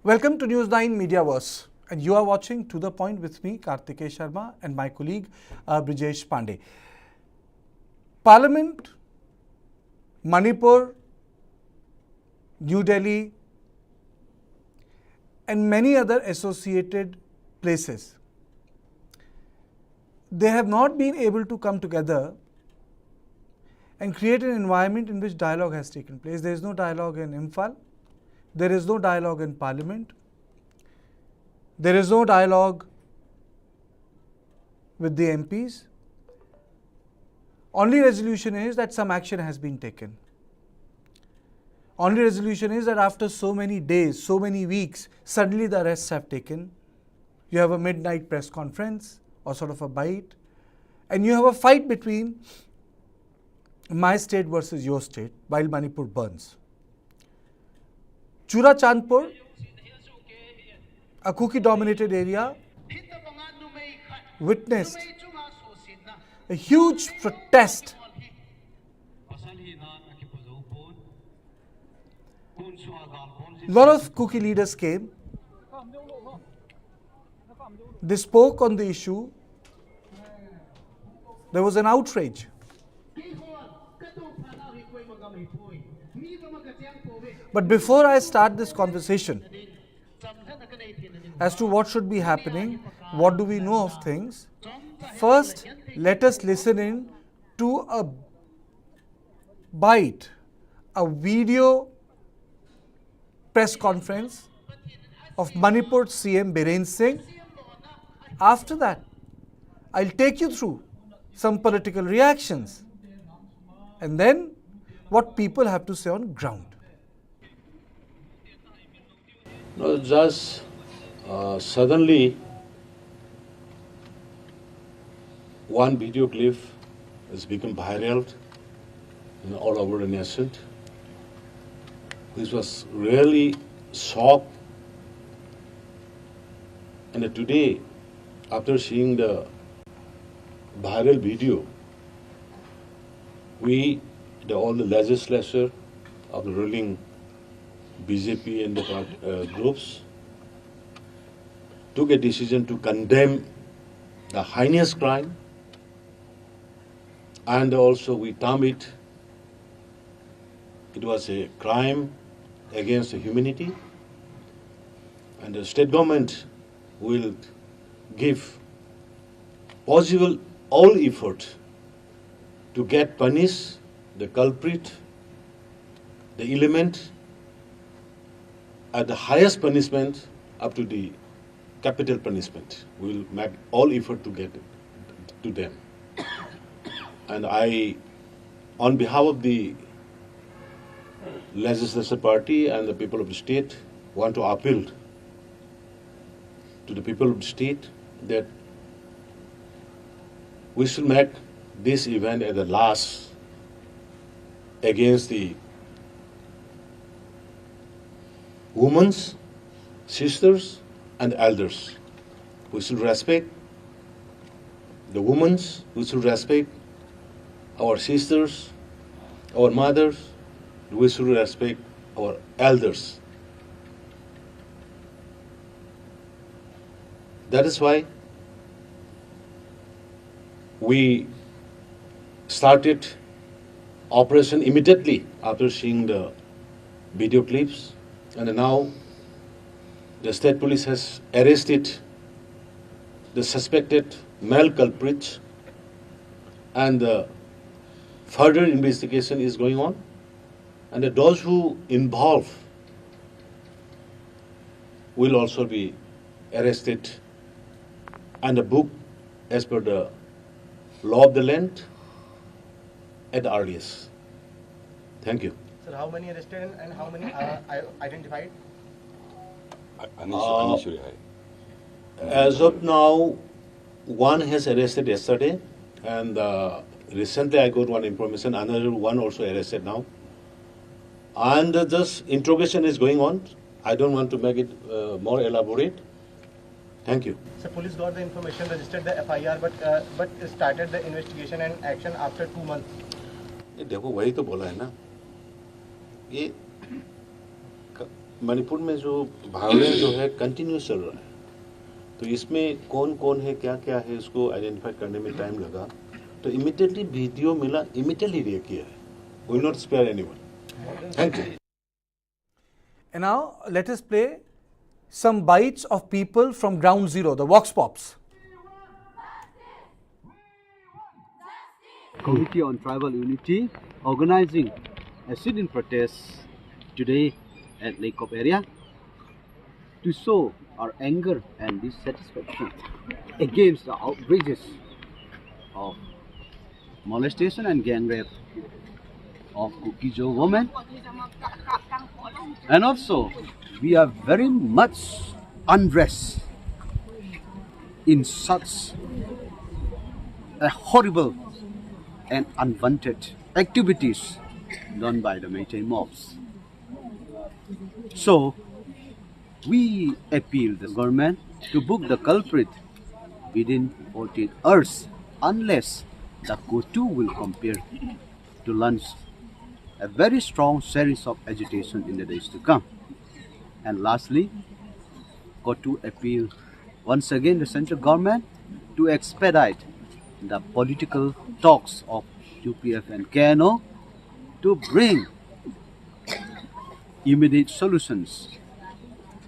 Welcome to News9 Mediaverse, and you are watching To The Point with me, Kartikeya Sharma, and my colleague Brijesh Pandey. Parliament, Manipur, New Delhi, and many other associated places, they have not been able to come together and create an environment in which dialogue has taken place. There is no dialogue in Imphal. There is no dialogue in Parliament. There is no dialogue with the MPs. Only resolution is that some action has been taken. Only resolution is that after so many days, so many weeks, suddenly the arrests have taken. You have a midnight press conference or sort of a bite, and you have a fight between my state versus your state while Manipur burns. Chura Chandpur, a Kuki dominated area, witnessed a huge protest . A lot of Kuki leaders came. They spoke on the issue. There was an outrage. But before I start this conversation as to what should be happening, what do we know of things, first let us listen in to a bite, a video press conference of Manipur CM Biren Singh. After that, I'll take you through some political reactions and then what people have to say on ground. No, just suddenly one video clip has become viral all over the nation, which was really shocked. And today, after seeing the viral video, all the legislature of the ruling BJP and the groups took a decision to condemn the heinous crime, and also we term it was a crime against humanity, and the state government will give possible all effort to get punished the culprit, the element at the highest punishment up to the capital punishment. We will make all effort to get it to them. And I, on behalf of the legislature party and the people of the state, want to appeal to the people of the state that we should make this event as the last against the women, sisters, and elders. We should respect the women, we should respect our sisters, our mothers, we should respect our elders. That is why we started operation immediately after seeing the video clips, and now the state police has arrested the suspected male culprits, and the further investigation is going on, and those who involved will also be arrested and booked as per the law of the land at the earliest. Thank you. Sir, how many arrested and how many identified? As of now, one has arrested yesterday, and recently I got one information, another one also arrested now. And this interrogation is going on. I don't want to make it more elaborate. Thank you. So police got the information, registered the FIR, but started the investigation and action after 2 months. देखो वही तो बोला है ना, ये मणिपुर में जो violence जो है कंटिन्यूस चल रहा है, तो इसमें कौन कौन है, क्या क्या है, इसको आइडेंटिफाई करने में टाइम लगा. तो इमीडिएटली वीडियो मिला, इमीडिएटली रिएक्ट किया है. Will not spare anyone. Thank you. And now let us play some bites of people from ground zero, the Vox Pops. Committee on Tribal Unity organizing a sit-in protest today at Lake Cop area to show our anger and dissatisfaction against the outrages of molestation and gang rape of Kuki women. And also, we are very much unrest in such a horrible and unwanted activities done by the meitei mobs. So, we appeal the government to book the culprit within 14 hours unless the COTU will compare to launch a very strong series of agitation in the days to come. And lastly, COTU appeal once again the central government to expedite the political talks of UPF and KNO to bring immediate solutions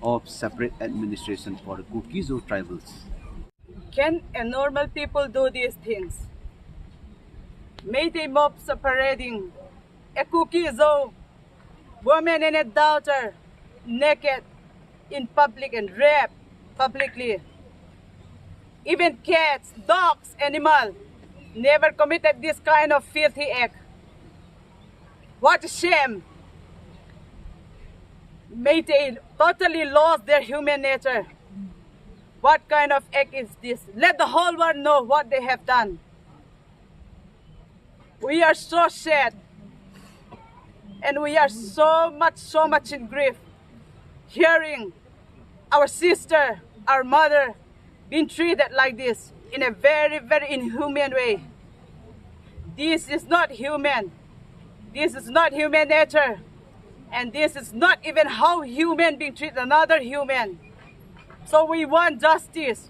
of separate administration for the Kukis or tribals. Can a normal people do these things? Meitei mobs are parading a Kukizo woman and a daughter naked in public and raped publicly. Even cats, dogs, animals never committed this kind of filthy act. What a shame! Meitei totally lost their human nature. What kind of act is this? Let the whole world know what they have done. We are so sad and we are so much in grief hearing our sister, our mother being treated like this in a very inhuman way. This is not human. This is not human nature. And this is not even how human being treat another human. So we want justice.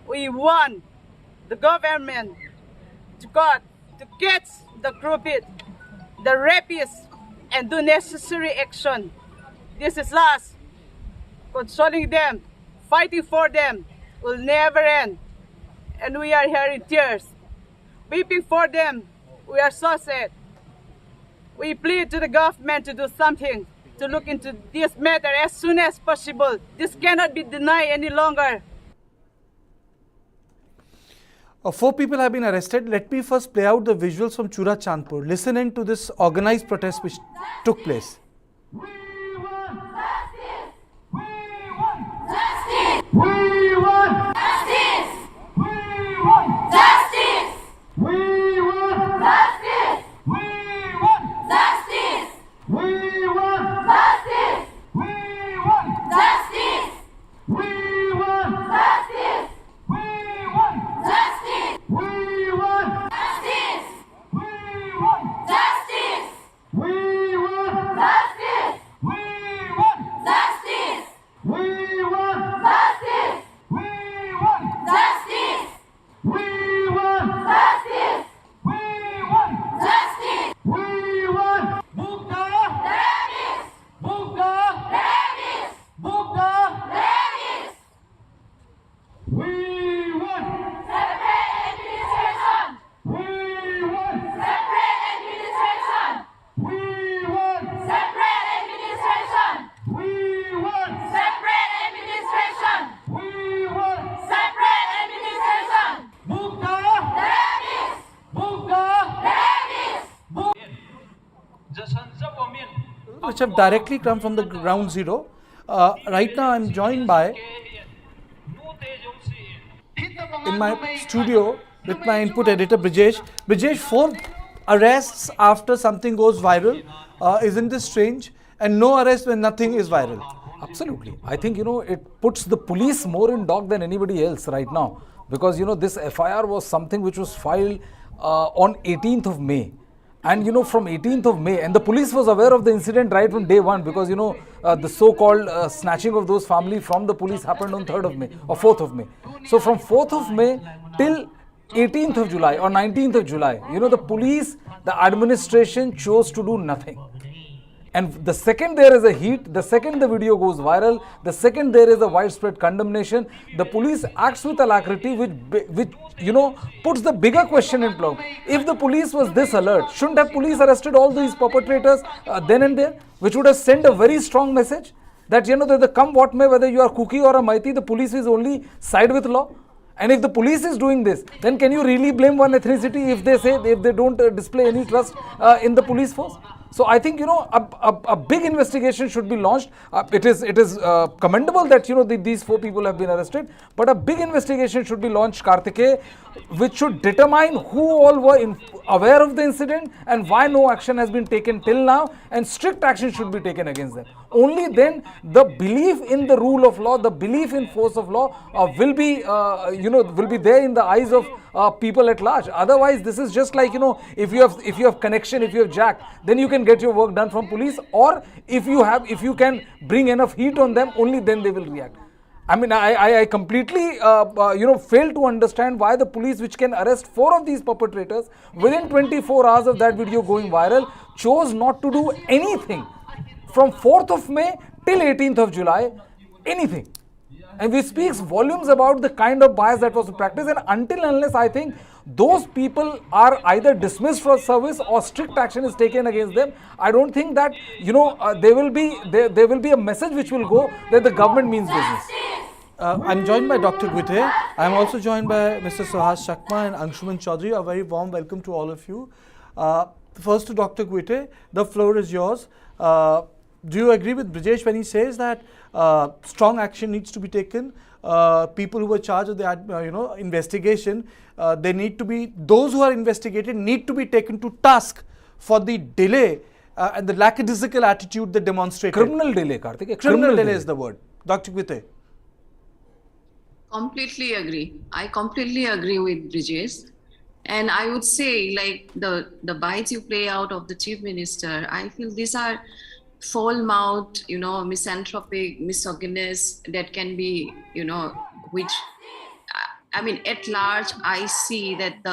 We want the government to catch the culprit, the rapists, and do necessary action. This is last. Consoling them, fighting for them will never end. And we are here in tears, weeping for them. We are so sad. We plead to the government to do something, to look into this matter as soon as possible. This cannot be denied any longer. 4 people have been arrested. Let me first play out the visuals from Chura Chandpur. Listen in to this organized protest which took place. We want justice! We want justice! We want justice! We want justice! We want justice! We want justice! We want justice! We want justice! We want justice! We want justice! We want justice! We want justice! We want justice! We want justice! We want justice! We want justice! We want justice! We want justice! We want Buka! Rabbis! Buka! Rabbis! Buka! Rabbis! We want separate administration! We want separate administration! We want separate administration! We want separate administration! We want separate administration! Buka! Rabbis! Buka! Rabbis! Which have directly come from the ground zero. Right now I'm joined by, in my studio, with my input editor Brijesh. Brijesh, 4 arrests after something goes viral. Isn't this strange? And no arrest when nothing is viral. Absolutely. I think, it puts the police more in dock than anybody else right now. Because, this FIR was something which was filed on 18th of May. And from 18th of May, and the police was aware of the incident right from day one, because the so-called snatching of those family from the police happened on 3rd of May or 4th of May. So from 4th of May till 18th of July or 19th of July, the police, the administration chose to do nothing. And the second there is a heat, the second the video goes viral, the second there is a widespread condemnation, the police acts with alacrity, which puts the bigger question in play. If the police was this alert, shouldn't have police arrested all these perpetrators then and there, which would have sent a very strong message that that the come what may, whether you are Kuki or a meitei, the police is only side with law. And if the police is doing this, then can you really blame one ethnicity if they don't display any trust in the police force? So I think a big investigation should be launched. It is commendable that these 4 people have been arrested, but a big investigation should be launched, Kartikeya, which should determine who all were aware of the incident and why no action has been taken till now, and strict action should be taken against them. Only then the belief in the rule of law, the belief in force of law will be there in the eyes of people at large. Otherwise, this is just like if you have connection, if you have jack, then you can get your work done from police, or if you can bring enough heat on them, only then they will react. I mean, I completely fail to understand why the police, which can arrest 4 of these perpetrators within 24 hours of that video going viral, chose not to do anything from 4th of May till 18th of July, anything. And which speaks volumes about the kind of bias that was practiced. And until and unless I think those people are either dismissed from service or strict action is taken against them, I don't think that there will be a message which will go that the government means business. I'm joined by Dr. Guite. I'm also joined by Mr. Suhas Shakma and Anshuman Chaudhary. A very warm welcome to all of you. First to Dr. Guite, the floor is yours. Do you agree with Brijesh when he says that strong action needs to be taken? People who were charged of the investigation, those who are investigated need to be taken to task for the delay and the lackadaisical attitude they demonstrated. Criminal delay, Kartikeya. Criminal delay is the word. Dr. Guite. Completely agree. I completely agree with Brijesh. And I would say, like, the bites you play out of the Chief Minister, I feel these are foul-mouthed, misanthropic, misogynist, that can be, which, I mean, at large, I see that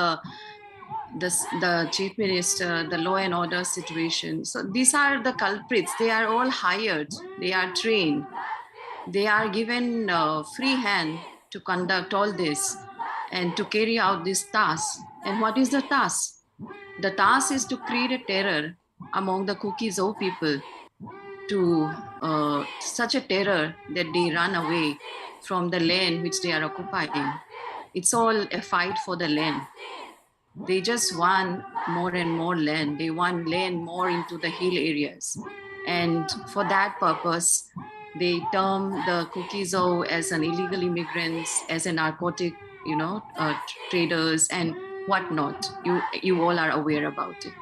the Chief Minister, the law and order situation. So these are the culprits. They are all hired. They are trained. They are given free hand to conduct all this and to carry out this task. And what is the task? The task is to create a terror among the Kuki Zo people, to such a terror that they run away from the land which they are occupying. It's all a fight for the land. They just want more and more land. They want land more into the hill areas. And for that purpose, they term the Kuki Zo as an illegal immigrants, as a narcotic, traders and whatnot. You all are aware about it.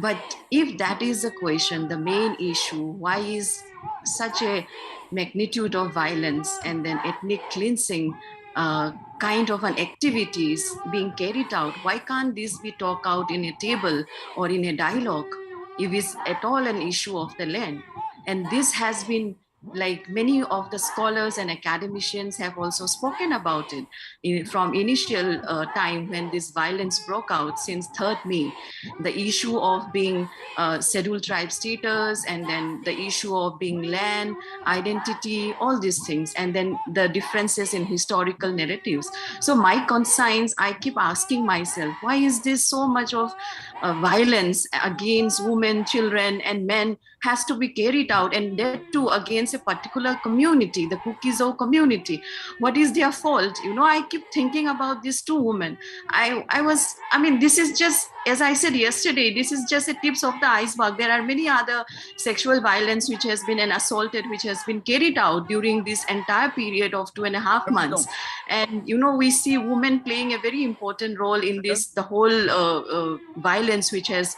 But if that is the question, the main issue, why is such a magnitude of violence and then ethnic cleansing kind of an activities being carried out? Why can't this be talked out in a table or in a dialogue if it's at all an issue of the land? And this has been, like, many of the scholars and academicians have also spoken about it from initial time when this violence broke out since 3rd May, the issue of being scheduled tribe status, and then the issue of being land, identity, all these things, and then the differences in historical narratives. So my concerns, I keep asking myself, why is this so much of violence against women, children, and men has to be carried out, and that too against a particular community, the Kuki Zo community? What is their fault? I keep thinking about these 2 women. This is just, as I said yesterday, this is just a tips of the iceberg. There are many other sexual violence which has been which has been carried out during this entire period of 2.5 months. And, we see women playing a very important role in this, the whole violence which has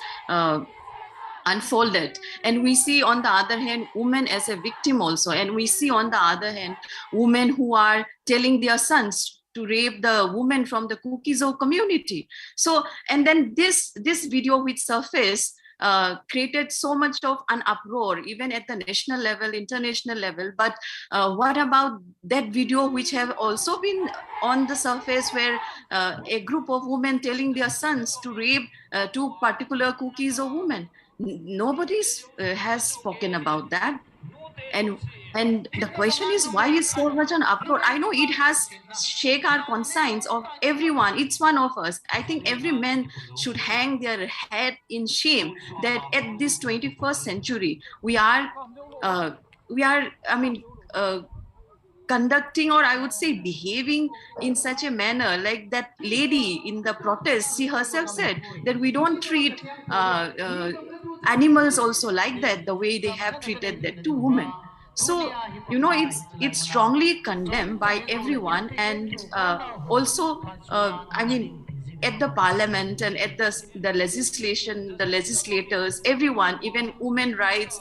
unfolded. And we see on the other hand women as a victim also, and we see on the other hand women who are telling their sons to rape the woman from the Kuki community. So, and then this video which surfaced created so much of an uproar, even at the national level, international level. But what about that video which have also been on the surface, where a group of women telling their sons to rape two particular Kukis or women? Nobody has spoken about that. And the question is, why is so much an uproar? I know it has shake our conscience of everyone. It's one of us. I think every man should hang their head in shame that at this 21st century we are conducting, or I would say behaving in such a manner. Like that lady in the protest, she herself said that we don't treat animals also like that, the way they have treated that two women. So, it's strongly condemned by everyone. And also, at the parliament and at the legislation, the legislators, everyone, even women rights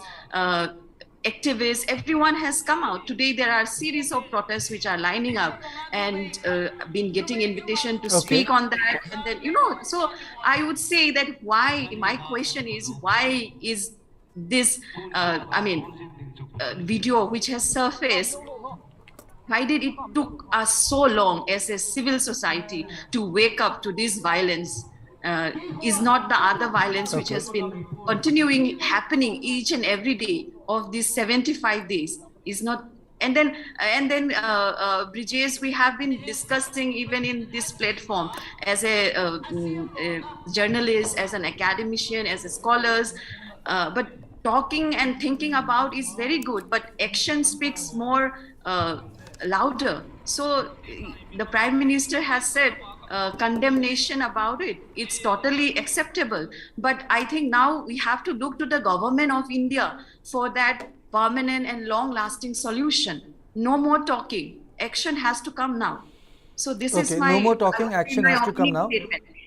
activists, everyone has come out. Today there are series of protests which are lining up and been getting invitation to speak on that. And then, so I would say that my question is, why is this video which has surfaced, why did it took us so long as a civil society to wake up to this violence? Is not the other violence which has been continuing happening each and every day of these 75 days is not. And then Brijesh, we have been discussing even in this platform as a journalist, as an academician, as a scholars, but talking and thinking about is very good, but action speaks more louder. So the Prime Minister has said condemnation about it. It's totally acceptable. But I think now we have to look to the government of India for that permanent and long-lasting solution. No more talking. Action has to come now. So this is my... No more talking, action has to come now.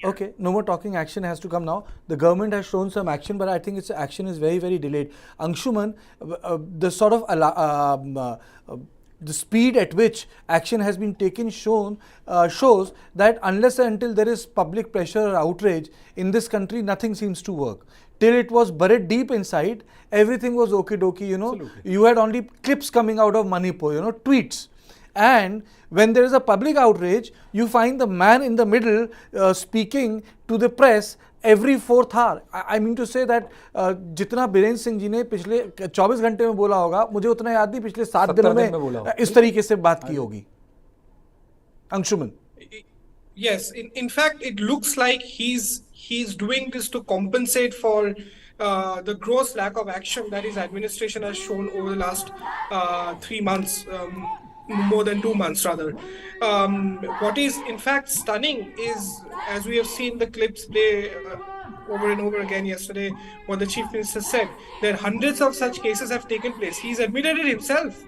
Okay, no more talking, action has to come now. The government has shown some action, but I think its action is very, very delayed. Anshuman, the sort of the speed at which action has been taken shows that unless and until there is public pressure or outrage in this country, nothing seems to work. Till it was buried deep inside, everything was okie dokie, Absolutely. You had only clips coming out of Manipur, tweets. And when there is a public outrage, you find the man in the middle speaking to the press every fourth hour. I mean to say that जितना बीरेन सिंह जी ने पिछले 24 घंटे में बोला होगा, मुझे उतना याद नहीं पिछले 7 दिनों में इस तरीके से बात की होगी. Anshuman. Yes, in fact, it looks like he's doing this to compensate for the gross lack of action that his administration has shown over the last 3 months. More than 2 months rather. What is in fact stunning is, as we have seen the clips play over and over again yesterday, what the Chief Minister said, that hundreds of such cases have taken place. He's admitted it himself.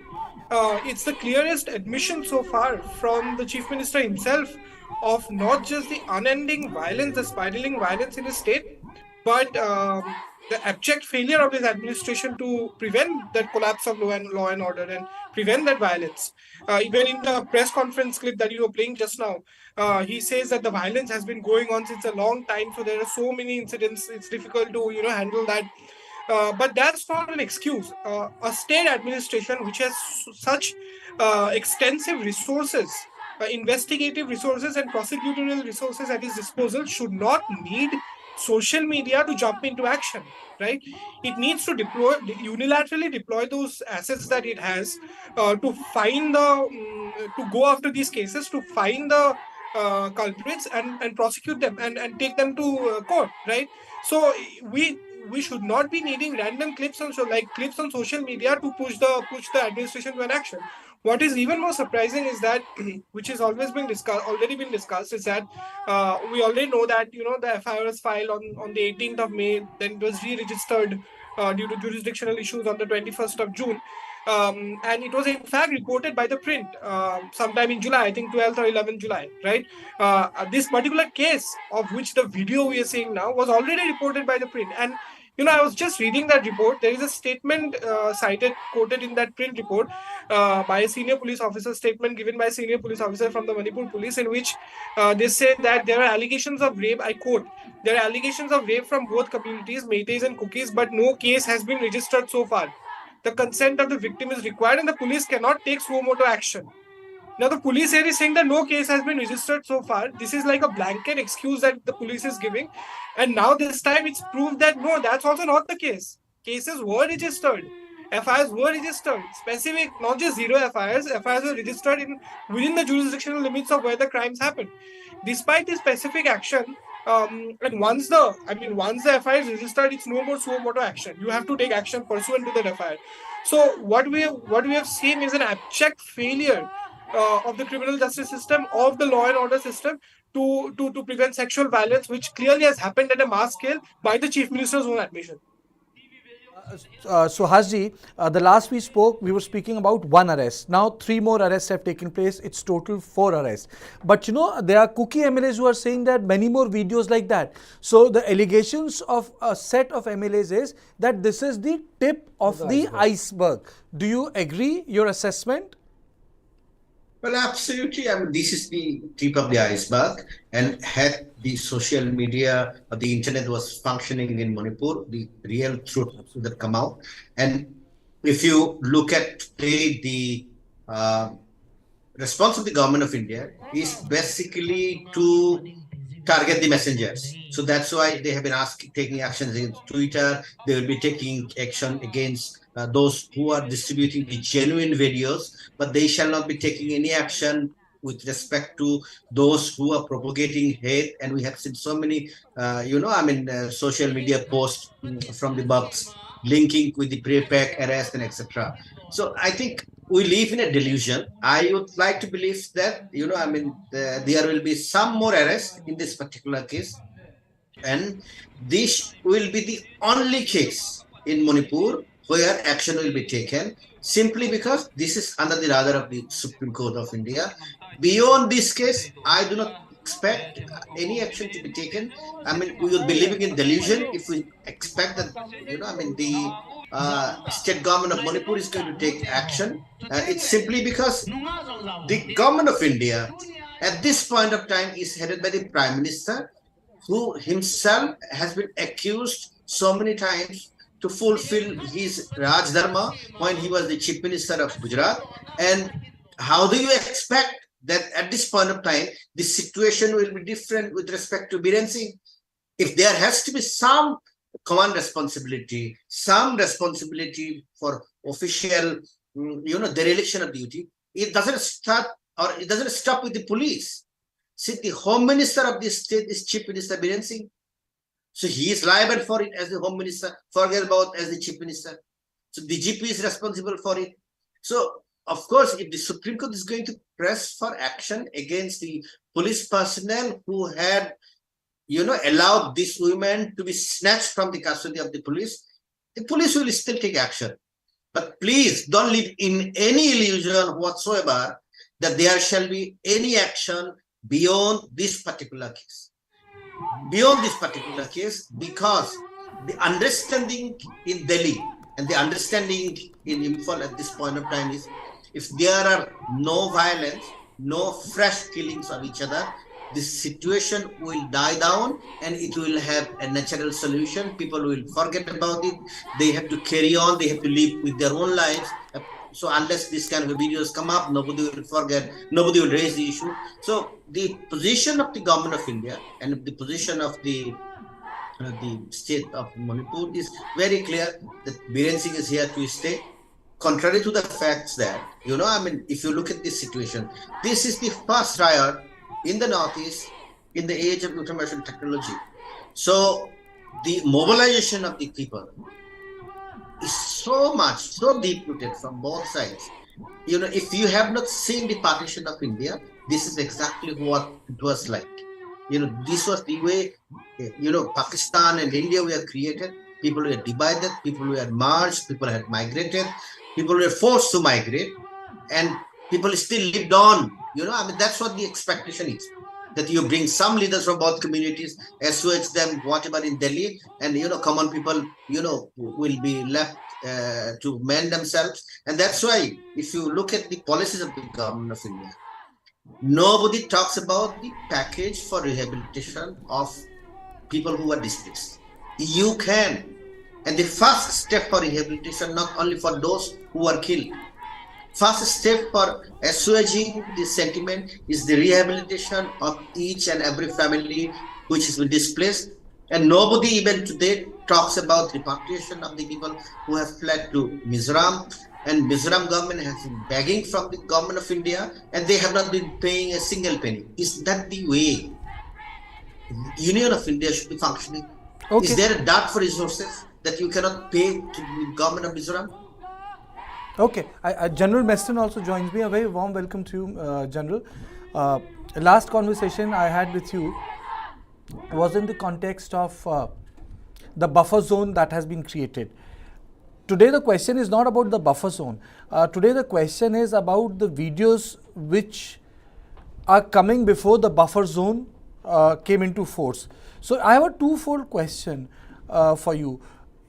It's the clearest admission so far from the Chief Minister himself of not just the unending violence, the spiraling violence in his state, but the abject failure of his administration to prevent that collapse of law and order and prevent that violence. Even in the press conference clip that you were playing just now, he says that the violence has been going on since a long time, so there are so many incidents, it's difficult to handle that. But that's not an excuse. A state administration which has such extensive resources, investigative resources and prosecutorial resources at its disposal, should not need social media to jump into action, right? It needs to unilaterally deploy those assets that it has to find to go after these cases, to find the culprits and prosecute them and take them to court, right? So we should not be needing random clips on social media to push the administration to an action. What is even more surprising is that, which has already been discussed, is that we already know that the FIR was filed on the 18th of May, then it was re-registered due to jurisdictional issues on the 21st of June. And it was in fact reported by the print sometime in July, I think 12th or 11th July, right? This particular case of which the video we are seeing now was already reported by the print. And I was just reading that report. There is a statement quoted in that print report by a senior police officer, statement given by a senior police officer from the Manipur police, in which they say that there are allegations of rape. I quote, there are allegations of rape from both communities, meiteis and Kukis, but no case has been registered so far. The consent of the victim is required and the police cannot take suo motu action. Now, the police here is saying that no case has been registered so far. This is like a blanket excuse that the police is giving. And now this time it's proved that no, that's also not the case. Cases were registered. FIRs were registered. Specific, not just zero FIRs. FIRs were registered within the jurisdictional limits of where the crimes happened. Despite the specific action, and once the FIR is registered, it's no more suo motu action. You have to take action pursuant to the FIR. So what we have seen is an abject failure of the criminal justice system, of the law and order system, to prevent sexual violence, which clearly has happened at a mass scale by the Chief Minister's own admission. Suhasji, the last we spoke, we were speaking about one arrest. Now 3 more arrests have taken place. It's total 4 arrests. But there are Kuki MLAs who are saying that many more videos like that. So the allegations of a set of MLAs is that this is the tip of the iceberg. Do you agree? Your assessment? Well, absolutely. I mean, this is the tip of the iceberg. And had the social media or the internet was functioning in Manipur, the real truth would have come out. And if you look at the response of the government of India is basically to target the messengers. So that's why they have been taking actions against Twitter. They will be taking action against those who are distributing the genuine videos, but they shall not be taking any action with respect to those who are propagating hate. And we have seen so many, social media posts from the bugs linking with the pre-pack arrest and etc. So I think we live in a delusion. I would like to believe that, there will be some more arrests in this particular case. And this will be the only case in Manipur where action will be taken, simply because this is under the radar of the Supreme Court of India. Beyond this case, I do not expect any action to be taken. I mean, we will be living in delusion if we expect that, the state government of Manipur is going to take action. It's simply because the government of India at this point of time is headed by the Prime Minister, who himself has been accused so many times to fulfill his Raj Dharma when he was the Chief Minister of Gujarat. And how do you expect that at this point of time, the situation will be different with respect to Biren Singh? If there has to be some command responsibility, some responsibility for official, dereliction of duty, it doesn't stop with the police. See, the Home Minister of this state is Chief Minister Biren Singh. So he is liable for it as the Home Minister, forget about as the Chief Minister. So the DGP is responsible for it. So, of course, if the Supreme Court is going to press for action against the police personnel who had, allowed these women to be snatched from the custody of the police will still take action. But please don't live in any illusion whatsoever that there shall be any action beyond this particular case. Beyond this particular case, because the understanding in Delhi and the understanding in Imphal at this point of time is, if there are no violence, no fresh killings of each other, this situation will die down and it will have a natural solution. People will forget about it. They have to carry on. They have to live with their own lives. So unless this kind of videos come up, nobody will forget, nobody will raise the issue. So the position of the government of India and the position of the state of Manipur is very clear that Biren Singh is here to stay. Contrary to the facts that, if you look at this situation, this is the first riot in the Northeast in the age of information technology. So the mobilization of the people is so deep-rooted from both sides. If you have not seen the partition of India, this is exactly what it was like. This was the way, Pakistan and India were created. People were divided, people were merged, people had migrated, people were forced to migrate, and people still lived on. That's what the expectation is. that you bring some leaders from both communities, assuage them, whatever in Delhi, and common people, will be left to mend themselves. And that's why, if you look at the policies of the government of India, nobody talks about the package for rehabilitation of people who are displaced. You can. And the first step for rehabilitation, not only for those who are killed, first step for assuaging the sentiment is the rehabilitation of each and every family which has been displaced. And nobody even today talks about repatriation of the people who have fled to Mizoram. And Mizoram government has been begging from the government of India, and they have not been paying a single penny. Is that the way Union of India should be functioning? Okay. Is there a dart for resources that you cannot pay to the government of Mizoram? Okay, General Meston also joins me. A very warm welcome to you, General. Last conversation I had with you was in the context of the buffer zone that has been created. Today the question is not about the buffer zone. Today the question is about the videos which are coming before the buffer zone came into force. So I have a twofold question for you.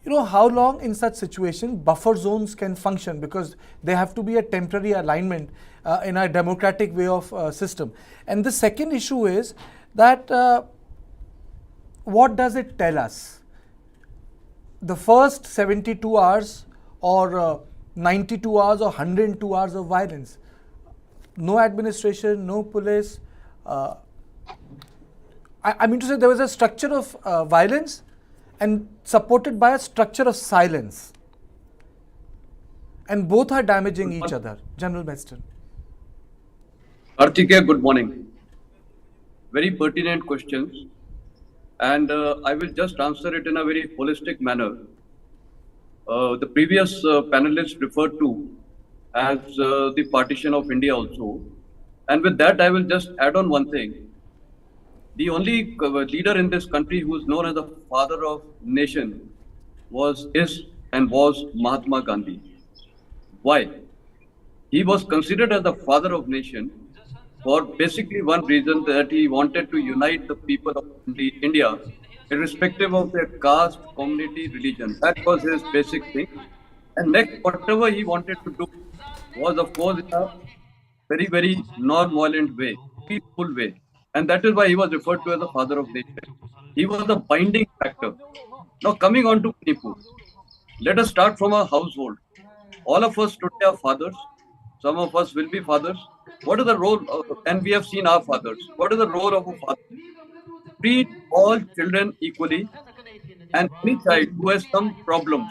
How long in such situation buffer zones can function, because they have to be a temporary alignment in a democratic way of system. And the second issue is that what does it tell us? The first 72 hours or 92 hours or 102 hours of violence, no administration, no police. I mean to say there was a structure of violence and supported by a structure of silence. And both are damaging each other. General Meston. Kartikeya, good morning. Very pertinent questions. And I will just answer it in a very holistic manner. The previous panelists referred to as the partition of India also. And with that, I will just add on one thing. The only leader in this country who is known as the father of nation was Mahatma Gandhi. Why? He was considered as the father of nation for basically one reason, that he wanted to unite the people of India, irrespective of their caste, community, religion. That was his basic thing. And next, whatever he wanted to do was, of course, in a very, very non-violent way, peaceful way. And that is why he was referred to as the father of nation. He was the binding factor. Now, coming on to Manipur, let us start from our household. All of us today are fathers. Some of us will be fathers. What is the role and we have seen our fathers. What is the role of a father? Treat all children equally, and any child who has some problems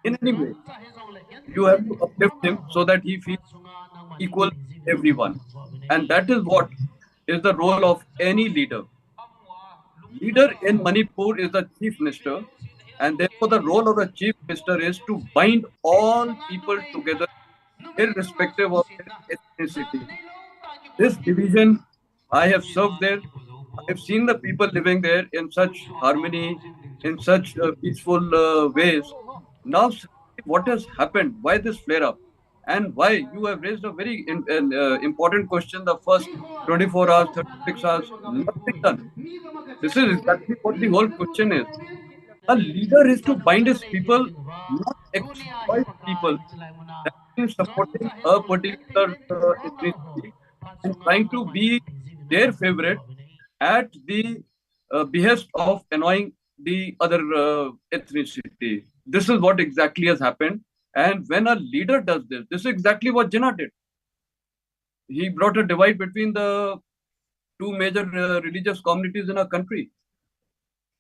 in any way, you have to uplift him so that he feels equal to everyone. And that is what is the role of any leader. Leader in Manipur is the Chief Minister, and therefore the role of the Chief Minister is to bind all people together, irrespective of their ethnicity. This division, I have served there. I have seen the people living there in such harmony, in such peaceful ways. Now, what has happened? Why this flare-up? And why? You have raised a very important question. The first 24 hours, 36 hours, nothing done. This is exactly what the whole question is. A leader is to bind his people, not exploit people. That means supporting a particular ethnicity and trying to be their favorite at the behest of annoying the other ethnicity. This is what exactly has happened. And when a leader does this, this is exactly what Jinnah did. He brought a divide between the two major religious communities in our country.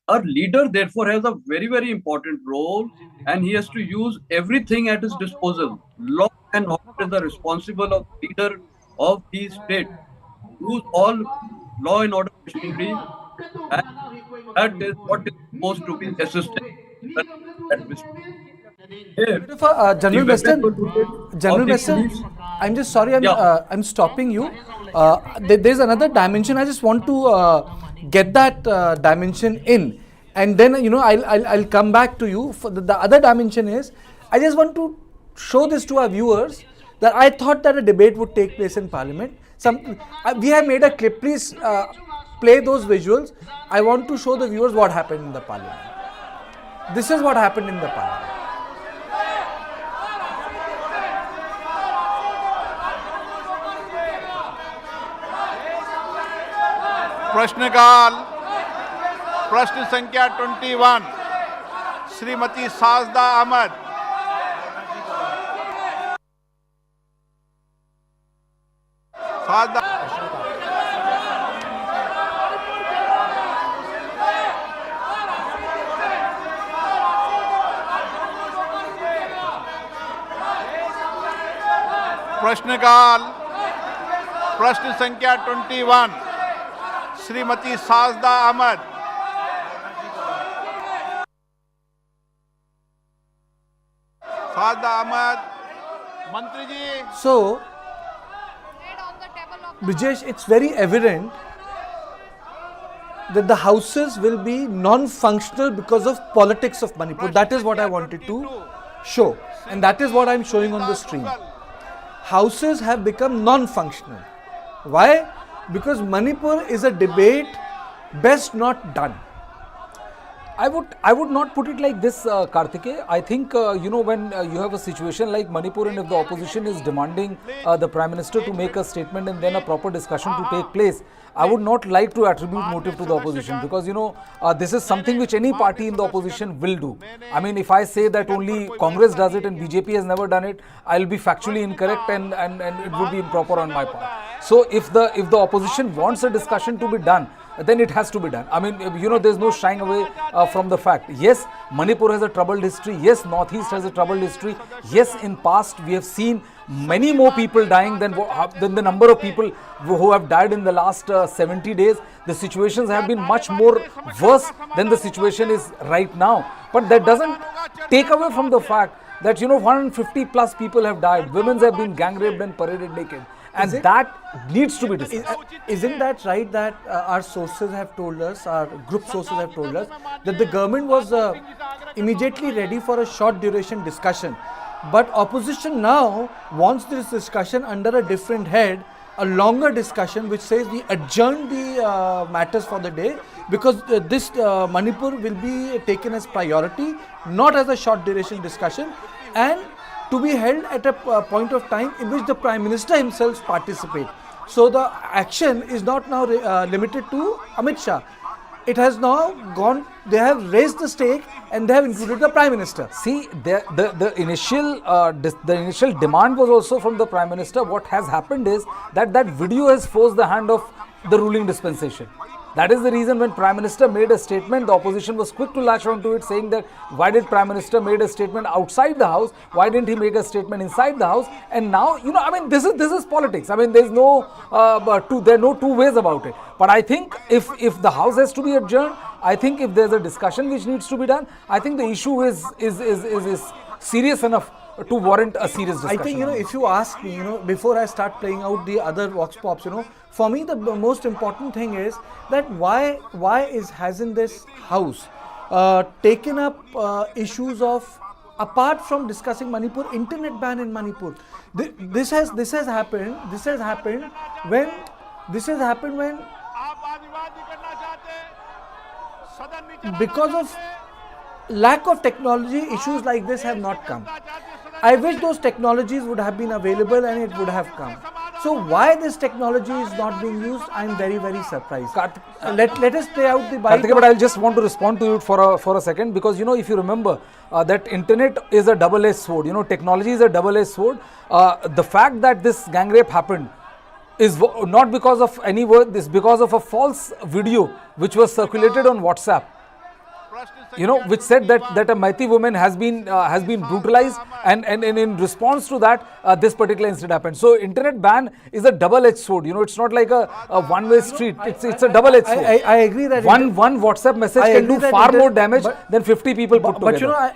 Our leader, therefore, has a very, very important role, and he has to use everything at his disposal. Law and order is the responsible of leader of the state. Use all law and order machinery, and that is what is supposed to be assistant. General Meston, I'm just sorry, I'm stopping you. There's another dimension. I just want to get that dimension in, and then I'll come back to you. For the other dimension is, I just want to show this to our viewers that I thought that a debate would take place in Parliament. We have made a clip. Please play those visuals. I want to show the viewers what happened in the Parliament. This is what happened in the Parliament. प्रश्नकाल प्रश्न संख्या 21 श्रीमती साजदा अहमद। साजदा प्रश्नकाल प्रश्न संख्या 21 श्रीमती साजदा अहमद। साजदा अहमद मंत्री जी। So, Brijesh, it's very evident that the houses will be non-functional because of politics of Manipur. That is what I wanted to show, and that is what I'm showing on the stream. Houses have become non-functional. Why? Because Manipur is a debate best not done. I would not put it like this, Kartikeya. I think, when you have a situation like Manipur and if the opposition is demanding the Prime Minister to make a statement and then a proper discussion to take place, I would not like to attribute motive to the opposition because, this is something which any party in the opposition will do. I mean, if I say that only Congress does it and BJP has never done it, I'll be factually incorrect and it would be improper on my part. So, if the opposition wants a discussion to be done, then it has to be done. I mean, there's no shying away from the fact. Yes, Manipur has a troubled history. Yes, Northeast has a troubled history. Yes, in past we have seen many more people dying than the number of people who have died in the last 70 days. The situations have been much more worse than the situation is right now. But that doesn't take away from the fact that 150 plus people have died. Women have been gang raped and paraded naked. And that needs to be discussed. Isn't that right that our sources have told us, our group sources have told us, that the government was immediately ready for a short duration discussion. But opposition now wants this discussion under a different head, a longer discussion which says we adjourn the matters for the day because this Manipur will be taken as priority, not as a short duration discussion, and to be held at a point of time in which the Prime Minister himself participates. So the action is not now limited to Amit Shah. It has now gone, they have raised the stake and they have included the Prime Minister. See, the initial demand was also from the Prime Minister. What has happened is that video has forced the hand of the ruling dispensation. That is the reason when Prime Minister made a statement, the opposition was quick to latch onto it, saying that why did Prime Minister made a statement outside the house? Why didn't he make a statement inside the house? And now, this is politics. I mean, there's no there are no two ways about it. But I think if the house has to be adjourned, I think if there's a discussion which needs to be done, I think the issue is serious enough to warrant a serious discussion. I think, if you ask me, before I start playing out the other vox pops, for me the most important thing is that why hasn't this house taken up issues of, apart from discussing Manipur, internet ban in Manipur. This has happened when because of lack of technology, issues like this have not come. I wish those technologies would have been available and it would have come. So why this technology is not being used, I am very, very surprised. Let us play out the bite. Kartikeya, but I just want to respond to it for a second because if you remember that internet is a double-edged sword. Technology is a double-edged sword. The fact that this gang rape happened is not because of any word. This because of a false video which was circulated on WhatsApp. Which said that a Meitei woman has been brutalized, and in response to that, this particular incident happened. So, internet ban is a double-edged sword. It's not like a one-way street. It's a double-edged sword. I agree that one WhatsApp message can do far more damage than 50 people put together.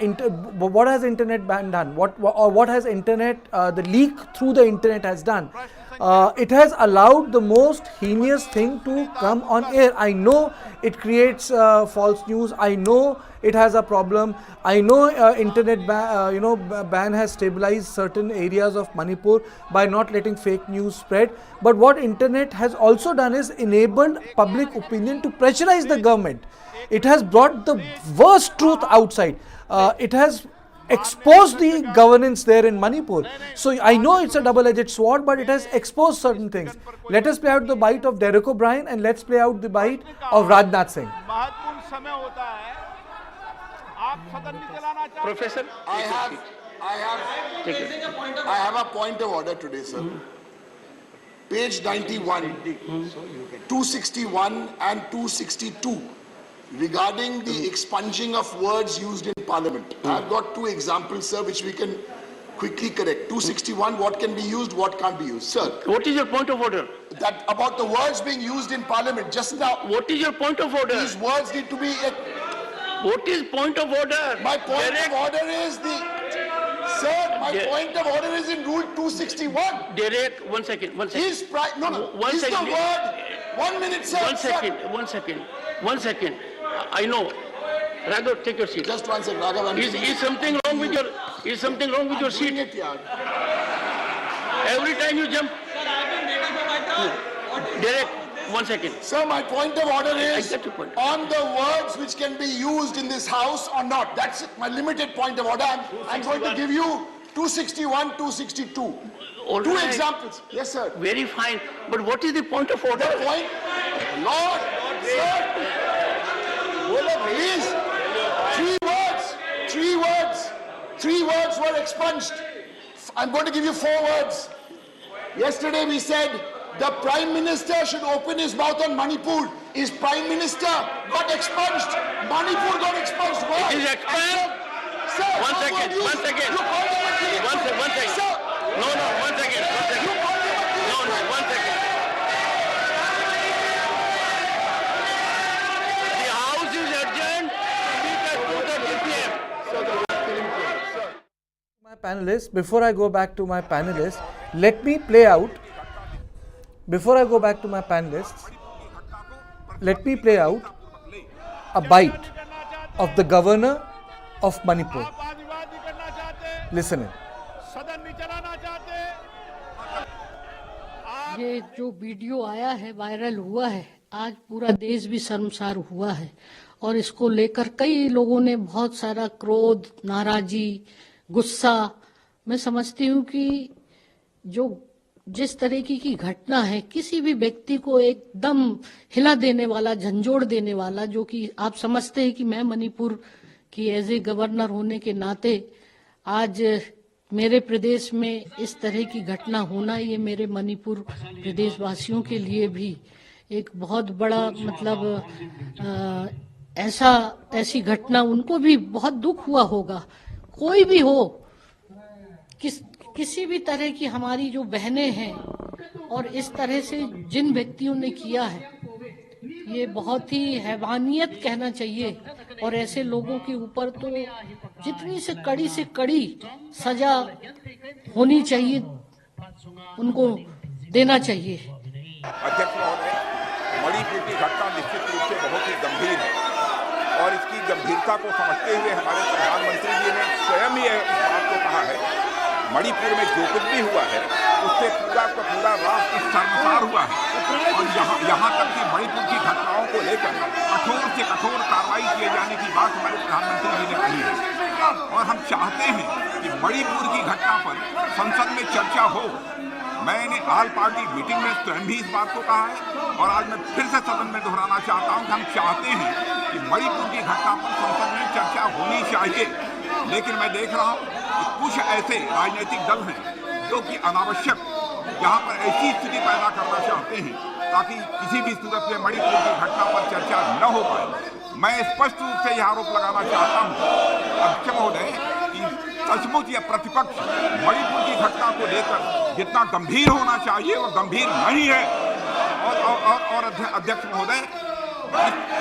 But what has internet ban done? What has internet, the leak through the internet has done? it has allowed the most heinous thing to come on air. I know it creates false news. I know it has a problem. I know internet ban has stabilized certain areas of Manipur by not letting fake news spread. But what internet has also done is enabled public opinion to pressurize the government. It has brought the worst truth outside. It has exposed the governance there in Manipur. So I know it's a double-edged sword, but it has exposed certain things. Let us play out the bite of Derek O'Brien and let's play out the bite of Rajnath Singh. Professor, I have a point of order today, sir. Page 91, 261 and 262 regarding the expunging of words used in Parliament. I've got two examples, sir, which we can quickly correct. 261, what can be used, what can't be used. Sir. What is your point of order? That about the words being used in Parliament just now. What is your point of order? These words need to be... What is point of order? My point of order is the... Sir, my point of order is in Rule 261. Derek, one second. No. Is second. the word... 1 minute, sir. One second. I know. Raghav, take your seat. Just 1 second, Raghav. Is something wrong with your... Is something wrong with your seat? Every time you jump... Derek, 1 second. Sir, my point of order is on the words which can be used in this house or not. That's my limited point of order. I'm going to give you 261, 262. All Two right. examples. Yes, sir. Very fine. But what is the point of order? The point? Lord, sir. Please. 3 words were expunged. I'm going to give you 4 words. Yesterday we said the Prime Minister should open his mouth on Manipur. His Prime Minister got expunged. Manipur got expunged. Why? It is expunged. Sir, One second. Sir. One second. The House is adjourned. Speak at 2:30 p.m. My panelists, before I go back to my panelists, let me play out. Before I go back to my panelists, let me play out a bite of the governor of Manipur. Listen in. ये जो video आया है, viral हुआ है, आज पूरा देश भी शर्मसार हुआ है और इसको लेकर कई लोगों ने बहुत सारा क्रोध, नाराजी, गुस्सा। मैं समझती हूँ कि जिस तरीके की घटना है, किसी भी व्यक्ति को एकदम हिला देने वाला, झंझोड़ देने वाला, जो कि आप समझते हैं कि मैं मणिपुर की एज ए गवर्नर होने के नाते आज मेरे प्रदेश में इस तरह की घटना होना, ये मेरे मणिपुर प्रदेशवासियों के लिए भी एक बहुत बड़ा ऐसी घटना, उनको भी बहुत दुख हुआ होगा। कोई भी हो, किसी भी तरह की हमारी जो बहनें हैं और इस तरह से जिन व्यक्तियों ने किया है, ये बहुत ही हैवानियत कहना चाहिए और ऐसे लोगों के ऊपर तो जितनी से कड़ी सजा होनी चाहिए, उनको देना चाहिए। अध्यक्ष महोदय, मणिपुर की घटना निश्चित रूप से बहुत ही गंभीर है और इसकी गंभीरता को समझते हुए हमारे प्रधानमंत्री जी ने स्वयं ही इस बात को कहा है, मणिपुर में जो कुछ भी हुआ है उससे पूरा का पूरा राष्ट्र शर्मसार हुआ है और यहाँ तक कि मणिपुर की घटनाओं को लेकर कठोर से कठोर कार्रवाई किए जाने की बात हमारे प्रधानमंत्री जी ने कही है और हम चाहते हैं कि मणिपुर की घटना पर संसद में चर्चा हो। मैंने ऑल पार्टी मीटिंग में स्वयं भी इस बात को कहा है और आज मैं फिर से सदन में दोहराना चाहता हूं कि हम चाहते हैं कि मणिपुर की घटना पर संसद में चर्चा होनी चाहिए। लेकिन मैं देख रहा हूं कि कुछ ऐसे राजनीतिक दल हैं जो कि अनावश्यक यहाँ पर ऐसी स्थिति पैदा करना चाहते हैं ताकि किसी भी सूरत में मणिपुर की घटना पर चर्चा न हो पाए। मैं स्पष्ट रूप से यह आरोप लगाना चाहता हूँ अध्यक्ष महोदय कि सचमुच यह प्रतिपक्ष मणिपुर की घटना को लेकर जितना गंभीर होना चाहिए वो गंभीर नहीं है और अध्यक्ष महोदय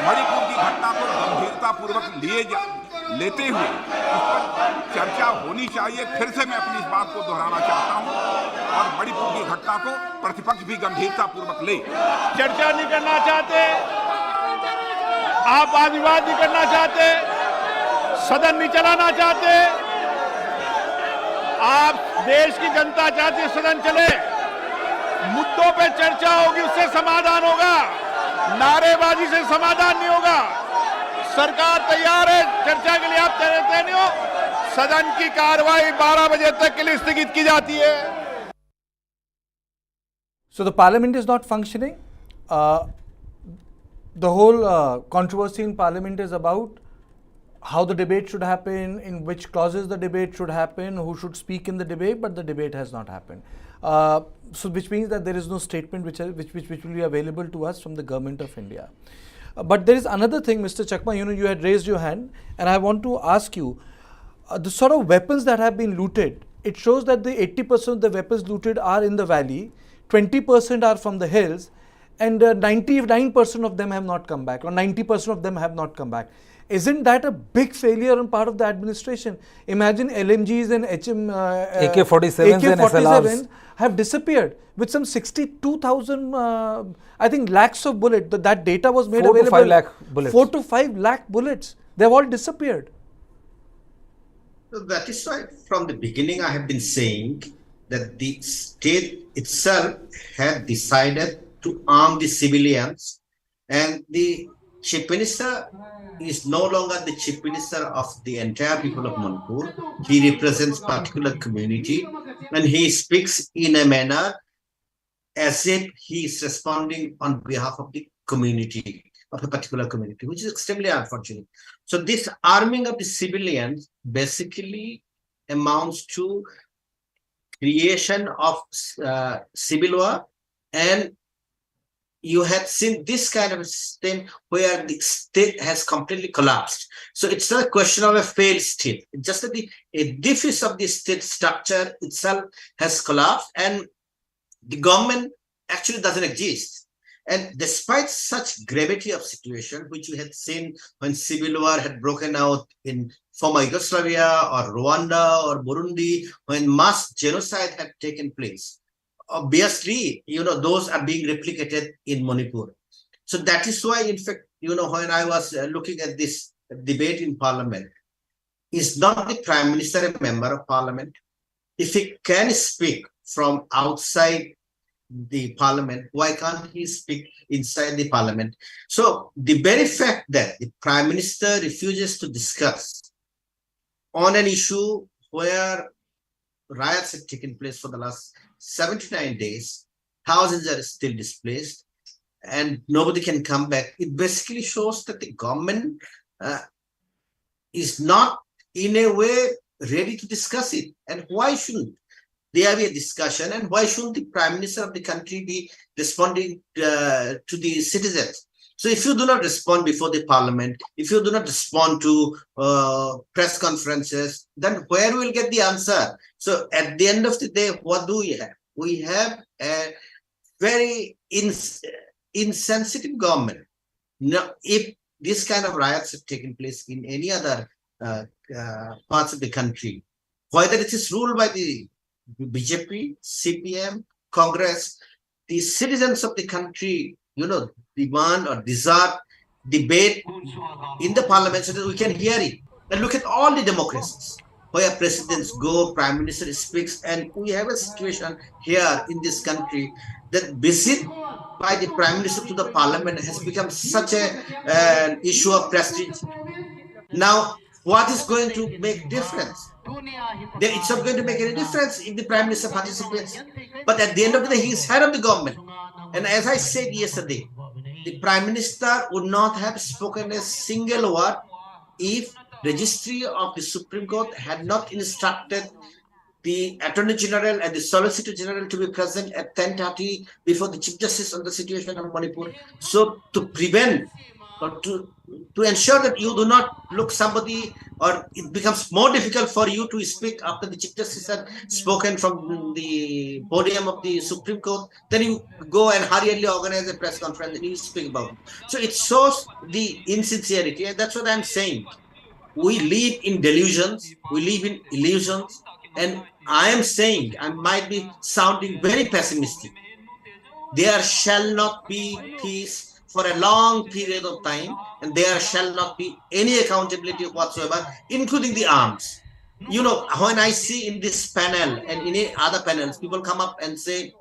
मणिपुर की घटना को गंभीरतापूर्वक लेते हुए उस पर चर्चा होनी होनी चाहिए, फिर से मैं अपनी इस बात को दोहराना चाहता हूं, और मणिपुर की घटना को प्रतिपक्ष भी गंभीरता पूर्वक ले। चर्चा नहीं करना चाहते, आप वाद विवाद नहीं करना चाहते, सदन नहीं चलाना चाहते, आप देश की जनता चाहती है सदन चले, मुद्दों पे चर्चा होगी, उससे समाधान होगा, नारेबाजी से समाधान नहीं होगा। सरकार तैयार है चर्चा के लिए, आप तैयार नहीं हो, सदन की कार्रवाई 12 बजे तक के लिए स्थगित की जाती है। So the parliament is not functioning. The whole controversy in parliament is about how the debate should happen, in which clauses the debate should happen, who should speak in the debate, but the debate has not happened. So which means that there is no statement which will be available to us from the government of India. But there is another thing, Mr. Chakma, you had raised your hand, and I want to ask you, the sort of weapons that have been looted, it shows that the 80% of the weapons looted are in the valley, 20% are from the hills, and 99% of them have not come back, or 90% of them have not come back. Isn't that a big failure on part of the administration? Imagine LMGs and AK-47s and SLRs have disappeared with some 62,000, I think, lakhs of bullets. That data was made 4 to available. 5 lakh bullets. 4 to 5 lakh bullets. They've all disappeared. So that is why from the beginning I have been saying that the state itself had decided to arm the civilians, and the Chief Minister is no longer the Chief Minister of the entire people of Manipur. He represents particular community, and he speaks in a manner as if he is responding on behalf of the community, of a particular community, which is extremely unfortunate. So this arming of the civilians basically amounts to creation of civil war, and you had seen this kind of system where the state has completely collapsed. So it's not a question of a failed state. It's just that a deficit of the state structure itself has collapsed, and the government actually doesn't exist. And despite such gravity of situation, which we had seen when civil war had broken out in former Yugoslavia or Rwanda or Burundi, when mass genocide had taken place, obviously, those are being replicated in Manipur. So that is why, in fact, when I was looking at this debate in Parliament, is not the Prime Minister a member of Parliament? If he can speak from outside the Parliament, why can't he speak inside the Parliament? So the very fact that the Prime Minister refuses to discuss on an issue where riots have taken place for the last 79 days, thousands are still displaced, and nobody can come back, it basically shows that the government is not in a way ready to discuss it. And why shouldn't there be a discussion, and why shouldn't the Prime Minister of the country be responding to the citizens? So if you do not respond before the Parliament, if you do not respond to press conferences, then where will get the answer? So at the end of the day, what do we have? We have a very insensitive government. Now, if this kind of riots have taken place in any other parts of the country, whether it is ruled by the BJP, CPM, Congress, the citizens of the country, demand or desire debate in the Parliament so that we can hear it. And look at all the democracies where presidents go, Prime Minister speaks, and we have a situation here in this country that visit by the Prime Minister to the Parliament has become such an issue of prestige. Now, what is going to make difference? It's not going to make any difference if the Prime Minister participates. But at the end of the day, he is head of the government. And as I said yesterday, the Prime Minister would not have spoken a single word if Registry of the Supreme Court had not instructed the Attorney General and the Solicitor General to be present at 10:30 before the Chief Justice on the situation of Manipur. So to prevent or to ensure that you do not look somebody, or it becomes more difficult for you to speak after the Chief Justice had spoken from the podium of the Supreme Court, then you go and hurriedly organize a press conference and you speak about it. So it shows the insincerity, and that's what I'm saying. we live in delusions, we live in illusions, and I am saying, I might be sounding very pessimistic, there shall not be peace for a long period of time, and there shall not be any accountability whatsoever, including the arms. You know, when I see in this panel and in other panels, people come up and say,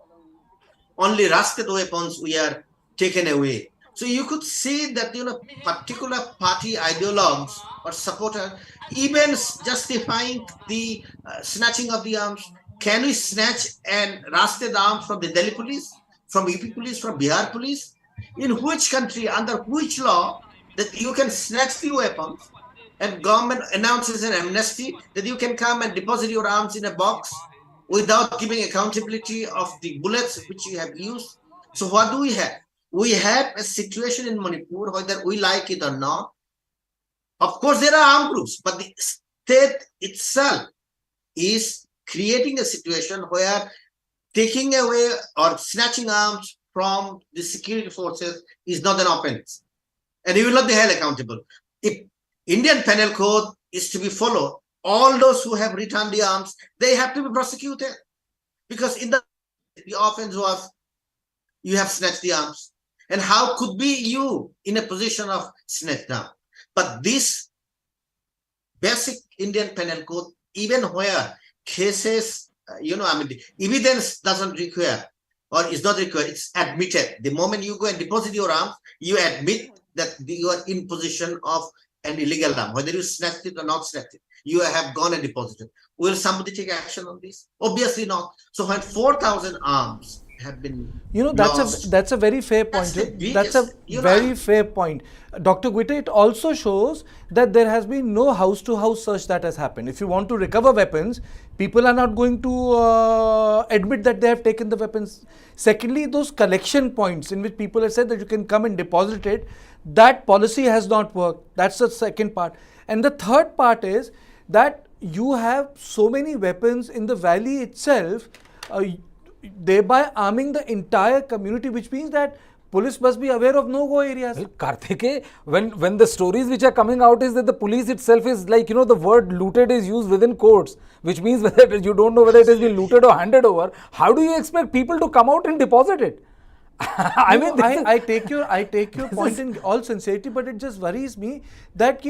only rusted weapons we are taken away. So you could see that, you know, particular party ideologues or supporters even justifying the snatching of the arms. Can we snatch and rusted arms from the Delhi police, from UP police, from Bihar police? In which country, under which law, that you can snatch the weapons and government announces an amnesty that you can come and deposit your arms in a box without giving accountability of the bullets which you have used? So what do we have? We have a situation in Manipur, whether we like it or not. Of course, there are armed groups, but the state itself is creating a situation where taking away or snatching arms from the security forces is not an offense, and you will not be held accountable. If Indian Penal Code is to be followed, all those who have returned the arms, they have to be prosecuted, because in the offense was you have snatched the arms, and how could be you in a position of snatch down? But this basic Indian Penal Code, even where cases, the evidence doesn't require or is not required, it's admitted. The moment you go and deposit your arms, you admit that you are in possession of an illegal arm, whether you snatched it or not snatched it. You have gone and deposited. Will somebody take action on this? Obviously not. So when 4,000 arms have been that's a very fair point. That's a very fair point. Dr. Guite, it also shows that there has been no house-to-house search that has happened. If you want to recover weapons, people are not going to admit that they have taken the weapons. Secondly, those collection points in which people have said that you can come and deposit it, that policy has not worked. That's the second part. And the third part is that you have so many weapons in the valley itself, thereby arming the entire community, which means that police must be aware of no-go areas. Well, Kartikeya, when the stories which are coming out is that the police itself is like, the word looted is used within courts, which means whether you don't know whether it has been looted or handed over. How do you expect people to come out and deposit it? I take your point in all sincerity, but it just worries me that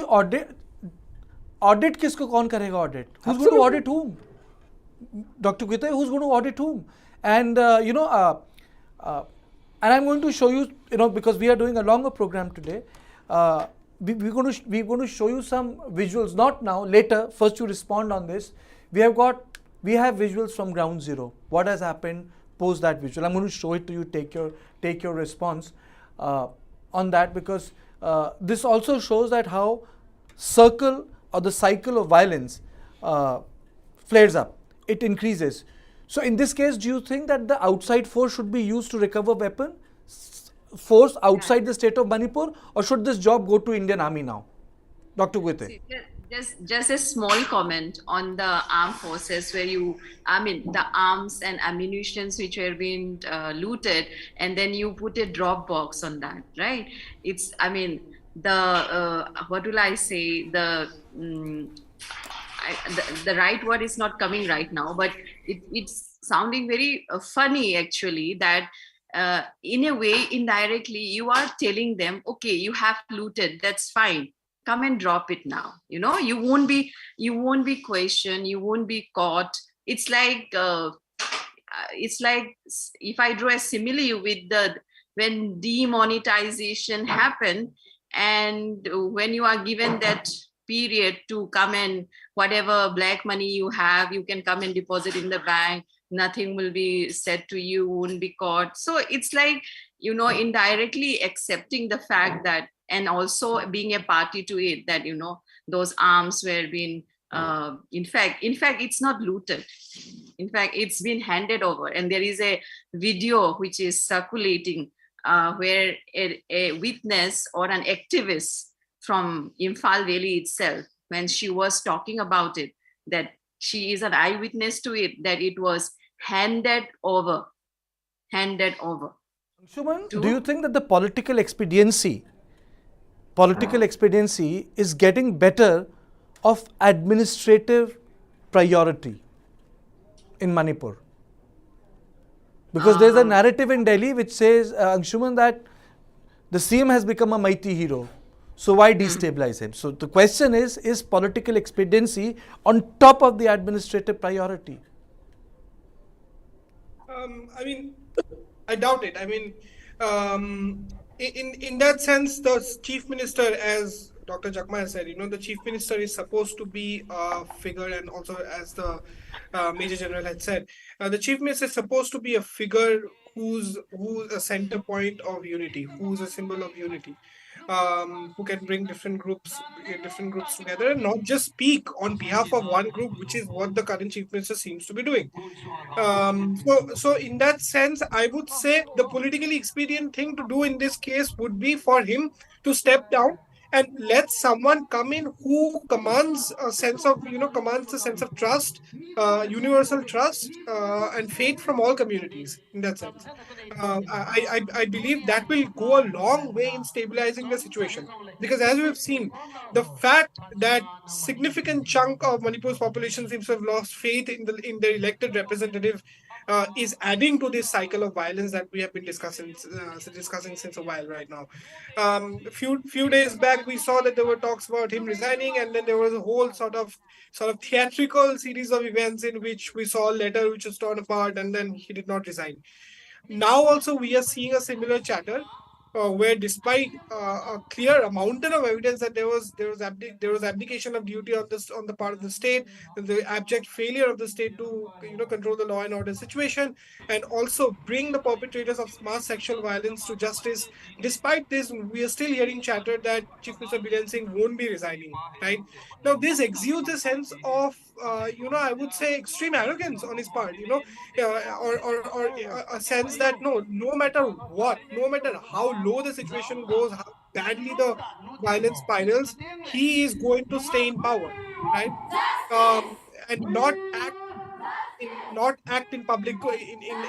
audit kisko kaun karega audit? Who's going to audit whom? Dr. Guite, who's going to audit whom? And and I'm going to show you, because we are doing a longer program today, we're going to show you some visuals, not now, later. First you respond on this. We have visuals from ground zero. What has happened post that visual? I'm going to show it to you. Take your response on that, because this also shows that how circle or the cycle of violence flares up. It increases. So in this case, do you think that the outside force should be used to recover weapon force outside the state of Manipur, or should this job go to Indian Army now? Dr. Guite. Just a small comment on the armed forces, where the arms and ammunitions which were being looted, and then you put a drop box on that, right? It's, what will I say, the right word is not coming right now, but it's sounding very funny actually, that in a way, indirectly, you are telling them, okay, you have looted, that's fine, come and drop it now. You won't be questioned, you won't be caught. It's like if I draw a simile with when demonetization happened, and when you are given that period to come and whatever black money you have, you can come and deposit in the bank, nothing will be said to you, won't be caught. So it's like, indirectly accepting the fact that, and also being a party to it, that, those arms were being, in fact, it's not looted. In fact, it's been handed over. And there is a video which is circulating where a witness or an activist from Imphal Valley itself, when she was talking about it, that she is an eyewitness to it, that it was handed over. Anshuman, do you think that the political expediency is getting better of administrative priority in Manipur? Because there's a narrative in Delhi which says, Anshuman, that the CM has become a mighty hero. So why destabilize him? So the question is political expediency on top of the administrative priority? I mean, I doubt it. I mean, in that sense, the chief minister, as Dr. Jakma has said, the chief minister is supposed to be a figure, and also as the Major General had said, the chief minister is supposed to be a figure who's a center point of unity, who's a symbol of unity, who can bring different groups together, and not just speak on behalf of one group, which is what the current chief minister seems to be doing. So in that sense, I would say the politically expedient thing to do in this case would be for him to step down and let someone come in who commands a sense of trust, universal trust, and faith from all communities. In that sense, I believe that will go a long way in stabilizing the situation, because as we have seen, the fact that significant chunk of Manipur's population seems to have lost faith in their elected representative is adding to this cycle of violence that we have been discussing since a while right now. Few days back, we saw that there were talks about him resigning, and then there was a whole sort of theatrical series of events in which we saw a letter which was torn apart, and then he did not resign. Now also we are seeing a similar chatter, where despite a clear mountain of evidence that there was abdication of duty on the part of the state, the abject failure of the state to control the law and order situation, and also bring the perpetrators of mass sexual violence to justice. Despite this, we are still hearing chatter that Chief Minister Biren Singh won't be resigning. Right now, this exudes a sense of I would say extreme arrogance on his part. Or a sense that no matter what, no matter how low the situation goes, how badly the violence spirals, he is going to stay in power, right? And not act in public,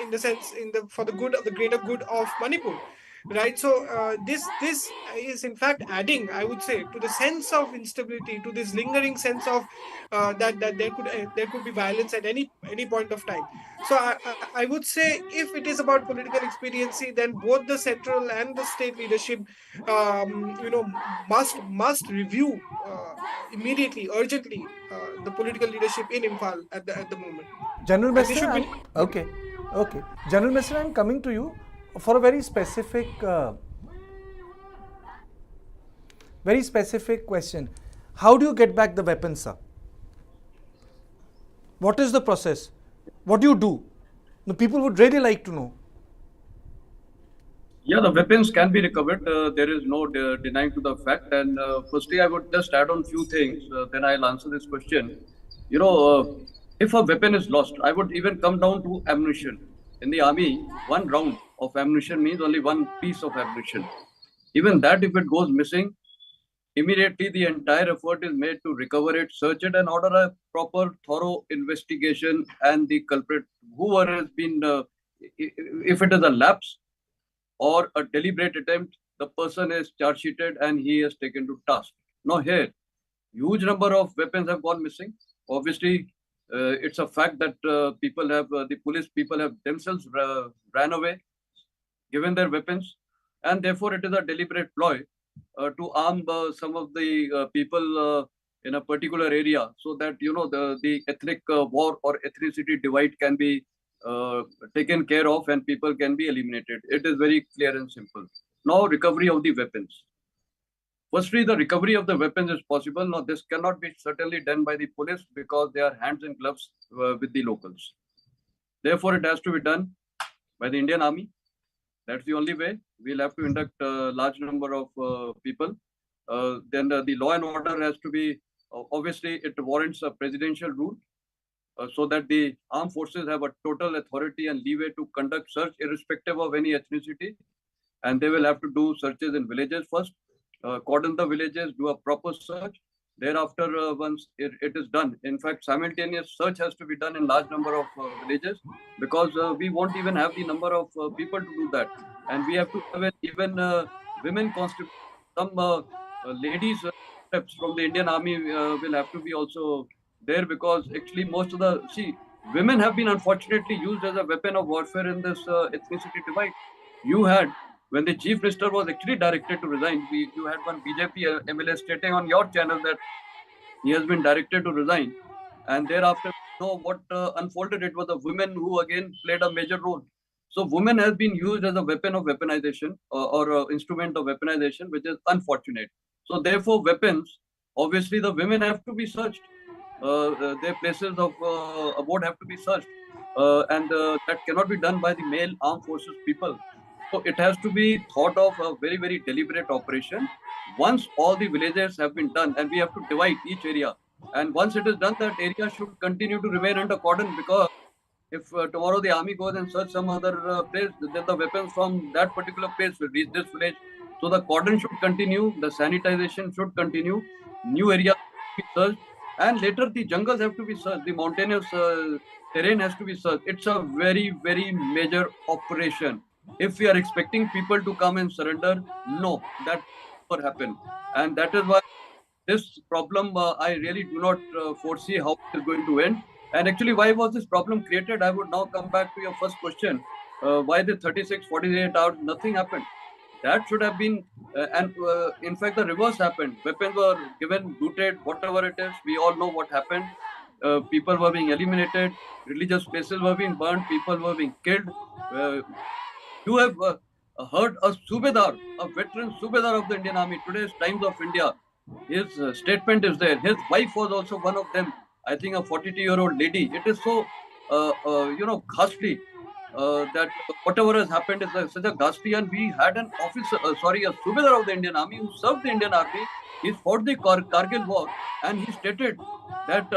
in the sense, for the good of the greater good of Manipur, right? So this is in fact adding, I would say, to the sense of instability, to this lingering sense of that there could be violence at any point of time. So I would say, if it is about political expediency, then both the central and the state leadership must review immediately, urgently, the political leadership in Imphal at the moment. General And they Minister, should be okay. General Minister, I'm coming to you for a very specific question. How do you get back the weapons, sir? What is the process? What do you do? The people would really like to know. Yeah, the weapons can be recovered. There is no denying to the fact. And firstly, I would just add on few things. Then I'll answer this question. If a weapon is lost, I would even come down to ammunition. In the army, one round of ammunition means only one piece of ammunition. Even that, if it goes missing, immediately the entire effort is made to recover it, search it, and order a proper, thorough investigation. And the culprit, whoever has been, if it is a lapse or a deliberate attempt, the person is charge sheeted and he is taken to task. Now here, huge number of weapons have gone missing. Obviously, it's a fact that the police people have themselves ran away, given their weapons, and therefore it is a deliberate ploy to arm some of the people in a particular area, so that the ethnic war or ethnicity divide can be taken care of and people can be eliminated. It is very clear and simple. Now, recovery of the weapons. Firstly, the recovery of the weapons is possible. Now, this cannot be certainly done by the police because they are hands and gloves with the locals. Therefore, it has to be done by the Indian Army. That's the only way. We'll have to induct a large number of people. Then the law and order has to be, obviously, it warrants a presidential rule so that the armed forces have a total authority and leeway to conduct search irrespective of any ethnicity. And they will have to do searches in villages first, cordon the villages, do a proper search. Thereafter, once it is done, in fact, simultaneous search has to be done in large number of villages, because we won't even have the number of people to do that. And we have to have even women constitute, some ladies steps from the Indian Army will have to be also there, because actually most of the women have been unfortunately used as a weapon of warfare in this ethnicity divide. You had, when the Chief Minister was actually directed to resign, you had one BJP MLA stating on your channel that he has been directed to resign, and thereafter, what unfolded, it was the women who again played a major role. So women has been used as a weapon of weaponization, or instrument of weaponization, which is unfortunate. So therefore, weapons, obviously the women have to be searched. Their places of abode have to be searched, and that cannot be done by the male armed forces people. So it has to be thought of a very, very deliberate operation. Once all the villages have been done, and we have to divide each area, and once it is done, that area should continue to remain under cordon, because if tomorrow the army goes and search some other place, then the weapons from that particular place will reach this village. So the cordon should continue, the sanitization should continue, new areas should be searched, and later the jungles have to be searched, the mountainous terrain has to be searched. It's a very, very major operation. If we are expecting people to come and surrender, no, that will never happen. And that is why this problem, I really do not foresee how it is going to end. And actually, why was this problem created? I would now come back to your first question. Why the 36, 48 hours, nothing happened? That should have been, and in fact, the reverse happened. Weapons were given, looted, whatever it is. We all know what happened. People were being eliminated, religious places were being burned, people were being killed. You have heard a Subedar, a veteran Subedar of the Indian Army, today's Times of India. His statement is there. His wife was also one of them. I think a 42-year-old lady. It is so, ghastly that whatever has happened is such a ghastly. And we had an officer, a Subedar of the Indian Army who served the Indian Army. He fought the Kargil war, and he stated that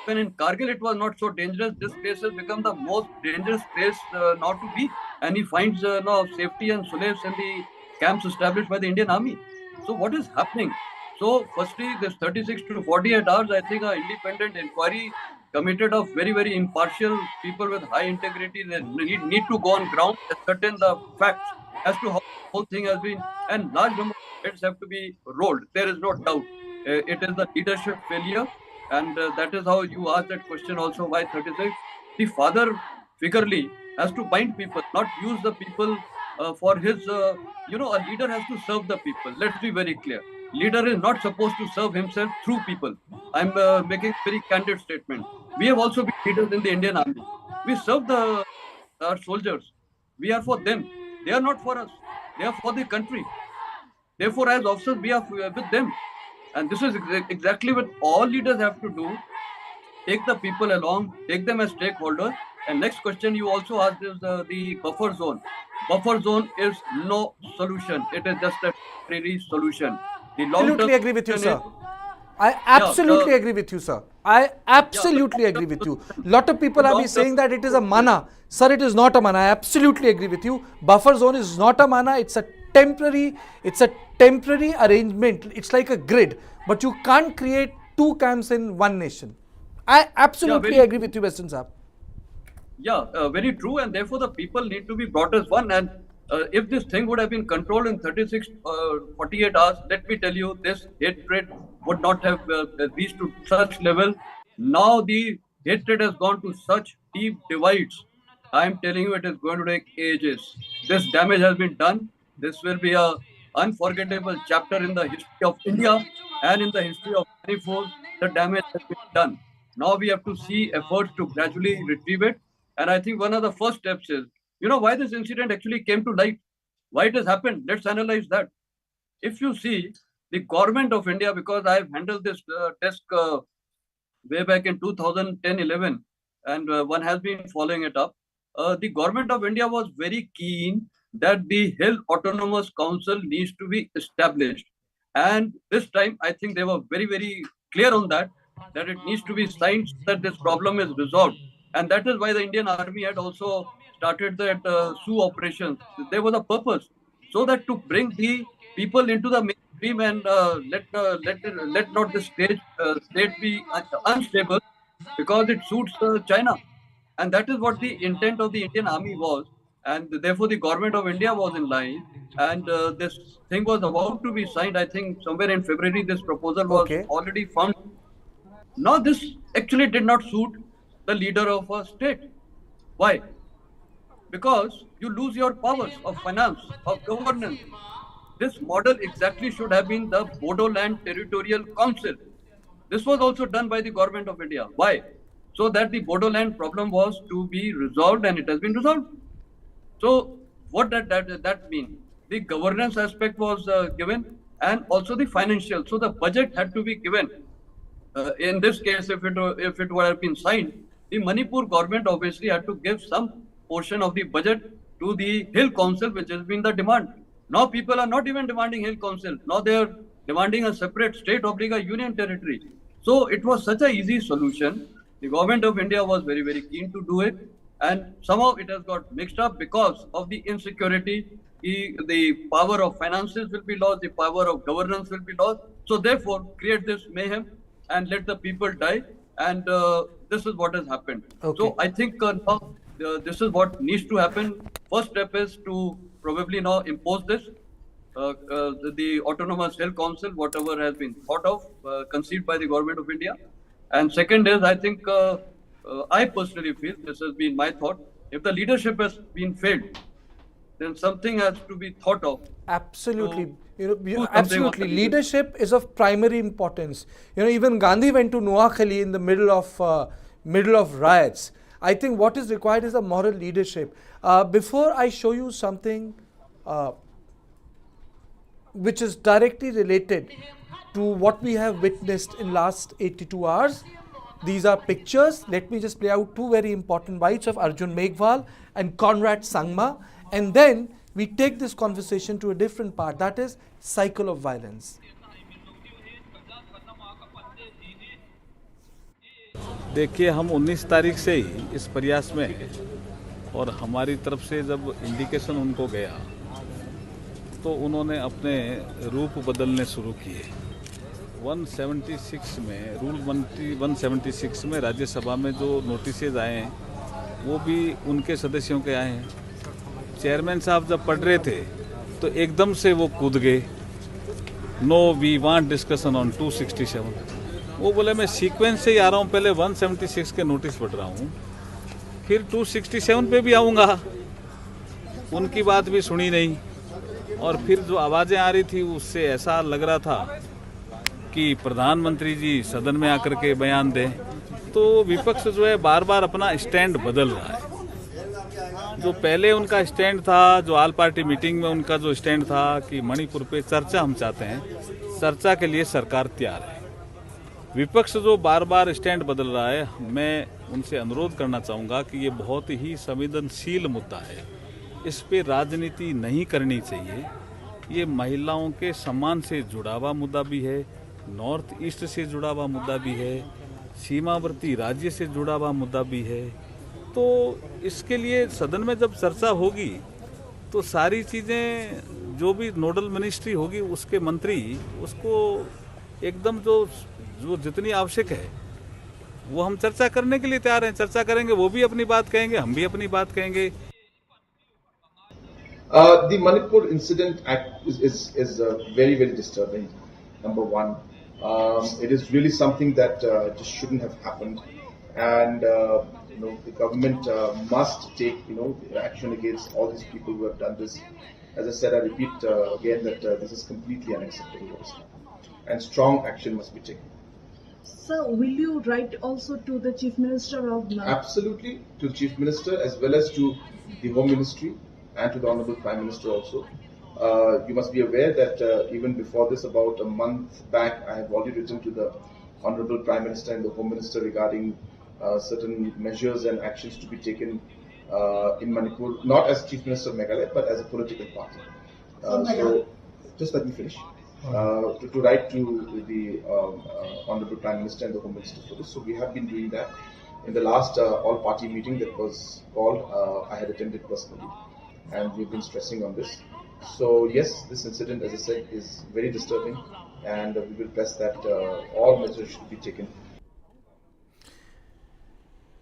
when in Kargil it was not so dangerous, this place has become the most dangerous place now to be. And he finds no safety and solace in the camps established by the Indian Army. So what is happening? So firstly, this 36 to 48 hours, I think an independent inquiry committed of very, very impartial people with high integrity, they need to go on ground, ascertain the facts as to how the whole thing has been, and large number of heads have to be rolled. There is no doubt. It is the leadership failure, and that is how you asked that question also, why 36? The father figurely has to bind people, not use the people for his, a leader has to serve the people. Let's be very clear. Leader is not supposed to serve himself through people. I'm making a very candid statement. We have also been leaders in the Indian Army. We serve our soldiers. We are for them. They are not for us. They are for the country. Therefore, as officers, we are with them. And this is exactly what all leaders have to do. Take the people along, take them as stakeholders. And next question you also asked is the buffer zone. Buffer zone is no solution. It is just a temporary solution. The Absolutely agree with you, sir. I absolutely agree with you, sir. I absolutely agree with you. Lot of people have been saying that it is a mana. Sir, it is not a mana. I absolutely agree with you. Buffer zone is not a mana. It's a temporary arrangement. It's like a grid. But you can't create two camps in one nation. I absolutely agree with you, Western Saab. Yeah, very true. And therefore, the people need to be brought as one. And if this thing would have been controlled in 36, 48 hours, let me tell you, this hatred would not have reached to such level. Now the hatred has gone to such deep divides. I am telling you, it is going to take ages. This damage has been done. This will be a unforgettable chapter in the history of India and in the history of Manipur. The damage has been done. Now we have to see efforts to gradually retrieve it. And I think one of the first steps is, why this incident actually came to light, why it has happened. Let's analyze that. If you see the government of India, because I've handled this task way back in 2010-11, and one has been following it up. The government of India was very keen that the Hill Autonomous Council needs to be established. And this time, I think they were very, very clear on that it needs to be signed so that this problem is resolved. And that is why the Indian Army had also started that SU operations. There was a purpose, so that to bring the people into the mainstream and let not the state be unstable, because it suits China. And that is what the intent of the Indian Army was. and therefore the government of India was in line, and this thing was about to be signed. I think somewhere in February this proposal was Okay. already found. Now this actually did not suit the leader of a state. Why? Because you lose your powers of finance, of governance. This model exactly should have been the Bodoland Territorial Council. This was also done by the government of India. Why? So that the Bodoland problem was to be resolved, and it has been resolved. So what that mean? The governance aspect was given, and also the financial. So the budget had to be given. In this case, if it would have been signed, the Manipur government obviously had to give some portion of the budget to the Hill Council, which has been the demand. Now people are not even demanding Hill Council. Now they are demanding a separate state obliga union territory. So it was such a easy solution. The government of India was very, very keen to do it, and somehow it has got mixed up because of the insecurity. The power of finances will be lost, the power of governance will be lost. So therefore, create this mayhem and let the people die. And this is what has happened. Okay. So I think now this is what needs to happen. First step is to probably now impose this. The Autonomous Hill Council, whatever has been thought of, conceived by the government of India. And second is, I think, I personally feel, this has been my thought, if the leadership has been failed, then something has to be thought of. Absolutely. do Absolutely. something. Leadership is of primary importance. Even Gandhi went to Noakhali in the middle of riots. I think what is required is a moral leadership. Before I show you something which is directly related to what we have witnessed in last 82 hours. These are pictures. Let me just play out two very important bites of Arjun Meghwal and Conrad Sangma, and then we take this conversation to a different part, that is cycle of violence. देखिए, हम 19 तारीख से ही इस प्रयास में हैं और हमारी तरफ से जब इंडिकेशन उनको गया तो उन्होंने अपने रूप बदलने शुरू किए। 176 में रूल 176 में राज्यसभा में जो नोटिसेज आए हैं वो भी उनके सदस्यों के आए हैं। चेयरमैन साहब जब पढ़ रहे थे तो एकदम से वो कूद गए, no we want discussion on 267। वो बोले मैं सीक्वेंस से ही आ रहा हूँ, पहले 176 के नोटिस पढ़ रहा हूँ, फिर 267 पे भी आऊँगा। उनकी बात भी सुनी नहीं और फिर जो आवाज़ें आ रही थी उससे ऐसा लग रहा था कि प्रधानमंत्री जी सदन में आकर के बयान दें। तो विपक्ष जो है बार बार अपना स्टैंड बदल रहा है। जो पहले उनका स्टैंड था, जो ऑल पार्टी मीटिंग में उनका जो स्टैंड था कि मणिपुर पे चर्चा हम चाहते हैं, चर्चा के लिए सरकार तैयार है। विपक्ष जो बार बार स्टैंड बदल रहा है, मैं उनसे अनुरोध करना चाहूँगा कि ये बहुत ही संवेदनशील मुद्दा है, इस पे राजनीति नहीं करनी चाहिए। ये महिलाओं के सम्मान से जुड़ा हुआ मुद्दा भी है, नॉर्थ ईस्ट से जुड़ा हुआ मुद्दा भी है, सीमावर्ती राज्य से जुड़ा हुआ मुद्दा भी है। तो इसके लिए सदन में जब चर्चा होगी तो सारी चीज़ें जो भी नोडल मिनिस्ट्री होगी उसके मंत्री उसको एकदम जो जितनी आवश्यक है वो हम चर्चा करने के लिए तैयार हैं। चर्चा करेंगे, वो भी अपनी बात कहेंगे, हम भी अपनी बात कहेंगे। The Manipur incident is very, very disturbing. Number one, it is really something that just shouldn't have happened, and the government must take action against all these people who have done this. As I said, I repeat again that this is completely unacceptable, and strong action must be taken. Sir, will you write also to the Chief Minister of Manipur? Absolutely, to the Chief Minister as well as to the Home Ministry and to the Honorable Prime Minister also. You must be aware that even before this, about a month back, I have already written to the Honorable Prime Minister and the Home Minister regarding certain measures and actions to be taken in Manipur, not as Chief Minister of Meghalaya, but as a political party. So, just let me finish. To write to the Honorable Prime Minister and the Home Minister for this. So we have been doing that. In the last all-party meeting that was called, I had attended personally, and we've been stressing on this. So yes, this incident, as I said, is very disturbing, and we will press that all measures should be taken.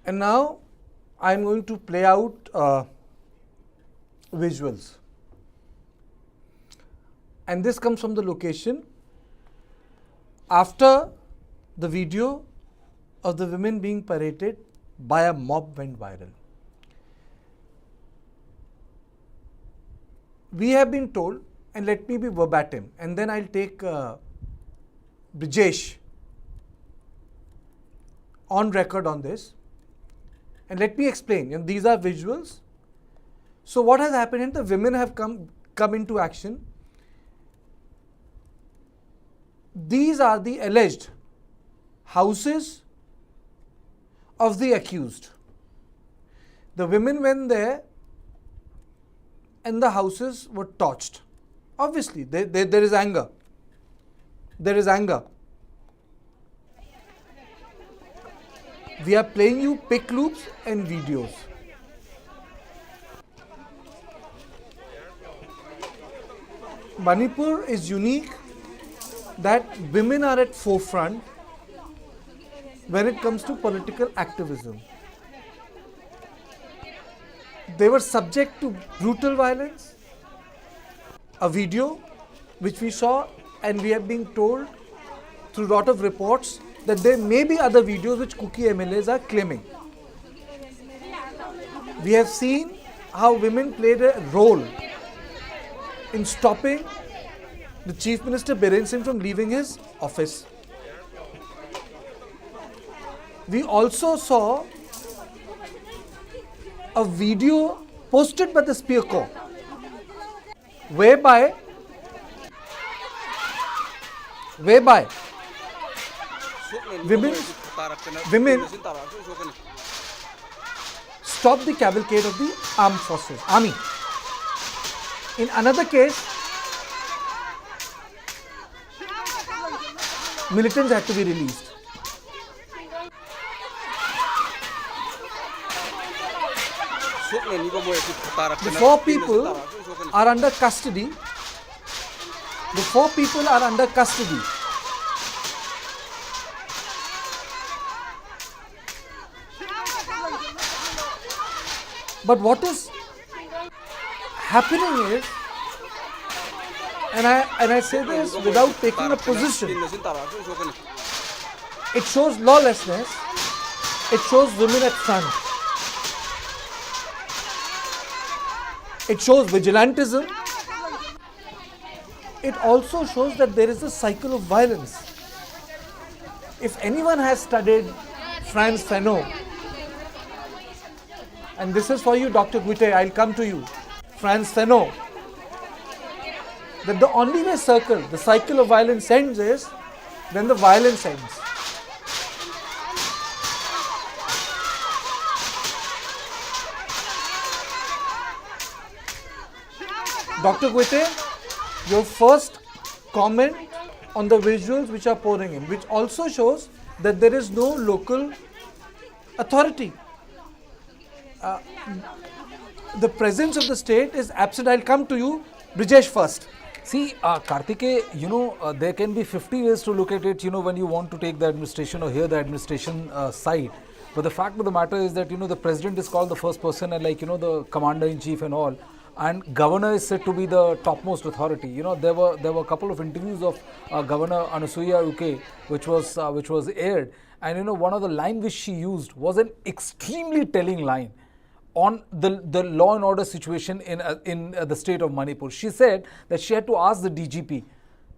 And now I'm going to play out visuals. And this comes from the location after the video of the women being paraded by a mob went viral. We have been told, and let me be verbatim, and then I'll take Brijesh on record on this. And let me explain. These are visuals. So what has happened is the women have come into action. These are the alleged houses of the accused. The women went there and the houses were torched. Obviously, there is anger. There is anger. We are playing you pic loops and videos. Manipur is unique that women are at forefront when it comes to political activism. They were subject to brutal violence. A video which we saw, and we have been told through a lot of reports that there may be other videos which Kuki MLAs are claiming. We have seen how women played a role in stopping the Chief Minister Biren Singh from leaving his office. We also saw a video posted by the Spear Corps whereby women stop the cavalcade of the armed forces, army. In another case, militants had to be released. The 4 people are under custody. The 4 people are under custody. But what is happening is, and I say this without taking a position, it shows lawlessness, it shows women at front, it shows vigilantism, it also shows that there is a cycle of violence. If anyone has studied Frantz Fanon, and this is for you, Dr. Guite, I'll come to you. Frantz Fanon, that the only way the cycle of violence ends is when the violence ends. Dr. Guite, your first comment on the visuals which are pouring in, which also shows that there is no local authority. The presence of the state is absent. I'll come to you, Brijesh, first. See, Kartikeya, there can be 50 ways to look at it, when you want to take the administration or hear the administration side. But the fact of the matter is that, the president is called the first person and the commander-in-chief and all. And governor is said to be the topmost authority. There were a couple of interviews of Governor Anasuya Uke, which was aired. And, one of the lines which she used was an extremely telling line on the law and order situation in the state of Manipur. She said that she had to ask the DGP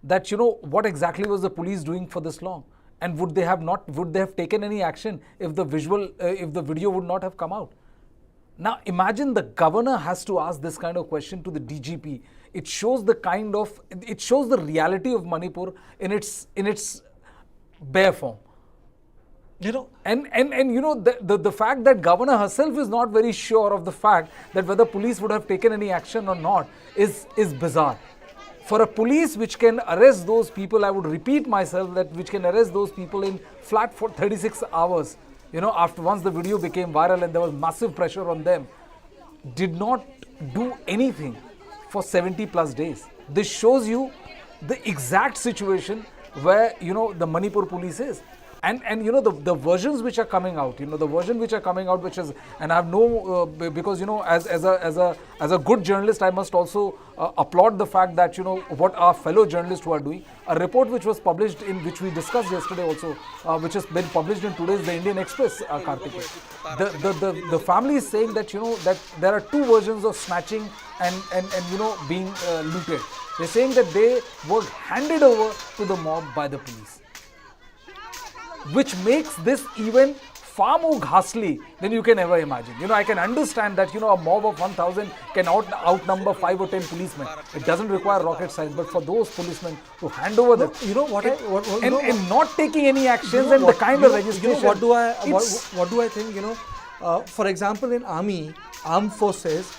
that, what exactly was the police doing for this long? And would they have taken any action if the video would not have come out? Now imagine the governor has to ask this kind of question to the DGP. It shows the reality of Manipur in its bare form. And the fact that governor herself is not very sure of the fact that whether police would have taken any action or not is bizarre. For a police which can arrest those people, I would repeat myself, that which can arrest those people in flat for 36 hours, after once the video became viral and there was massive pressure on them, did not do anything for 70 plus days. This shows you the exact situation where, the Manipur police is. and the versions which are coming out, the version which are coming out, which is, and I have no because as a good journalist, I must also applaud the fact that what our fellow journalists who are doing. A report which was published in, which we discussed yesterday also, which has been published in today's The Indian Express, Kartikeya. The family is saying that that there are two versions of snatching and being looted. They're saying that they were handed over to the mob by the police, which makes this even far more ghastly than you can ever imagine. I can understand that, a mob of 1,000 can outnumber 5 or 10 policemen. It doesn't require rocket science, but for those policemen to hand over and not taking any actions and the kind of registration. What do I think? For example, in armed forces,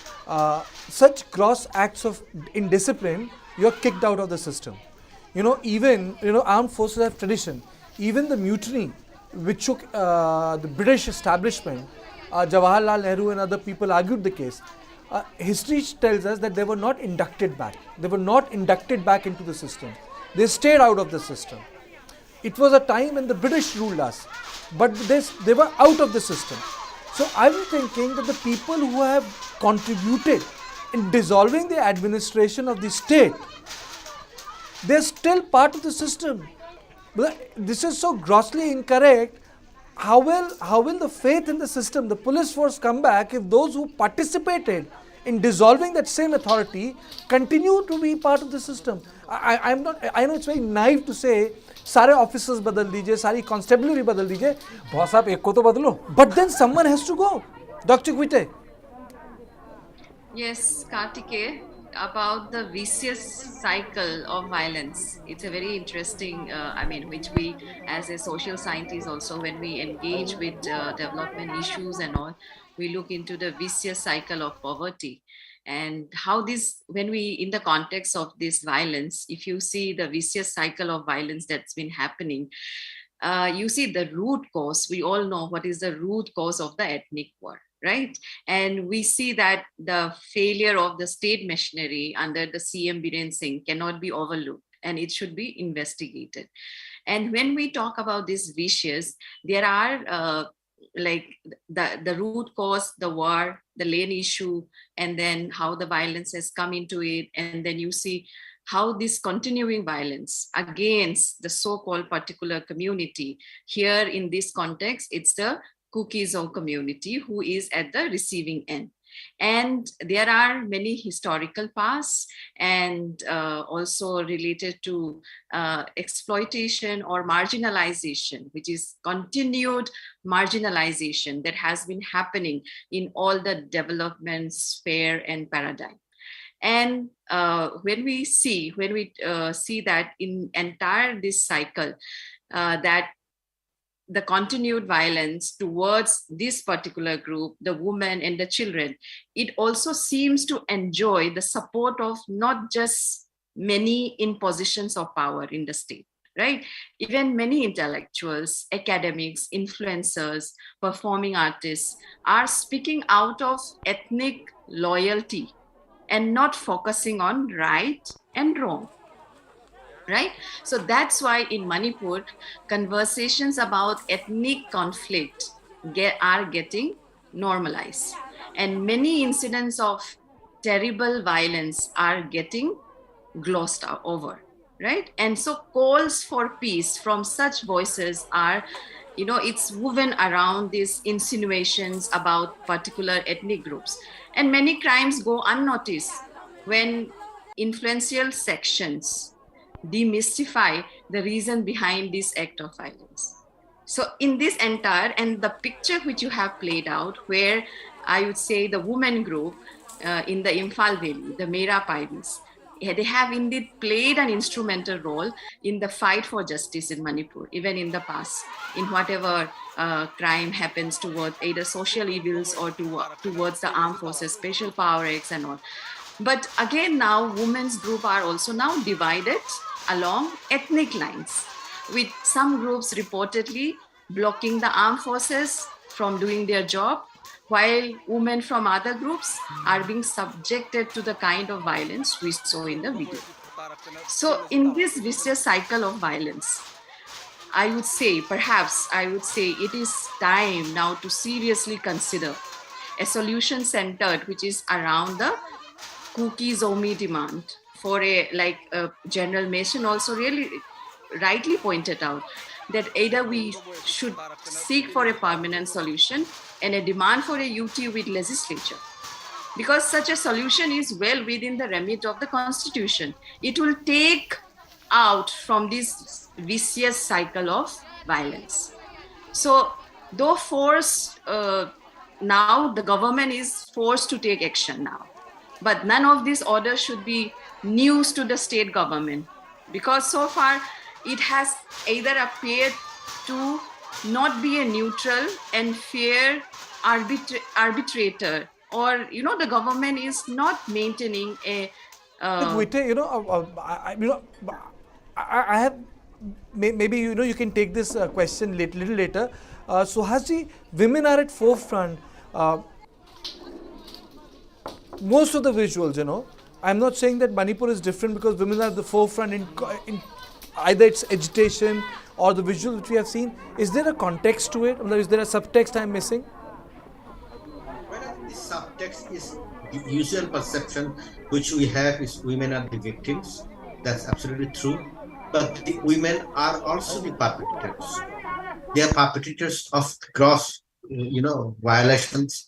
such gross acts of indiscipline, you're kicked out of the system. Even armed forces have tradition. Even the mutiny which took the British establishment, Jawaharlal Nehru and other people argued the case. History tells us that they were not inducted back. They were not inducted back into the system. They stayed out of the system. It was a time when the British ruled us, but they were out of the system. So I'm thinking that the people who have contributed in dissolving the administration of the state, they're still part of the system. But this is so grossly incorrect. How will the faith in the system, the police force, come back if those who participated in dissolving that same authority continue to be part of the system? I know it's very naive to say सारे officers बदल दीजिए, सारी constabulary बदल दीजिए, boss आप एक को तो बदलो. But then someone has to go. Dr. Guite. Yes, Kartikeya, about the vicious cycle of violence. It's a very interesting, which we as a social scientist also, when we engage with development issues and all, we look into the vicious cycle of poverty. And how this, when we, in the context of this violence, if you see the vicious cycle of violence that's been happening, you see the root cause. We all know what is the root cause of the ethnic war, right? And we see that the failure of the state machinery under the CM Biren Singh cannot be overlooked, and it should be investigated. And when we talk about this vicious, there are the root cause, the war, the land issue, and then how the violence has come into it. And then you see how this continuing violence against the so-called particular community, here in this context, it's the Kuki community who is at the receiving end. And there are many historical pasts and also related to exploitation or marginalization, which is continued marginalization that has been happening in all the development sphere and paradigm. And when we see that in entire this cycle, that the continued violence towards this particular group, the women and the children, it also seems to enjoy the support of not just many in positions of power in the state, right? Even many intellectuals, academics, influencers, performing artists are speaking out of ethnic loyalty and not focusing on right and wrong. Right? So that's why in Manipur, conversations about ethnic conflict are getting normalized. And many incidents of terrible violence are getting glossed over, right? And so calls for peace from such voices are, it's woven around these insinuations about particular ethnic groups. And many crimes go unnoticed when influential sections demystify the reason behind this act of violence. So in this entire, and the picture which you have played out, where I would say the women group in the Imphal Valley, the Mera Paivis, they have indeed played an instrumental role in the fight for justice in Manipur, even in the past, in whatever crime happens towards either social evils or towards the armed forces, special power acts and all. But again, now women's group are also now divided along ethnic lines, with some groups reportedly blocking the armed forces from doing their job, while women from other groups are being subjected to the kind of violence we saw in the video. So in this vicious cycle of violence, I would say, perhaps I would say it is time now to seriously consider a solution centered which is around the Kuki Zomi demand for a, like General Mason also really rightly pointed out, that either we should seek for a permanent solution and a demand for a UT with legislature. Because such a solution is well within the remit of the constitution. It will take out from this vicious cycle of violence. So though forced, now the government is forced to take action now. But none of these orders should be news to the state government, because so far it has either appeared to not be a neutral and fair arbitrator, or the government is not maintaining a I have maybe you can take this question little later. Suhasji, women are at forefront. Most of the visuals, I'm not saying that Manipur is different because women are at the forefront in either its agitation or the visual which we have seen. Is there a context to it? Is there a subtext I'm missing? Well, I think the subtext is the usual perception which we have is women are the victims. That's absolutely true. But the women are also the perpetrators. They are perpetrators of gross, violations,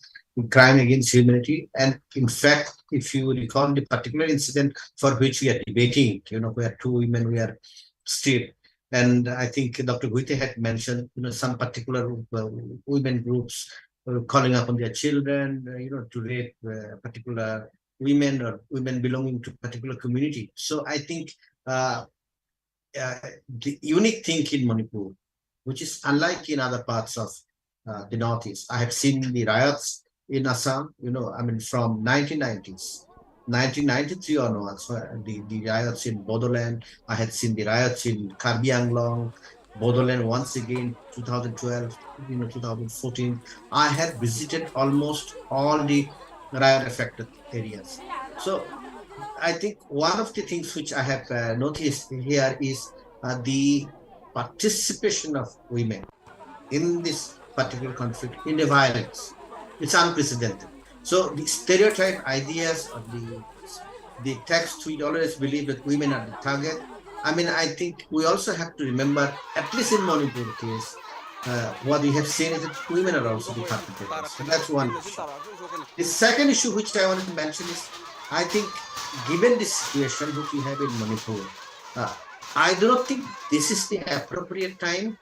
crime against humanity. And in fact, if you recall the particular incident for which we are debating, where two women were stripped, and I think Dr. Guite had mentioned, some particular women groups calling upon their children, to rape particular women or women belonging to a particular community. So I think the unique thing in Manipur, which is unlike in other parts of the Northeast. I have seen the riots in Assam, from 1990s, 1993 onwards, the riots in Bodoland. I had seen the riots in Karbi Anglong, Bodoland once again, 2012, 2014. I had visited almost all the riot-affected areas. So I think one of the things which I have noticed here is the participation of women in this particular conflict, in the violence. It's unprecedented. So the stereotype ideas of the text, we always believe that women are the target. I think we also have to remember, at least in Manipur case, what we have seen is that women are also the perpetrators. So that's one issue. The second issue which I wanted to mention is, I think, given the situation which we have in Manipur, I do not think this is the appropriate time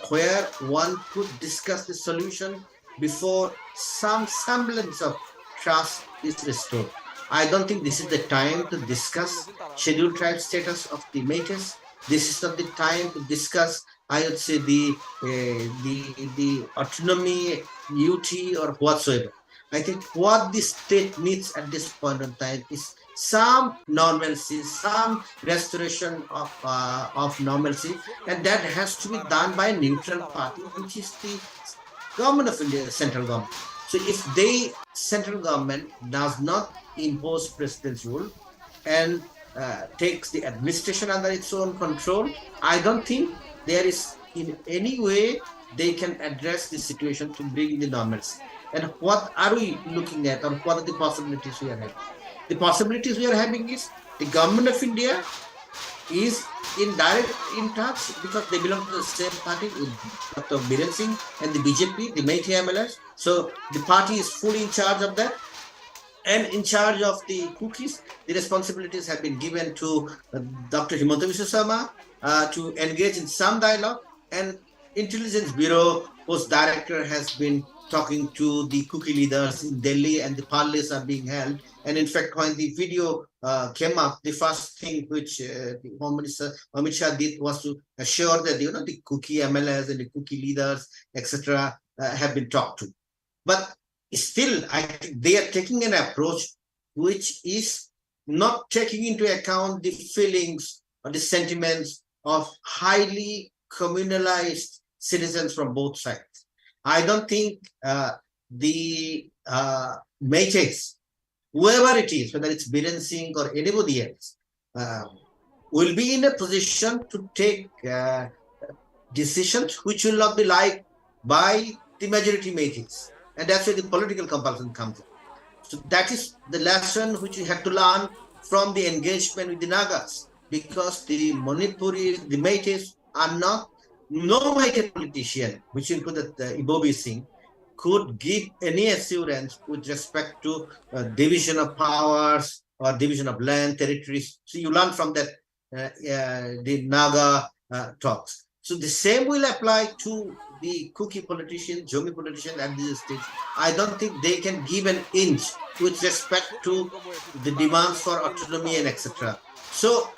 where one could discuss the solution before some semblance of trust is restored. I don't think this is the time to discuss scheduled tribe status of the Meiteis. This is not the time to discuss, I would say, the autonomy, UT, or whatsoever. I think what the state needs at this point in time is some normalcy, some restoration of normalcy, and that has to be done by a neutral party, which is the government of India, the central government. So if the central government does not impose president's rule and takes the administration under its own control, I don't think there is in any way they can address the situation to bring the normalcy. And what are we looking at, or what are the possibilities we are having? The possibilities we are having is the government of India is in touch because they belong to the same party with Dr. Biren Singh and the BJP, the Meitei MLAs. So the party is fully in charge of that. And in charge of the Kukis, the responsibilities have been given to Dr. Himanta Biswa Sharma to engage in some dialogue. And Intelligence Bureau Post Director has been talking to the Kuki leaders in Delhi, and the parleys are being held. And in fact, when the video came up, the first thing which the Home Minister Amit Shah did was to assure that the Kuki MLAs and the Kuki leaders, etc., have been talked to. But still, I think they are taking an approach which is not taking into account the feelings or the sentiments of highly communalized citizens from both sides. I don't think the Meiteis, whoever it is, whether it's Biren Singh or anybody else, will be in a position to take decisions which will not be liked by the majority meitei. And that's where the political compulsion comes in. So that is the lesson which we had to learn from the engagement with the Nagas, because the Manipuri, the meitei are not, no meitei politician, which included Ibobi Singh, could give any assurance with respect to division of powers or division of land, territories. So you learn from that, the Naga talks. So the same will apply to the Kuki politicians, Jomi politicians at this stage. I don't think they can give an inch with respect to the demands for autonomy and etc. So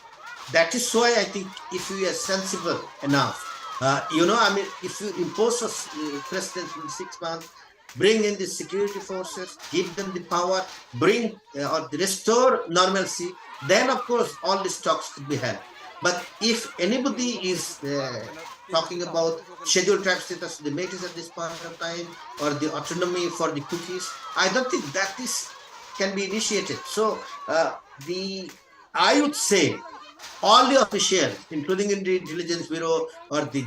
that is why I think if we are sensible enough, if you impose a president for 6 months, bring in the security forces, give them the power, bring or restore normalcy, then of course all these talks could be held. But if anybody is talking about scheduled tribe status, the meitei at this point of time, or the autonomy for the Kukis, I don't think that is can be initiated. So I would say all the officials, including in the Intelligence Bureau or the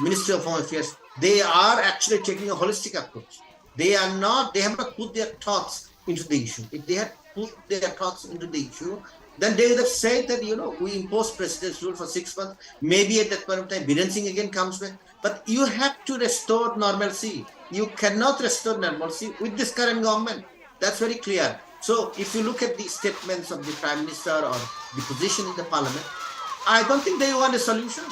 Ministry of Home Affairs, they are actually taking a holistic approach. They have not put their thoughts into the issue. If they had put their thoughts into the issue, then they would have said that, we impose president's rule for 6 months. Maybe at that point of time, Biren Singh again comes back. But you have to restore normalcy. You cannot restore normalcy with this current government. That's very clear. So if you look at the statements of the Prime Minister or the position in the Parliament, I don't think they want a solution.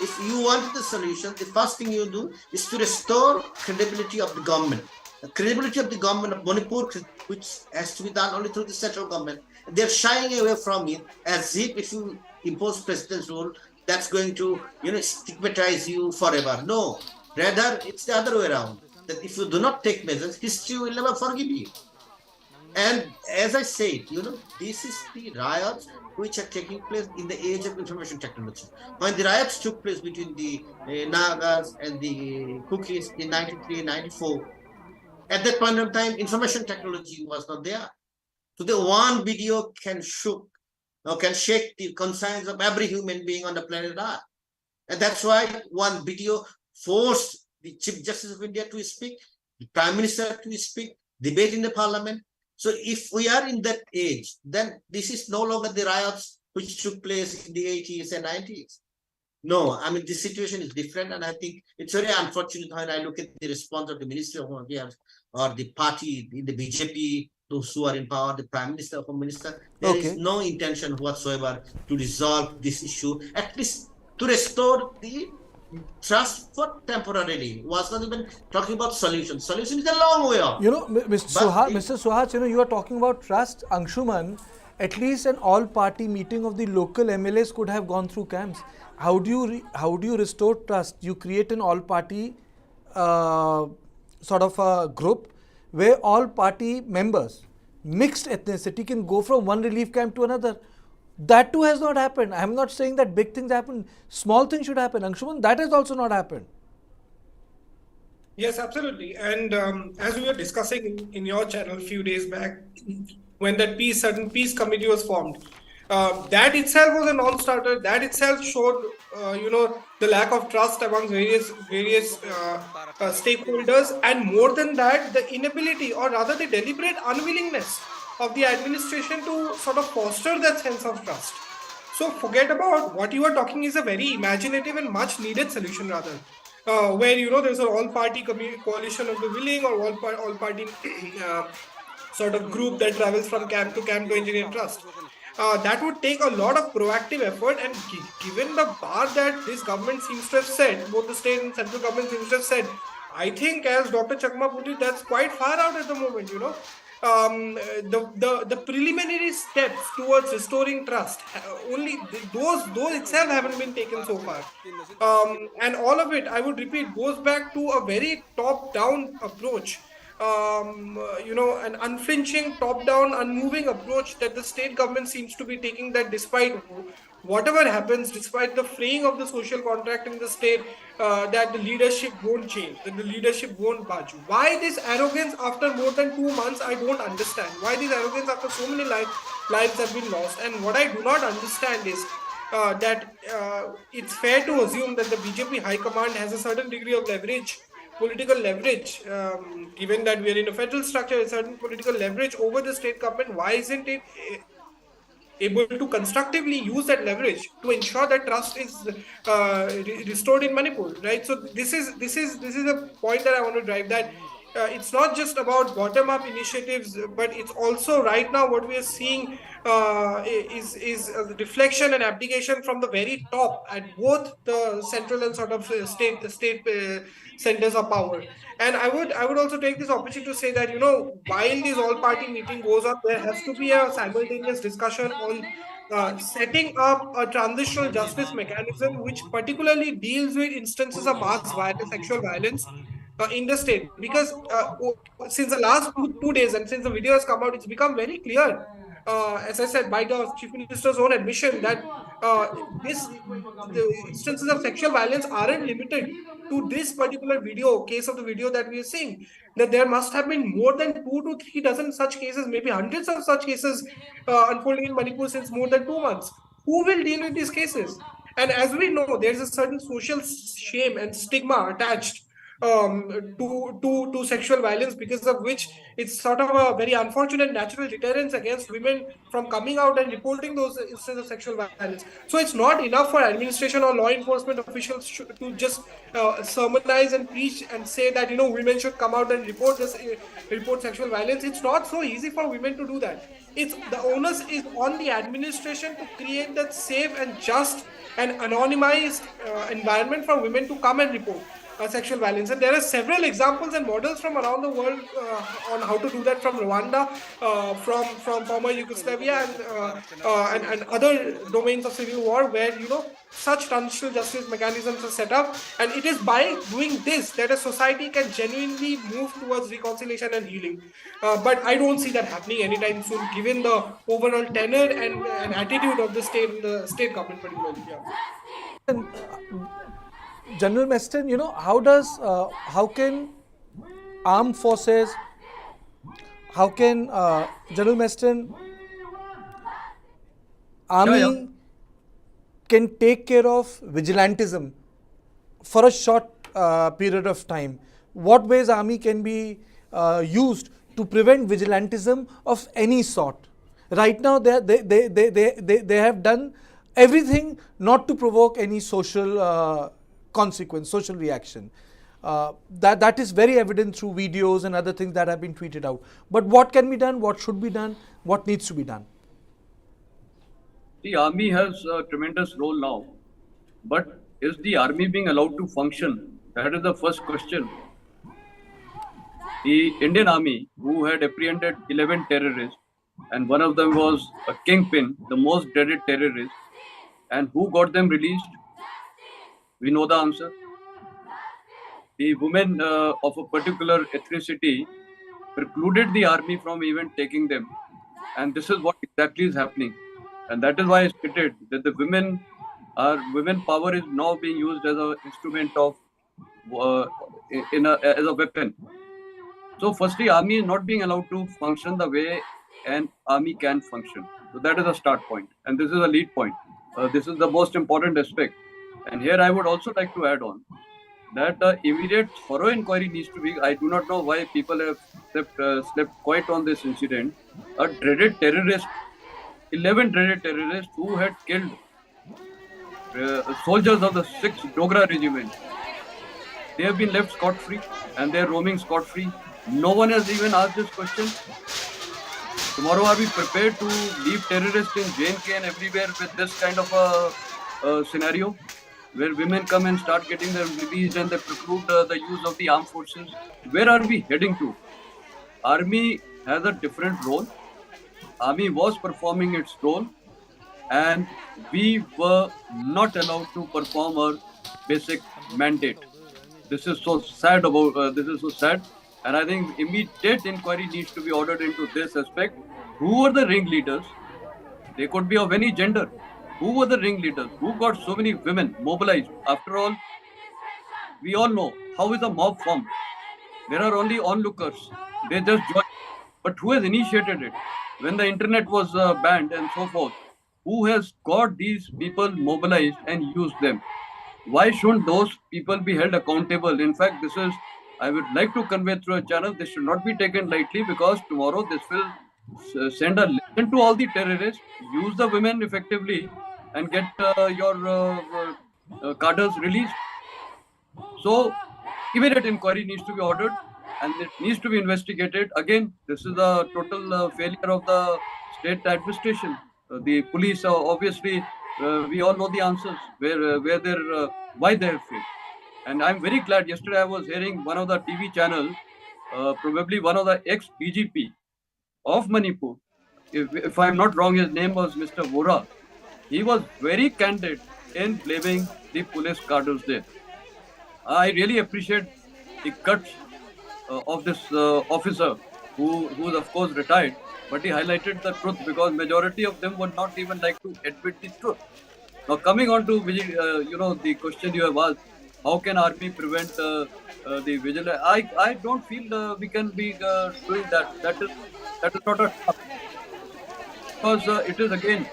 If you want the solution, the first thing you do is to restore credibility of the government. The credibility of the government of Manipur, which has to be done only through the central government. They're shying away from it as if you impose president's rule, that's going to stigmatize you forever. No, rather it's the other way around. That if you do not take measures, history will never forgive you. And as I said, this is the riots which are taking place in the age of information technology. When the riots took place between the Nagas and the Kukis in 93 and 94, at that point of time, information technology was not there. Today, one video can shake the conscience of every human being on the planet Earth. And that's why one video forced the Chief Justice of India to speak, the Prime Minister to speak, debate in the Parliament. So if we are in that age, then this is no longer the riots which took place in the 80s and 90s. No, the situation is different, and I think it's very unfortunate when I look at the response of the Ministry of Home Affairs or the party, the BJP, those who are in power, the Prime Minister, Home Minister. There is no intention whatsoever to resolve this issue, at least to restore the trust for temporarily. Was not even talking about solution. Solution is a long way off. Mr. Suhas, you are talking about trust. Anshuman, at least an all-party meeting of the local MLAs could have gone through camps. How do you restore trust? You create an all-party sort of a group where all party members, mixed ethnicity, can go from one relief camp to another. That too has not happened. I am not saying that big things happen. Small things should happen. Anshuman, that has also not happened. Yes, absolutely. And as we were discussing in your channel a few days back, when that certain peace committee was formed, that itself was a non-starter. That itself showed, the lack of trust among various stakeholders, and more than that, the inability, or rather the deliberate unwillingness of the administration to sort of foster that sense of trust. So forget about what you are talking is a very imaginative and much needed solution rather. Where there's an all-party coalition of the willing, or all-party sort of group that travels from camp to engineer trust. That would take a lot of proactive effort, and given the bar that this government seems to have set, both the state and central government seems to have set, I think, as Dr. Chakma put it, that's quite far out at the moment. The preliminary steps towards restoring trust, only those itself haven't been taken so far, and all of it, I would repeat, goes back to a very top-down approach. An unflinching, top-down, unmoving approach that the state government seems to be taking, that despite whatever happens, despite the fraying of the social contract in the state, that the leadership won't change, that the leadership won't budge. Why this arrogance after more than 2 months, I don't understand. Why this arrogance after so many lives have been lost? And what I do not understand is it's fair to assume that the BJP High Command has a certain degree of leverage, political leverage, given that we are in a federal structure, a certain political leverage over the state government. Why isn't it able to constructively use that leverage to ensure that trust is restored in Manipur, right? So this is a point that I want to drive, that it's not just about bottom-up initiatives, but it's also right now what we are seeing is a reflection and abdication from the very top at both the central and sort of state centers of power. And I would also take this opportunity to say that, while this all-party meeting goes on, there has to be a simultaneous discussion on setting up a transitional justice mechanism which particularly deals with instances of mass violence, sexual violence in the state. Because since the last two days and since the video has come out, it's become very clear, as I said, by the Chief Minister's own admission, that the instances of sexual violence aren't limited to this particular case of the video that we are seeing. That there must have been more than 2 to 3 dozen such cases, maybe hundreds of such cases unfolding in Manipur since more than 2 months. Who will deal with these cases? And as we know, there's a certain social shame and stigma attached to sexual violence, because of which it's sort of a very unfortunate natural deterrence against women from coming out and reporting those instances of sexual violence. So it's not enough for administration or law enforcement officials to just sermonize and preach and say that women should come out and report sexual violence. It's not so easy for women to do that. It's the onus is on the administration to create that safe and just and anonymized environment for women to come and report sexual violence. And there are several examples and models from around the world on how to do that, from Rwanda, from former Yugoslavia, and other domains of civil war, where such transitional justice mechanisms are set up. And it is by doing this that a society can genuinely move towards reconciliation and healing. But I don't see that happening anytime soon, given the overall tenor and attitude of the state government particularly. Yeah. General Meston, how can armed forces, how can General Meston, army can take care of vigilantism for a short period of time? What ways army can be used to prevent vigilantism of any sort? Right now, they have done everything not to provoke any social consequence, social reaction. That is very evident through videos and other things that have been tweeted out. But what can be done? What should be done? What needs to be done? The army has a tremendous role now, but is the army being allowed to function? That is the first question. The Indian army, who had apprehended 11 terrorists, and one of them was a kingpin, the most dreaded terrorist, and who got them released? We know the answer. The women of a particular ethnicity precluded the army from even taking them. And this is what exactly is happening. And that is why I stated that the women power is now being used as an instrument of, as a weapon. So firstly, army is not being allowed to function the way an army can function. So that is a start point. And this is a lead point. This is the most important aspect. And here I would also like to add on that immediate thorough inquiry needs to be. I do not know why people have slept quiet on this incident. A dreaded terrorist, 11 dreaded terrorists who had killed soldiers of the 6th Dogra Regiment. They have been left scot-free and they are roaming scot-free. No one has even asked this question. Tomorrow, are we prepared to leave terrorists in J&K and everywhere with this kind of a scenario, where women come and start getting them released and they preclude the use of the armed forces? Where are we heading to? Army has a different role. Army was performing its role, and we were not allowed to perform our basic mandate. This is so sad this is so sad. And I think immediate inquiry needs to be ordered into this aspect. Who were the ringleaders? They could be of any gender. Who were the ringleaders? Who got so many women mobilized? After all, we all know how is a mob formed. There are only onlookers. They just join. But who has initiated it? When the internet was banned and so forth, who has got these people mobilized and used them? Why shouldn't those people be held accountable? In fact, this is, I would like to convey through a channel, this should not be taken lightly, because tomorrow this will send a lesson to all the terrorists, use the women effectively, and get your cadres released. So, immediate inquiry needs to be ordered and it needs to be investigated. Again, this is a total failure of the state administration. The police, obviously, we all know the answers why they have failed. And I'm very glad. Yesterday, I was hearing one of the TV channels, probably one of the ex-BJP of Manipur. If I'm not wrong, his name was Mr. Vora. He was very candid in blaming the police cadres there. I really appreciate the guts of this officer, who's of course retired, but he highlighted the truth, because majority of them would not even like to admit the truth. Now, coming on to the question you have asked, how can army prevent the vigilance? I don't feel we can be doing that. That is not a task. Because it is again,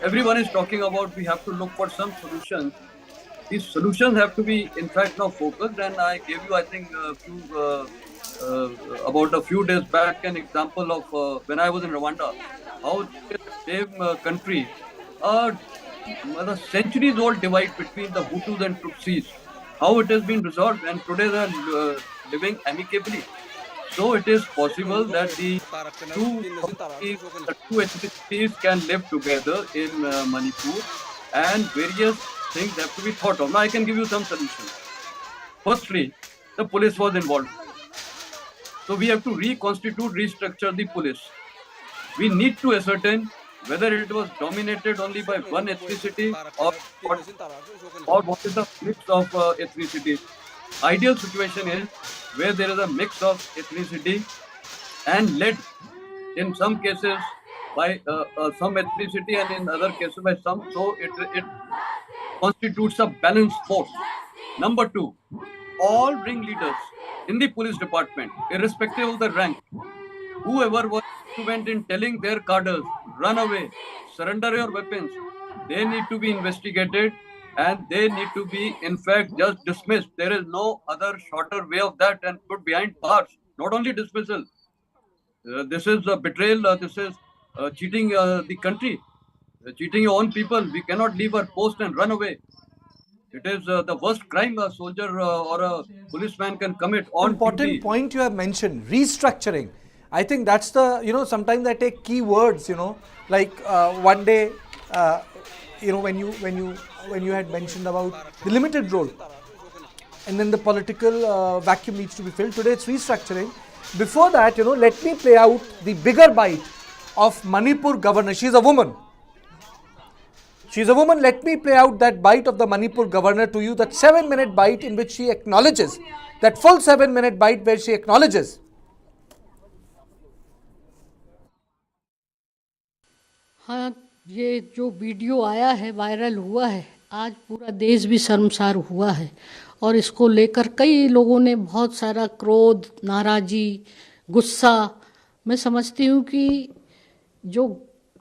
everyone is talking about we have to look for some solutions. These solutions have to be, in fact, now focused. And I gave you, I think, about a few days back, an example of when I was in Rwanda, how the same country, the centuries-old divide between the Hutus and Tutsis, how it has been resolved, and today they are living amicably. So it is possible that the two ethnicities can live together in Manipur, and various things have to be thought of. Now I can give you some solutions. Firstly, the police was involved. So we have to restructure the police. We need to ascertain whether it was dominated only by one ethnicity or what is the mix of ethnicity. Ideal situation is where there is a mix of ethnicity and led in some cases by some ethnicity and in other cases by some. So it constitutes a balanced force. Number two, all ringleaders in the police department, irrespective of the rank, whoever was instrumental in telling their cadres, run away, surrender your weapons, they need to be investigated and they need to be, in fact, just dismissed. There is no other shorter way of that, and put behind bars. Not only dismissal. This is a betrayal. This is cheating the country, cheating your own people. We cannot leave our post and run away. It is the worst crime a soldier or a policeman can commit on important duty. point you have mentioned, restructuring. I think that's the, sometimes I take key words, like one day, when you had mentioned about the limited role, and then the political vacuum needs to be filled. Today it's restructuring. Before that, let me play out the bigger bite of Manipur governor. She's a woman. She's a woman. Let me play out that bite of the Manipur governor to you, that 7-minute bite in which she acknowledges, that full 7-minute bite where she acknowledges. हाँ, ये जो video आया है, viral हुआ है, आज पूरा देश भी शर्मसार हुआ है और इसको लेकर कई लोगों ने बहुत सारा क्रोध, नाराज़ी, गुस्सा, मैं समझती हूँ कि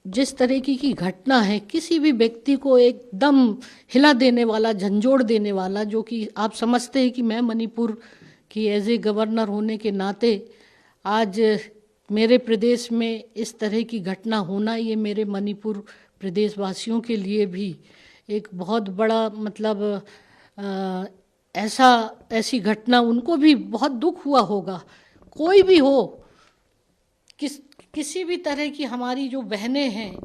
जिस तरीके की घटना है, किसी भी व्यक्ति को एकदम हिला देने वाला, झंझोड़ देने वाला, जो कि आप समझते हैं कि मैं मणिपुर की एज ए गवर्नर होने के नाते आज मेरे प्रदेश में इस तरह की घटना होना, ये मेरे मणिपुर प्रदेशवासियों के लिए भी एक बहुत बड़ा ऐसी घटना, उनको भी बहुत दुख हुआ होगा। कोई भी हो, किसी भी तरह की हमारी जो बहनें हैं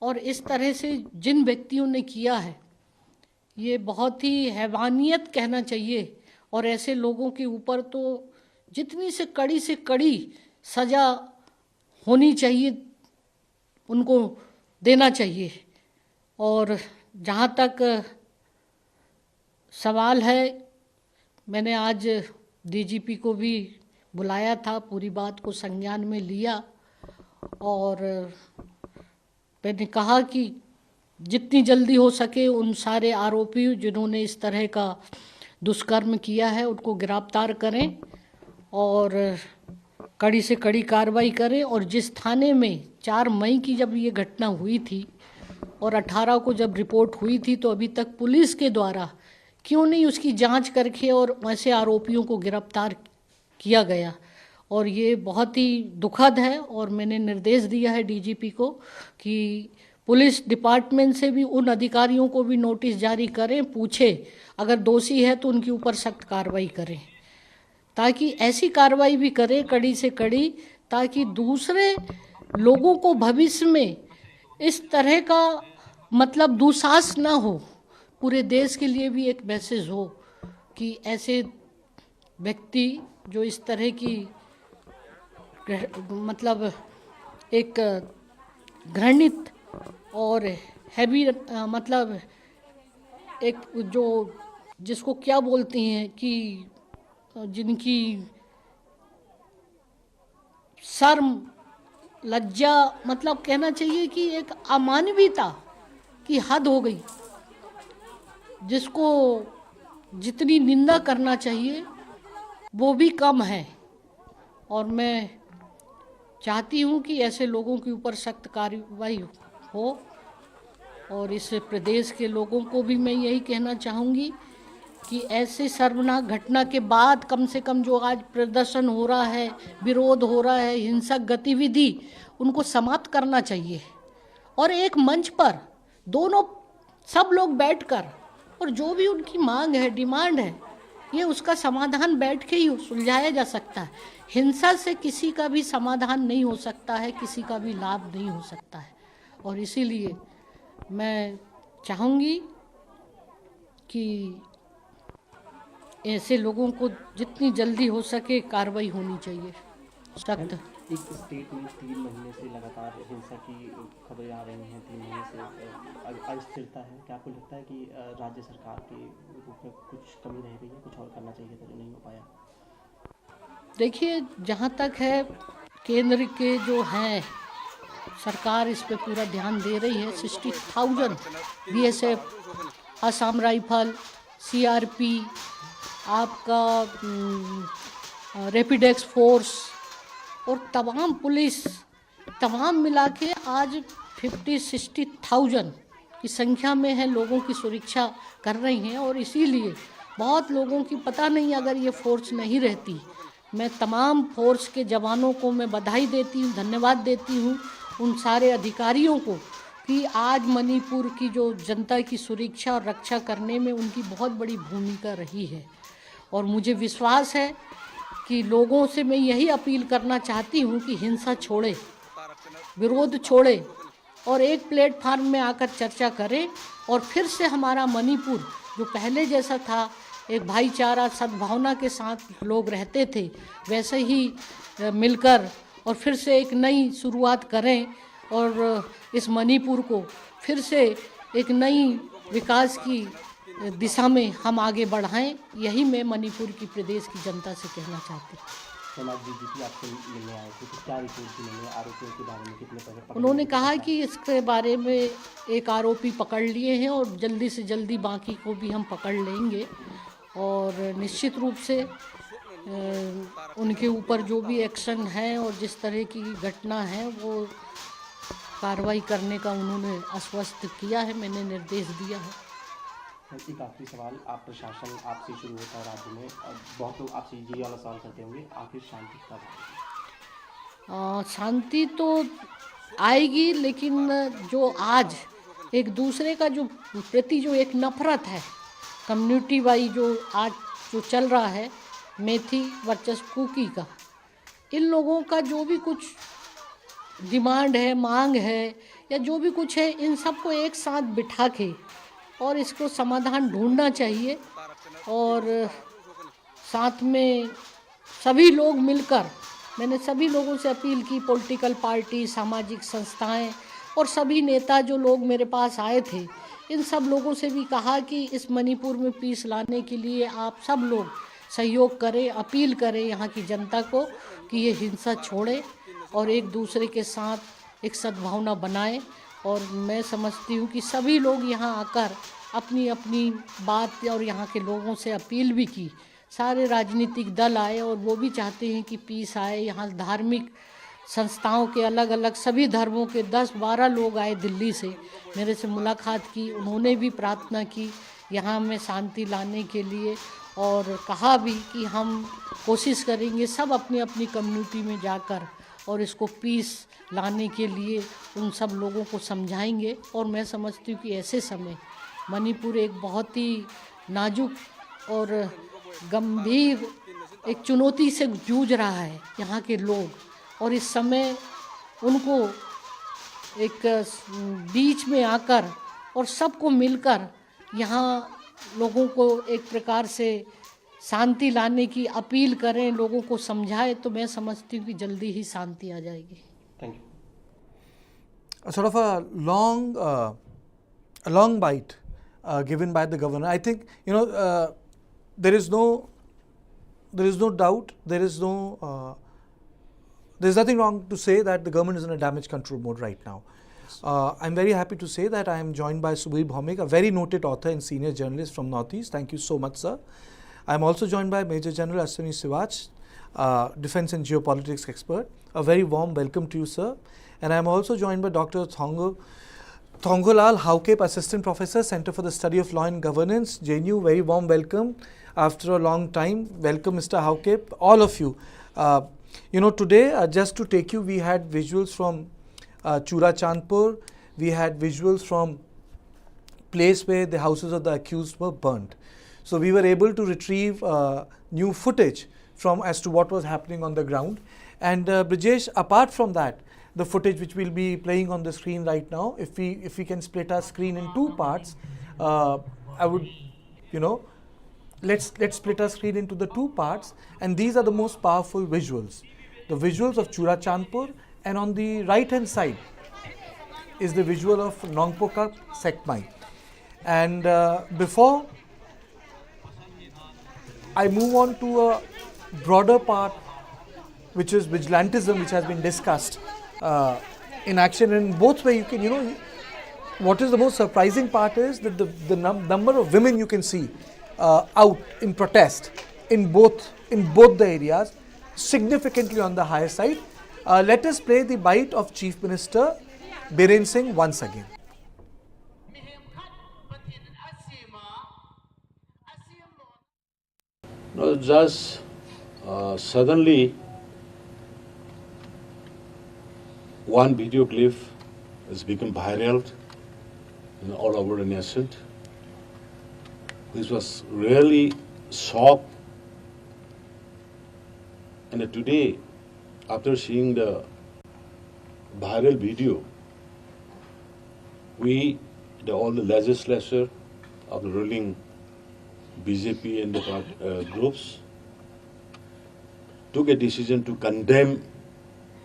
और इस तरह से जिन व्यक्तियों ने किया है, ये बहुत ही हैवानियत कहना चाहिए और ऐसे लोगों के ऊपर तो जितनी से कड़ी सज़ा होनी चाहिए, उनको देना चाहिए। और जहाँ तक सवाल है, मैंने आज डीजीपी को भी बुलाया था, पूरी बात को संज्ञान में लिया और मैंने कहा कि जितनी जल्दी हो सके उन सारे आरोपी जिन्होंने इस तरह का दुष्कर्म किया है उनको गिरफ्तार करें और कड़ी से कड़ी कार्रवाई करें। और जिस थाने में 4 मई की जब ये घटना हुई थी, और 18 को जब रिपोर्ट हुई थी तो अभी तक पुलिस के द्वारा क्यों नहीं उसकी जांच करके और ऐसे आरोपियों को गिरफ्तार किया गया। और ये बहुत ही दुखद है और मैंने निर्देश दिया है डीजीपी को कि पुलिस डिपार्टमेंट से भी उन अधिकारियों को भी नोटिस जारी करें, पूछे अगर दोषी है तो उनके ऊपर सख्त कार्रवाई करें, ताकि ऐसी कार्रवाई भी करें कड़ी से कड़ी, ताकि दूसरे लोगों को भविष्य में इस तरह का मतलब दुस्साहस ना हो। पूरे देश के लिए भी एक मैसेज हो कि ऐसे व्यक्ति जो इस तरह की मतलब एक घृणित और हैवी मतलब एक जो जिसको क्या बोलते हैं कि जिनकी शर्म लज्जा मतलब कहना चाहिए कि एक अमानवीयता की हद हो गई, जिसको जितनी निंदा करना चाहिए वो भी कम है। और मैं चाहती हूँ कि ऐसे लोगों के ऊपर सख्त कार्रवाई हो। और इस प्रदेश के लोगों को भी मैं यही कहना चाहूँगी कि ऐसे शर्मनाक घटना के बाद कम से कम जो आज प्रदर्शन हो रहा है, विरोध हो रहा है, हिंसक गतिविधि, उनको समाप्त करना चाहिए। और एक मंच पर दोनों सब लोग बैठकर और जो भी उनकी मांग है, डिमांड है, ये उसका समाधान बैठ के ही सुलझाया जा सकता है। हिंसा से किसी का भी समाधान नहीं हो सकता है, किसी का भी लाभ नहीं हो सकता है। और इसीलिए मैं चाहूँगी कि ऐसे लोगों को जितनी जल्दी हो सके कार्रवाई होनी चाहिए सख्त। एक स्टेट में 3 महीने से लगातार हिंसा की खबरें आ रही हैं, 3 महीने से अस्थिरता है। क्या आपको लगता है कि राज्य सरकार के रूप में कुछ कमी रह रही है, कुछ और करना चाहिए था जो नहीं हो पाया? देखिए, जहाँ तक है केंद्र के जो हैं सरकार इस पे पूरा ध्यान दे रही है। 60,000 BSF, असम राइफल, CRP, आपका रैपिड एक्स फोर्स और तमाम पुलिस, तमाम मिला के आज 50-60,000 की संख्या में है लोगों की सुरक्षा कर रही हैं। और इसीलिए बहुत लोगों की पता नहीं, अगर ये फोर्स नहीं रहती, मैं तमाम फोर्स के जवानों को मैं बधाई देती हूँ, धन्यवाद देती हूँ उन सारे अधिकारियों को कि आज मणिपुर की जो जनता की सुरक्षा और रक्षा करने में उनकी बहुत बड़ी भूमिका रही है। और मुझे विश्वास है कि लोगों से मैं यही अपील करना चाहती हूँ कि हिंसा छोड़े, विरोध छोड़े और एक प्लेटफार्म में आकर चर्चा करें। और फिर से हमारा मणिपुर जो पहले जैसा था, एक भाईचारा सद्भावना के साथ लोग रहते थे, वैसे ही मिलकर और फिर से एक नई शुरुआत करें और इस मणिपुर को फिर से एक नई विकास की दिशा में हम आगे बढ़ाएं। यही मैं मणिपुर की प्रदेश की जनता से कहना चाहती हूँ। डीजीपी आपसे मिलने आए थे, तो क्या रिपोर्ट मिले आरोपियों के बारे में, कितने पैसे? उन्होंने कहा कि इसके बारे में एक आरोपी पकड़ लिए हैं और जल्दी से जल्दी बाकी को भी हम पकड़ लेंगे। और निश्चित रूप से उनके ऊपर जो भी एक्शन है और जिस तरह की घटना है वो कार्रवाई करने का उन्होंने आश्वस्त किया है, मैंने निर्देश दिया है। एक आखिरी सवाल, आप प्रशासन आपसे शुरू होता है राज्य में, और बहुत लोग आपसे ये वाला सवाल करते होंगे, आखिर शांति कब आएगी? शांति तो आएगी, लेकिन जो आज एक दूसरे का जो प्रति जो एक नफरत है कम्युनिटी वाइज जो आज जो चल रहा है, मेथी वर्सेस कुकी का, इन लोगों का जो भी कुछ डिमांड है, मांग है या जो भी कुछ है, इन सबको एक साथ बिठा के और इसको समाधान ढूंढना चाहिए। और साथ में सभी लोग मिलकर, मैंने सभी लोगों से अपील की, पॉलिटिकल पार्टी, सामाजिक संस्थाएं और सभी नेता जो लोग मेरे पास आए थे, इन सब लोगों से भी कहा कि इस मणिपुर में पीस लाने के लिए आप सब लोग सहयोग करें, अपील करें यहाँ की जनता को कि ये हिंसा छोड़े और एक दूसरे के साथ एक सद्भावना बनाए। और मैं समझती हूँ कि सभी लोग यहाँ आकर अपनी अपनी बात और यहाँ के लोगों से अपील भी की। सारे राजनीतिक दल आए और वो भी चाहते हैं कि पीस आए, यहाँ धार्मिक संस्थाओं के अलग अलग सभी धर्मों के 10-12 लोग आए दिल्ली से, मेरे से मुलाकात की। उन्होंने भी प्रार्थना की यहाँ में शांति लाने के लिए, और कहा भी कि हम कोशिश करेंगे सब अपनी अपनी कम्युनिटी में जाकर और इसको पीस लाने के लिए उन सब लोगों को समझाएंगे। और मैं समझती हूँ कि ऐसे समय मणिपुर एक बहुत ही नाजुक और गंभीर एक चुनौती से जूझ रहा है यहाँ के लोग, और इस समय उनको एक बीच में आकर और सबको मिलकर यहाँ लोगों को एक प्रकार से शांति लाने की अपील करें, लोगों को समझाएं, तो मैं समझती हूँ कि जल्दी ही शांति आ जाएगी। Thank you. A sort of a long bite given by the governor. I think there is no doubt, there's nothing wrong to say that the government is in a damage control mode right now. I'm very happy to say that I am joined by Subir Bhaumik, a very noted author and senior journalist from Northeast. Thank you so much, sir. I'm also joined by Major General Ashwini Sivach, defense and geopolitics expert. A very warm welcome to you, sir. And I'm also joined by Dr. Thongolal Haukep, Assistant Professor, Center for the Study of Law and Governance, JNU. Very warm welcome after a long time. Welcome, Mr. Haukep, all of you. Today, just to take you, we had visuals from Churachandpur. We had visuals from place where the houses of the accused were burnt. So we were able to retrieve new footage from as to what was happening on the ground. And Brijesh, apart from that, the footage which we'll be playing on the screen right now, if we can split our screen in two parts, I would, let's split our screen into the two parts, and these are the most powerful visuals. The visuals of Churachandpur, and on the right hand side is the visual of Nongpoka Sekmai. And before I move on to a broader part, which is vigilantism, which has been discussed in action in both ways. You can, what is the most surprising part is that the number of women you can see out in protest in both the areas, significantly on the higher side. Let us play the bite of Chief Minister Biren Singh once again. No, just suddenly one video clip has become viral all over the nation. This was really shock. And today, after seeing the viral video, all the legislature of the ruling BJP and the groups took a decision to condemn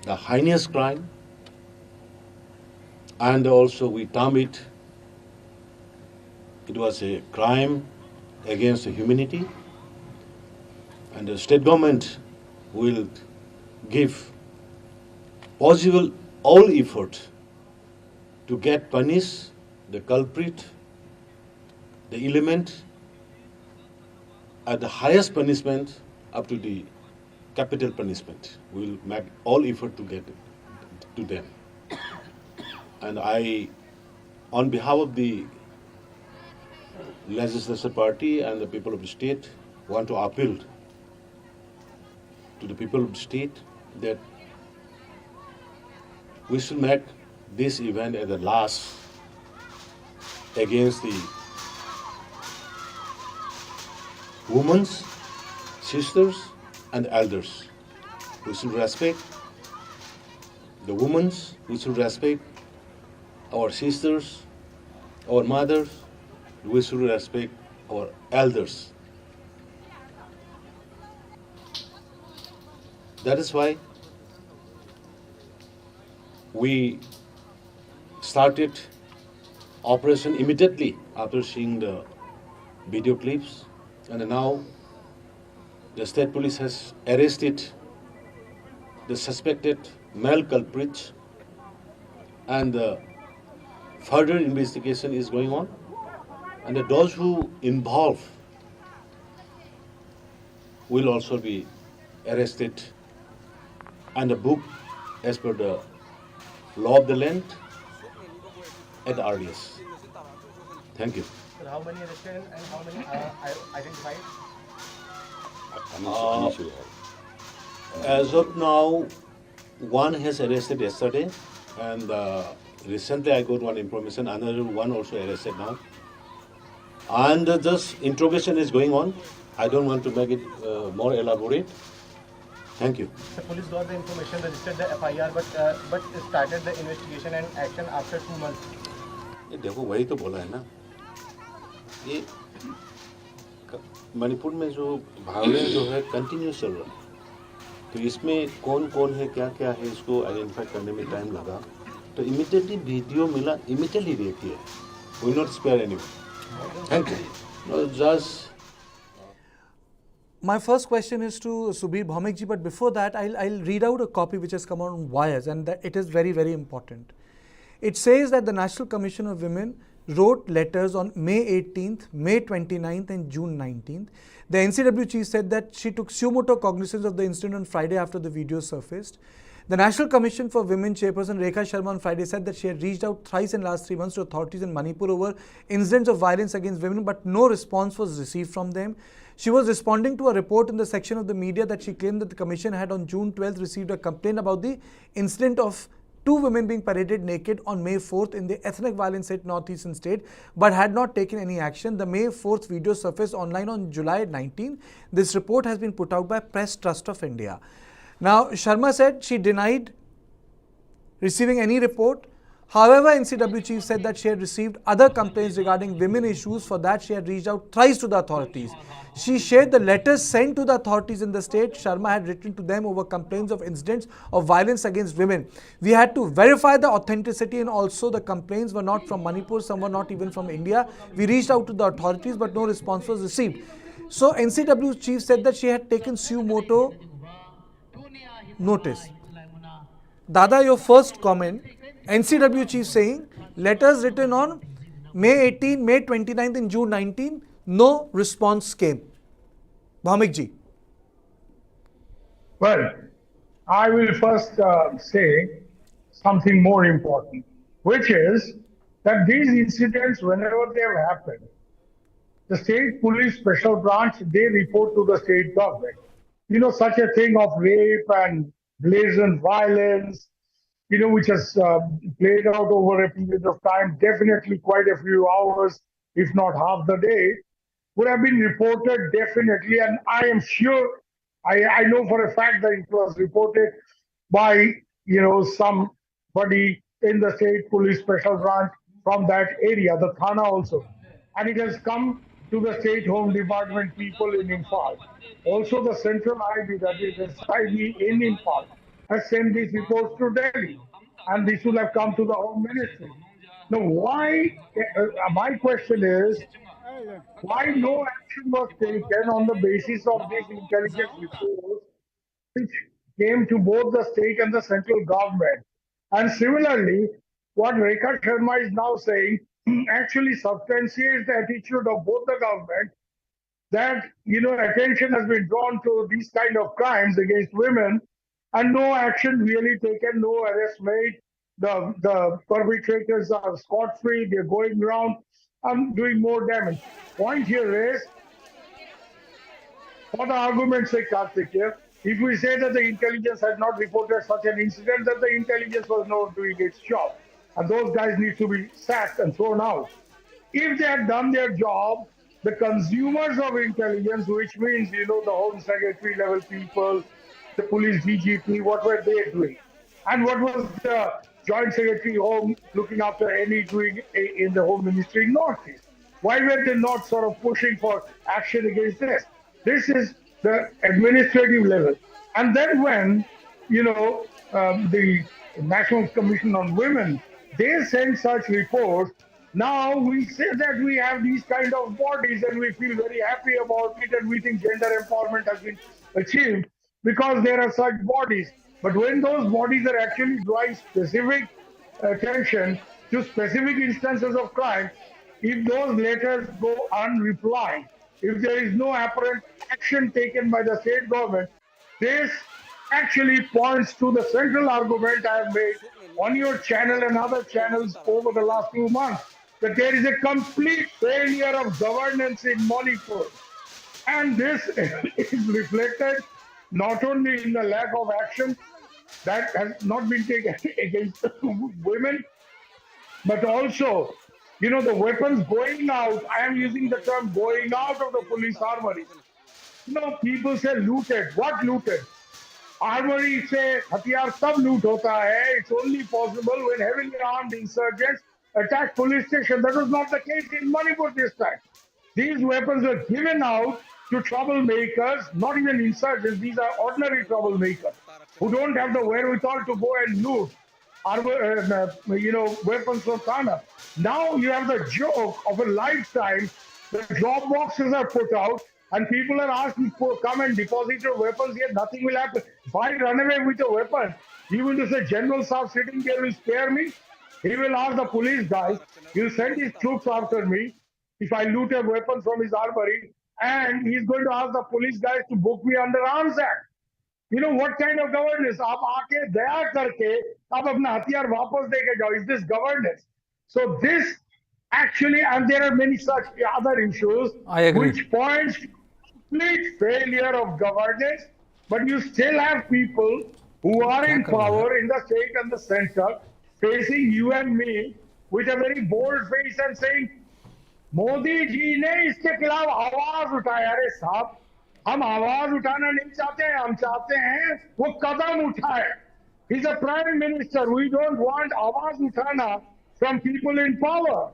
the heinous crime, and also we term it was a crime against humanity, and the state government will give possible all effort to get punish the culprit, the element at the highest punishment up to the capital punishment. We will make all effort to get it to them. And I, on behalf of the legislature party and the people of the state, want to appeal to the people of the state that we should make this event as the last against the women, sisters, and elders. We should respect the women, we should respect our sisters, our mothers, we should respect our elders. That is why we started operation immediately after seeing the video clips, and now the state police has arrested the suspected male culprits, and the further investigation is going on, and those who involved will also be arrested and booked as per the law of the land at the earliest. Thank you. Sir, how many arrested and how many identified? As of now, one has arrested yesterday, and recently I got one information, another one also arrested now. And this interrogation is going on. I don't want to make it more elaborate. Thank you. The police got the information, registered the FIR, but started the investigation and action after 2 months. ये देखो वही तो बोला है ना, ये मणिपुर में जो वायलेंस जो है कंटिन्यूस चल रहा है, तो इसमें कौन कौन है क्या क्या है इसको आइडेंटिफाई करने में टाइम लगा, तो इमीडिएटली वीडियो मिला, इमीडिएटली रिएक्ट किया, will not spare anyone. Thank you. Just My first question is to Subir Bhaumikji, but before that, I'll read out a copy which has come on wires, and that it is very, very important. It says that the National Commission of Women wrote letters on May 18th, May 29th, and June 19th. The NCW chief said that she took suo motu cognizance of the incident on Friday after the video surfaced. The National Commission for Women Chairperson Rekha Sharma on Friday said that she had reached out thrice in the last 3 months to authorities in Manipur over incidents of violence against women, but no response was received from them. She was responding to a report in the section of the media that she claimed that the commission had on June 12th received a complaint about the incident of 2 women being paraded naked on May 4th in the ethnic violence hit northeastern state, but had not taken any action. The May 4th video surfaced online on July 19th. This report has been put out by Press Trust of India. Now, Sharma said she denied receiving any report. However, NCW chief said that she had received other complaints regarding women issues. For that, she had reached out thrice to the authorities. She shared the letters sent to the authorities in the state. Sharma had written to them over complaints of incidents of violence against women. We had to verify the authenticity, and also the complaints were not from Manipur, some were not even from India. We reached out to the authorities, but no response was received. So, NCW chief said that she had taken suo motu notice. Dada, your first comment. NCW chief saying letters written on May 18, May 29th and June 19, no response came. Bhaumik ji. Well, I will first say something more important, which is that these incidents, whenever they have happened, the state police special branch, they report to the state government. You know, such a thing of rape and blazing violence, you know, which has played out over a period of time, definitely quite a few hours, if not half the day, would have been reported definitely. And I am sure, I know for a fact that it was reported by, you know, somebody in the state police special branch from that area, the Thana also. And it has come to the state home department people in Imphal. Also the central IB, that is SIB in Imphal, has sent these reports to Delhi, and this will have come to the Home Ministry. Now, why? My question is, why no action was taken on the basis of these intelligence reports, which came to both the state and the central government? And similarly, what Rekha Sharma is now saying actually substantiates the attitude of both the government that, you know, attention has been drawn to these kind of crimes against women, and no action really taken, no arrest made. The perpetrators are scot-free, they're going around and doing more damage. Point here is, for the argument's sake, Kartikeya, if we say that the intelligence had not reported such an incident, that the intelligence was not doing its job, and those guys need to be sacked and thrown out. If they had done their job, the consumers of intelligence, which means, you know, the Home Secretary level people, the police DGP, what were they doing? And what was the Joint Secretary Home looking after any doing in the Home Ministry in Northeast? Why were they not sort of pushing for action against this? This is the administrative level. And then when, you know, the National Commission on Women, they send such reports, now we say that we have these kind of bodies and we feel very happy about it, and we think gender empowerment has been achieved because there are such bodies. But when those bodies are actually drawing specific attention to specific instances of crime, if those letters go unreplied, if there is no apparent action taken by the state government, this actually points to the central argument I have made on your channel and other channels over the last few months, that there is a complete failure of governance in Manipur. And this is reflected not only in the lack of action that has not been taken against women, but also, the weapons going out. I am using the term going out of the police armory. People say looted. What looted? Armory से हथियार तब लूट होता है. It's only possible when heavily armed insurgents attack police station. That was not the case in Manipur this time. These weapons were given out to troublemakers, not even insurgents. These are ordinary troublemakers who don't have the wherewithal to go and loot weapons from Thana. Now you have the joke of a lifetime. The drop boxes are put out and people are asked to come and deposit your weapons, yet nothing will happen. If I run away with a weapon, he will just say, General Saab sitting there will spare me. He will ask the police guys, he'll send his troops after me if I loot a weapon from his armory, and he's going to ask the police guys to book me under Arms Act. What kind of governance? आप आके दया करके आप अपना हथियार वापस देके जाओ. Is this governance? So this actually, and there are many such other issues which points to complete failure of governance, but you still have people who are in power in the state and the center facing you and me with a very bold face and saying, Modi ji ने इसके खिलाफ आवाज उठाया. अरे साहब, हम आवाज उठाना नहीं चाहते हैं, हम चाहते हैं वो कदम उठाए. He's a prime minister. We don't want आवाज उठाना from people in power.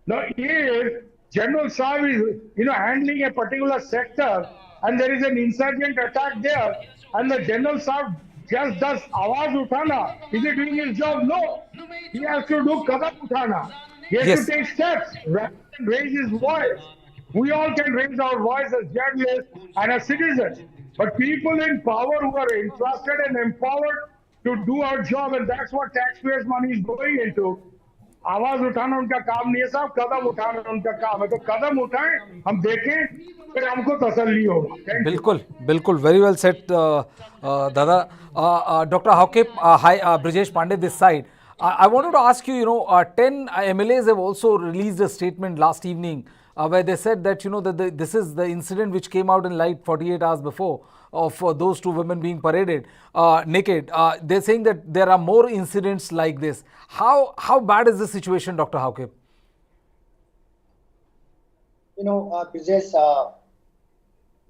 Now, if General Saab is, handling a particular sector and there is an insurgent attack there, and the General Saab just does आवाज उठाना, is he doing his job? No. He has to do कदम उठाना. He has to take steps rather than raise his voice. We all can raise our voice as journalists and as citizens, but people in power who are entrusted and empowered to do our job, and that's what taxpayers' money is going into. आवाज उठाना उनका काम नहीं है साहब, कदम उठाना उनका काम है. तो कदम उठाएं, हम देखें, फिर हमको तसल्ली होगा. बिल्कुल बिल्कुल, very well said, Dada. Dr. Hawkip, hi, Brijesh Pandey this side. I wanted to ask you, 10 MLAs have also released a statement last evening where they said that, that this is the incident which came out in light 48 hours before of those two women being paraded naked. They're saying that there are more incidents like this. How bad is the situation, Dr. Hawkip? Brijesh,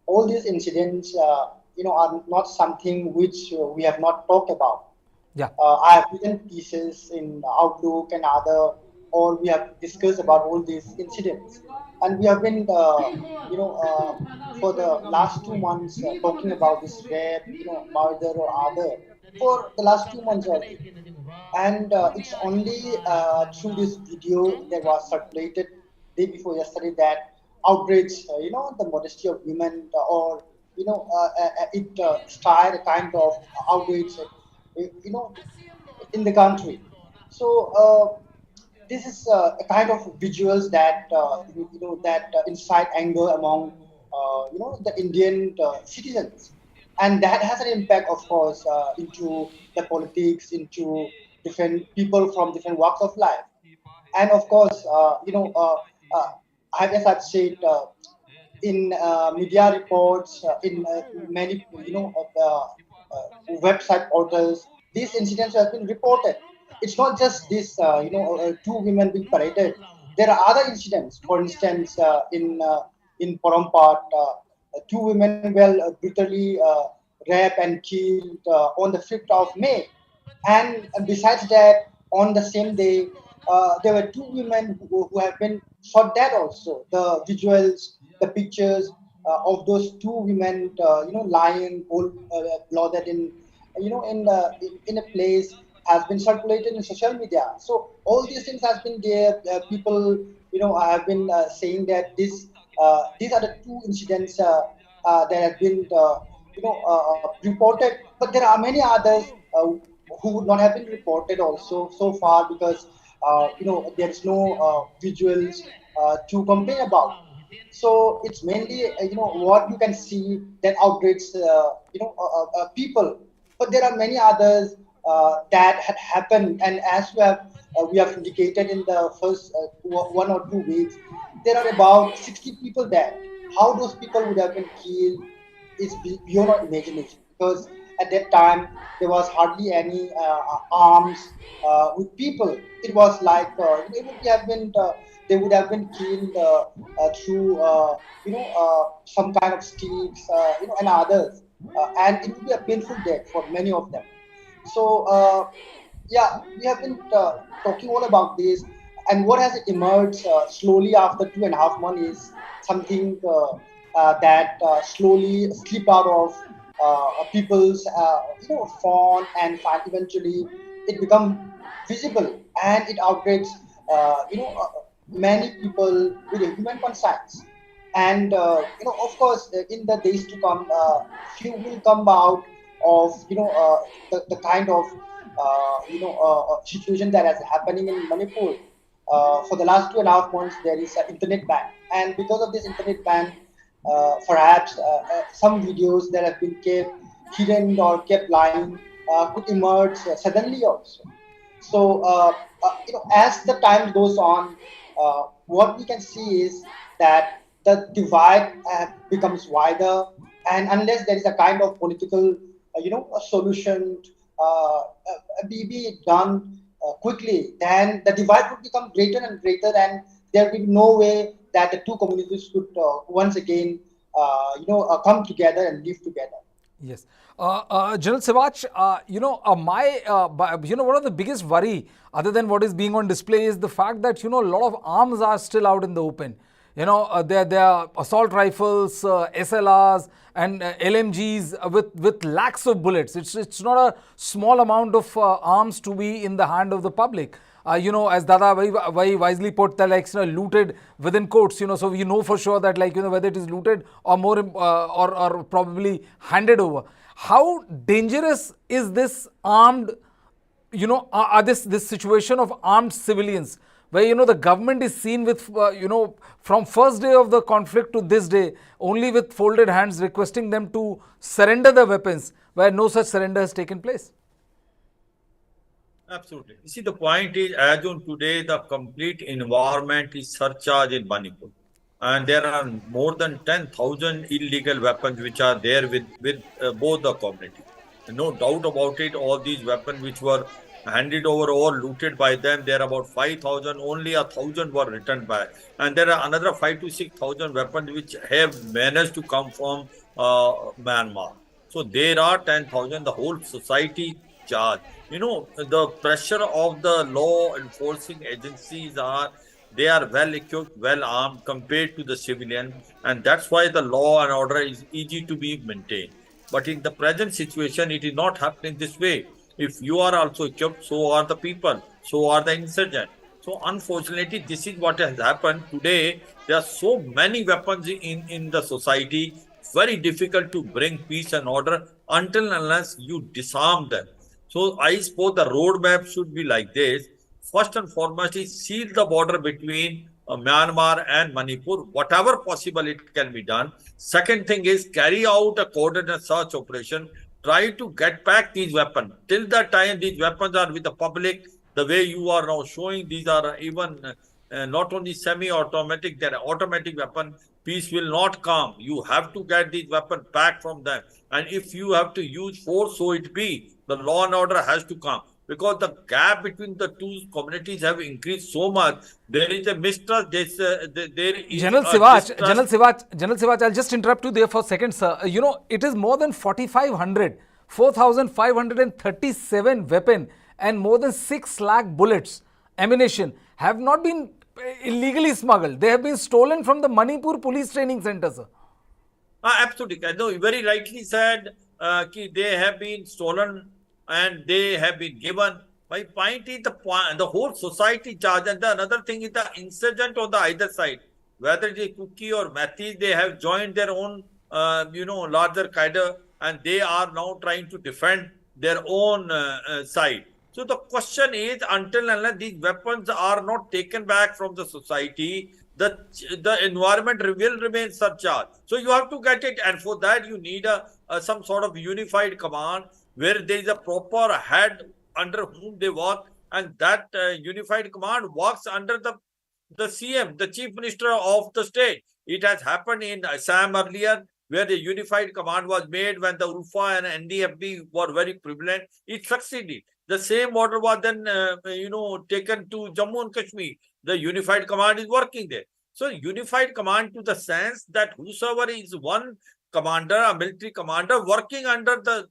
all these incidents, are not something which we have not talked about. Yeah. I have written pieces in Outlook and other, or we have discussed about all these incidents, and we have been, for the last 2 months talking about this rape, murder or other, for the last 2 months already. And it's only through this video that was circulated day before yesterday that outrage, the modesty of women, or it started a kind of outrage, in the country. So this is a kind of visuals that that incite anger among the Indian citizens, and that has an impact, of course, into the politics, into different people from different walks of life, and of course, as I've said, in media reports, in many website portals, these incidents have been reported. It's not just this, two women being paraded. There are other incidents. For instance, in Parampat, 2 women were brutally raped and killed on the 5th of May. And besides that, on the same day, there were 2 women who have been shot dead also. The visuals, the pictures of those 2 women, lying, all blooded in a place, has been circulated in social media. So all these things has been there. People, have been saying that these are the 2 incidents that have been, reported. But there are many others who would not have been reported also so far, because there is no visuals to complain about. So it's mainly what you can see that outrage people But there are many others that had happened, and as we have indicated in the first 1 or 2 weeks, there are about 60 people there. How those people would have been killed is beyond our imagination, because at that time there was hardly any arms with people. It was like they would have been killed through some kind of sticks, and others, and it would be a painful death for many of them. So yeah, we have been talking all about this, and what has emerged slowly after 2.5 months is something that slowly slip out of people's phone, and eventually it become visible, and it outrages many people with a human conscience. And of course, in the days to come, few will come out of the kind of situation that is happening in Manipur. For the last 2.5 months, there is an internet ban, and because of this internet ban, perhaps some videos that have been kept hidden or kept lying could emerge suddenly also. So as the time goes on, what we can see is that the divide becomes wider, and unless there is a kind of political a solution be done quickly, then the divide would become greater and greater, and there will be no way that the two communities could once again come together and live together. Yes. General Sivach, one of the biggest worry, other than what is being on display, is the fact that, a lot of arms are still out in the open. There are assault rifles, SLRs, and LMGs with lakhs of bullets. It's not a small amount of arms to be in the hand of the public. As Dada very wisely put, that looted within quotes. So we know for sure that whether it is looted or more or probably handed over. How dangerous is this armed? This situation of armed civilians, where the government is seen with from first day of the conflict to this day only with folded hands, requesting them to surrender their weapons, where no such surrender has taken place. Absolutely. You see, the point is, as on today, the complete environment is surcharged in Manipur. And there are more than 10,000 illegal weapons which are there with both the communities. No doubt about it, all these weapons which were handed over or looted by them, there are about 5,000, only 1,000 were returned back. And there are another 5,000 to 6,000 weapons which have managed to come from Myanmar. So there are 10,000, the whole society charged. The pressure of the law enforcing agencies they are well equipped, well armed compared to the civilian, and that's why the law and order is easy to be maintained. But in the present situation, it is not happening this way. If you are also equipped, so are the people, so are the insurgents. So unfortunately, this is what has happened today. There are so many weapons in the society, very difficult to bring peace and order until unless you disarm them. So I suppose the roadmap should be like this. First and foremost is seal the border between Myanmar and Manipur, whatever possible it can be done. Second thing is carry out a coordinated search operation, try to get back these weapons. Till that time, these weapons are with the public, the way you are now showing, these are even not only semi-automatic, they're automatic weapons. Peace will not come. You have to get these weapons back from them. And if you have to use force, so it be. The law and order has to come. Because the gap between the two communities have increased so much, there is a mistrust. There is General Sivach, I'll just interrupt you there for a second, sir. It is more than 4,537 weapons and more than 6 lakh bullets, ammunition, have not been illegally smuggled. They have been stolen from the Manipur Police Training Center, sir. Absolutely. No, you very rightly said they have been stolen and they have been given. My point is the whole society charge. And the another thing is the insurgent on the either side, whether it is Kuki or Meitei, they have joined their own, larger cadre, and they are now trying to defend their own side. So the question is, until and unless these weapons are not taken back from the society, the environment will remain surcharged. So you have to get it, and for that you need some sort of unified command. where there is a proper head under whom they work, and that unified command works under the CM, the Chief Minister of the state. It has happened in Assam earlier, where the unified command was made when the ULFA and NDFB were very prevalent. It succeeded. The same model was then, taken to Jammu and Kashmir. The unified command is working there. So unified command to the sense that whosoever is one commander, a military commander working under the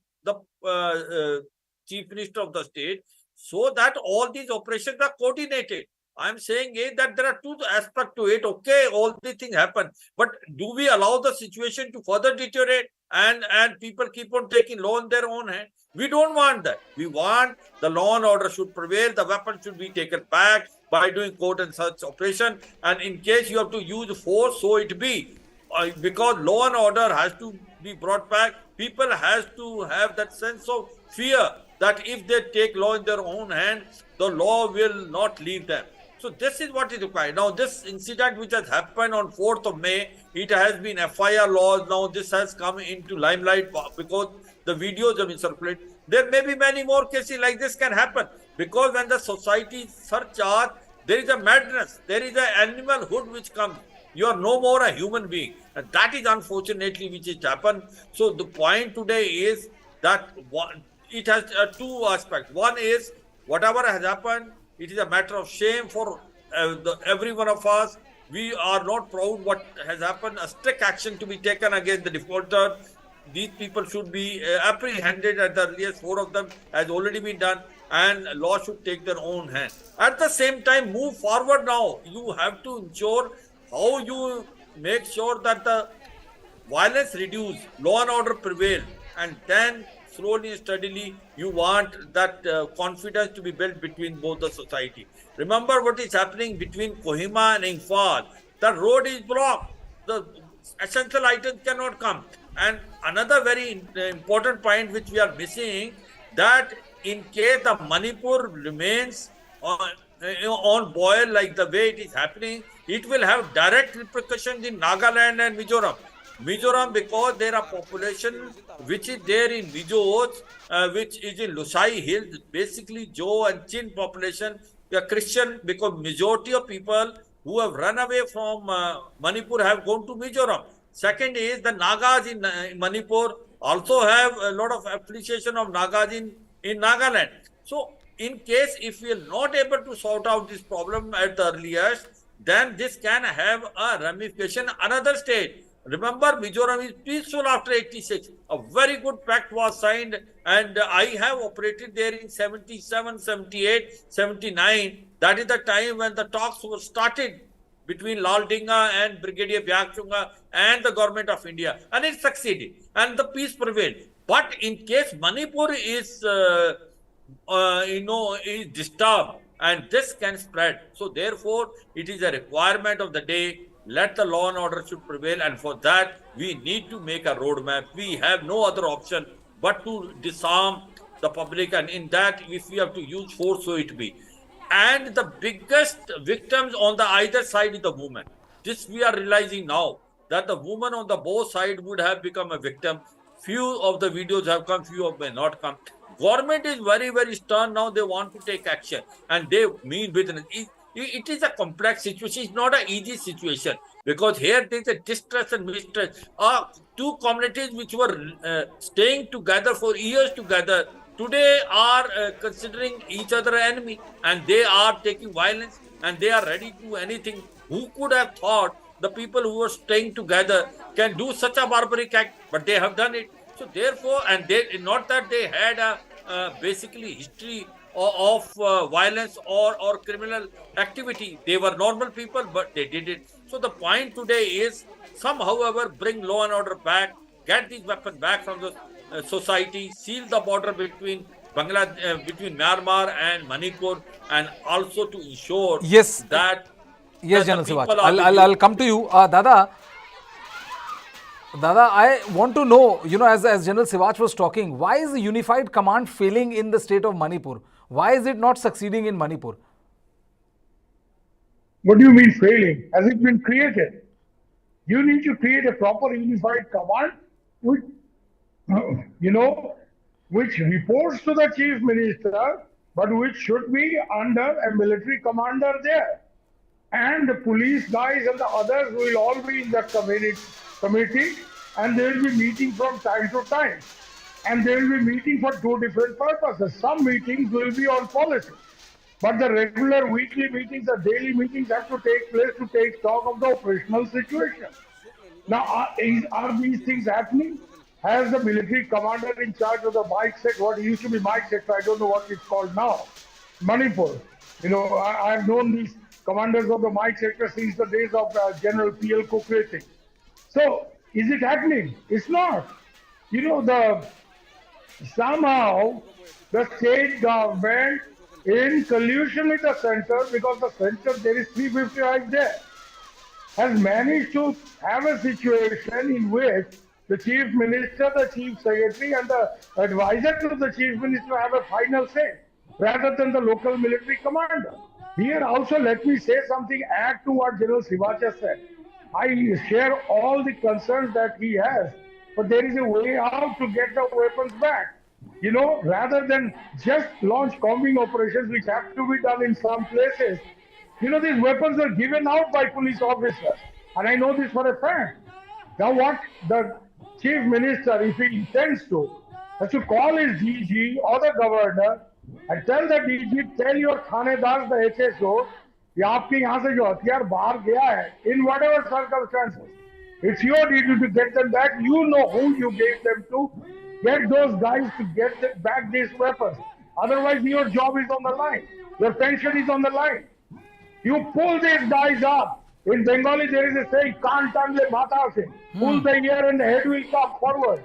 Chief Minister of the state, so that all these operations are coordinated. I'm saying that there are two aspects to it. Okay, all these things happen, but do we allow the situation to further deteriorate and people keep on taking law in their own hand? We don't want that. We want the law and order should prevail. The weapons should be taken back by doing court and search operation. And in case you have to use force, so it be. Because law and order has to be brought back. People has to have that sense of fear that if they take law in their own hands, the law will not leave them. So this is what is required. Now this incident which has happened on 4th of May, it has been FIR laws. Now this has come into limelight because the videos have been circulated. There may be many more cases like this can happen, because when the society surcharge, there is a madness, there is an animalhood which comes. You are no more a human being, and that is unfortunately which has happened. So the point today is that it has two aspects. One is whatever has happened, it is a matter of shame for every one of us. We are not proud what has happened. A strict action to be taken against the defaulter. These people should be apprehended at the earliest. 4 of them has already been done, and law should take their own hand. At the same time, move forward now. You have to ensure how you make sure that the violence reduce, law and order prevail, and then slowly and steadily you want that confidence to be built between both the society. Remember what is happening between Kohima and Imphal. The road is blocked. The essential items cannot come. And another very important point which we are missing, that in case the Manipur remains on boil like the way it is happening, it will have direct repercussions in Nagaland and Mizoram. Mizoram, because there are population which is there in Mijos, which is in Lusai Hills, basically Jo and Chin population, they are Christian, because majority of people who have run away from Manipur have gone to Mizoram. Second is the Nagas in Manipur also have a lot of appreciation of Nagas in Nagaland. So in case if we are not able to sort out this problem at the earliest, then this can have a ramification another state. Remember, Mizoram is peaceful after 86. A very good pact was signed, and I have operated there in 77, 78, 79. That is the time when the talks were started between Lal Dinga and Brigadier Byakchunga and the government of India, and it succeeded, and the peace prevailed. But in case Manipur is, is disturbed, and this can spread. So therefore, it is a requirement of the day. Let the law and order should prevail, and for that we need to make a roadmap. We have no other option but to disarm the public, and in that, if we have to use force, so it be. And the biggest victims on the either side is the woman. This we are realizing now, that the woman on the both sides would have become a victim. Few of the videos have come, few of may not come. Government is very, very stern now. They want to take action, and they mean business. It is a complex situation. It's not an easy situation, because here there is a distress and mistrust. Two communities which were staying together for years together today are considering each other an enemy, and they are taking violence, and they are ready to do anything. Who could have thought the people who are staying together can do such a barbaric act? But they have done it. So therefore, and they not that they had a basically history of violence or criminal activity. They were normal people, but they did it. So the point today is some, however, bring law and order back, get these weapons back from the society, seal the border between between Myanmar and Manipur, and also to ensure that General Sivach, I'll come to you, Dada, I want to know, as General Sivach was talking, why is the unified command failing in the state of Manipur? Why is it not succeeding in Manipur? What do you mean failing? Has it been created? You need to create a proper unified command which, which reports to the Chief Minister, but which should be under a military commander there. And the police guys and the others will all be in that committee, and they will be meeting from time to time. And they will be meeting for two different purposes. Some meetings will be on policy, but the regular weekly meetings or daily meetings have to take place to take stock of the operational situation. Now, are these things happening? Has the military commander in charge of the Mike sector, what used to be Mike sector, I don't know what it's called now, Manipur. You know, I've known these commanders of the Mike sector since the days of General P.L. Kuki. So, is it happening? It's not. You know, somehow the state government, in collusion with the center, because the center, there is 355 there, has managed to have a situation in which the Chief Minister, the Chief Secretary and the advisor to the Chief Minister have a final say, rather than the local military commander. Here also, let me say something, add to what General Sivacha said. I share all the concerns that he has, but there is a way out to get the weapons back. You know, rather than just launch combing operations, which have to be done in some places, you know, these weapons are given out by police officers. And I know this for a fact. Now what the Chief Minister, if he intends to, has to call his DG or the governor and tell the DG, tell your thanedars, the HSO, कि आपके यहाँ से जो हथियार बाहर गया है, in whatever circumstances, it's your duty to get them back. You know who you gave them to. Get those guys to get back these weapons. Otherwise, your job is on the line. Your pension is on the line. You pull these guys up. In Bengali, there is a saying, "Kaan tangle mata se." Pull the ear and the head will come forward.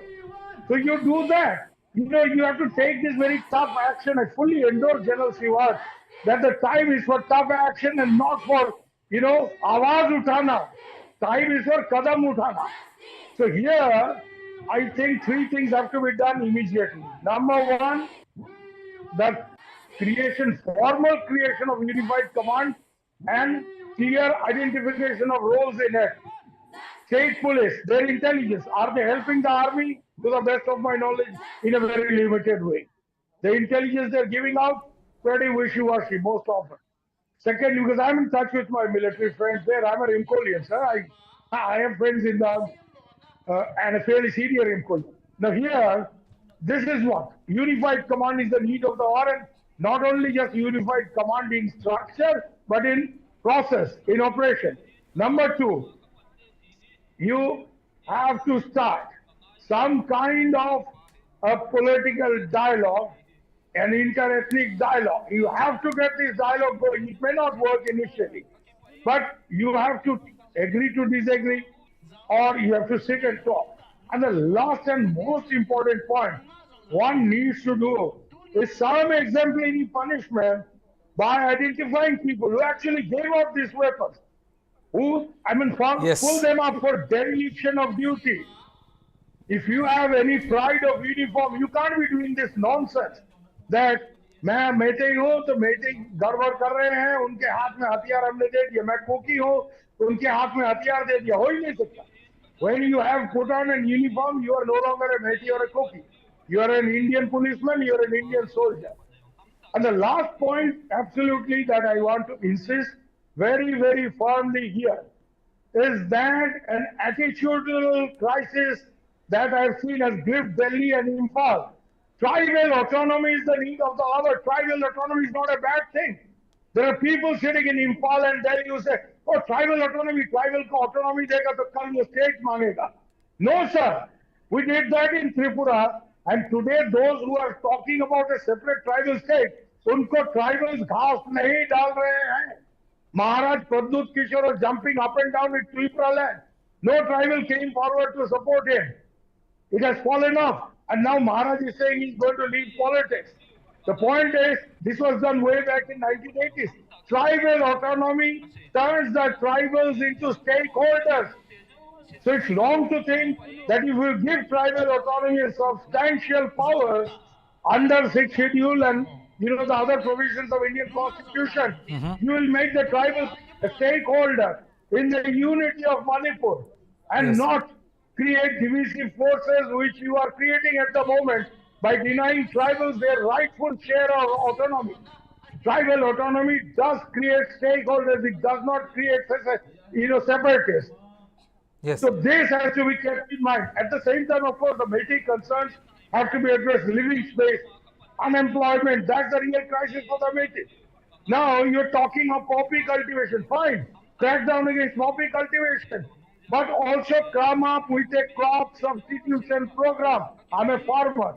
So you do that. You know, you have to take this very tough action. I fully endorse General Sivat that the time is for tough action and not for, you know, awaz uthana. Time is for kadam uthana. So here, I think three things have to be done immediately. Number one, the formal creation of unified command and clear identification of roles in it. State police, their intelligence, are they helping the army? To the best of my knowledge, in a very limited way. The intelligence they're giving out, pretty wishy-washy most often. Second, because I'm in touch with my military friends there, I'm a Rimkolian, sir. I have friends in the and a fairly senior Rimkolian. Now here, this is what unified command is the need of the hour, and not only just unified command in structure, but in process, in operation. Number two, you have to start some kind of a political dialogue, an inter-ethnic dialogue. You have to get this dialogue going. It may not work initially, but you have to agree to disagree, or you have to sit and talk. And the last and most important point one needs to do is some exemplary punishment by identifying people who actually gave up these weapons, who, pull them up for dereliction of duty. If you have any pride of uniform, you can't be doing this nonsense that मैं मेइतेई हूँ तो मेइतेई गड़बड़ कर रहे हैं, उनके हाथ में हथियार हमने दे दिया, मैं कुकी हूँ तो उनके हाथ में हथियार दे दिया, हो ही नहीं सकता. When you have put on an uniform, you are no longer a meitei or a Kuki. You are an Indian policeman, you are an Indian soldier. And the last point, absolutely, that I want to insist very, very firmly here is that an attitudinal crisis that I've seen has gripped Delhi and Imphal. Tribal autonomy is the need of the hour. Tribal autonomy is not a bad thing. There are people sitting in Imphal and Delhi who say, oh, tribal autonomy dega to kal ye state mangega. No, sir. We did that in Tripura, and today those who are talking about a separate tribal state, unko tribals घास नहीं डाल रहे हैं. Maharaj Pradut Kishore was jumping up and down in Tripura land. No tribal came forward to support him. It has fallen off. And now Maharaj is saying he's going to leave politics. The point is, this was done way back in 1980s. Tribal autonomy turns the tribals into stakeholders. So it's wrong to think that if you give tribal autonomy a substantial power under 6th schedule and the other provisions of Indian Constitution, you will make the tribal a stakeholder in the unity of Manipur and not create divisive forces which you are creating at the moment by denying tribals their rightful share of autonomy. Tribal autonomy does create stakeholders. It does not create separatists. Yes. So this has to be kept in mind. At the same time, of course, the meitei concerns have to be addressed. Living space, unemployment, that's the real crisis for the meitei. Now you're talking of poppy cultivation. Fine, crack down against poppy cultivation. But also come up with a crop substitution program. I'm a farmer.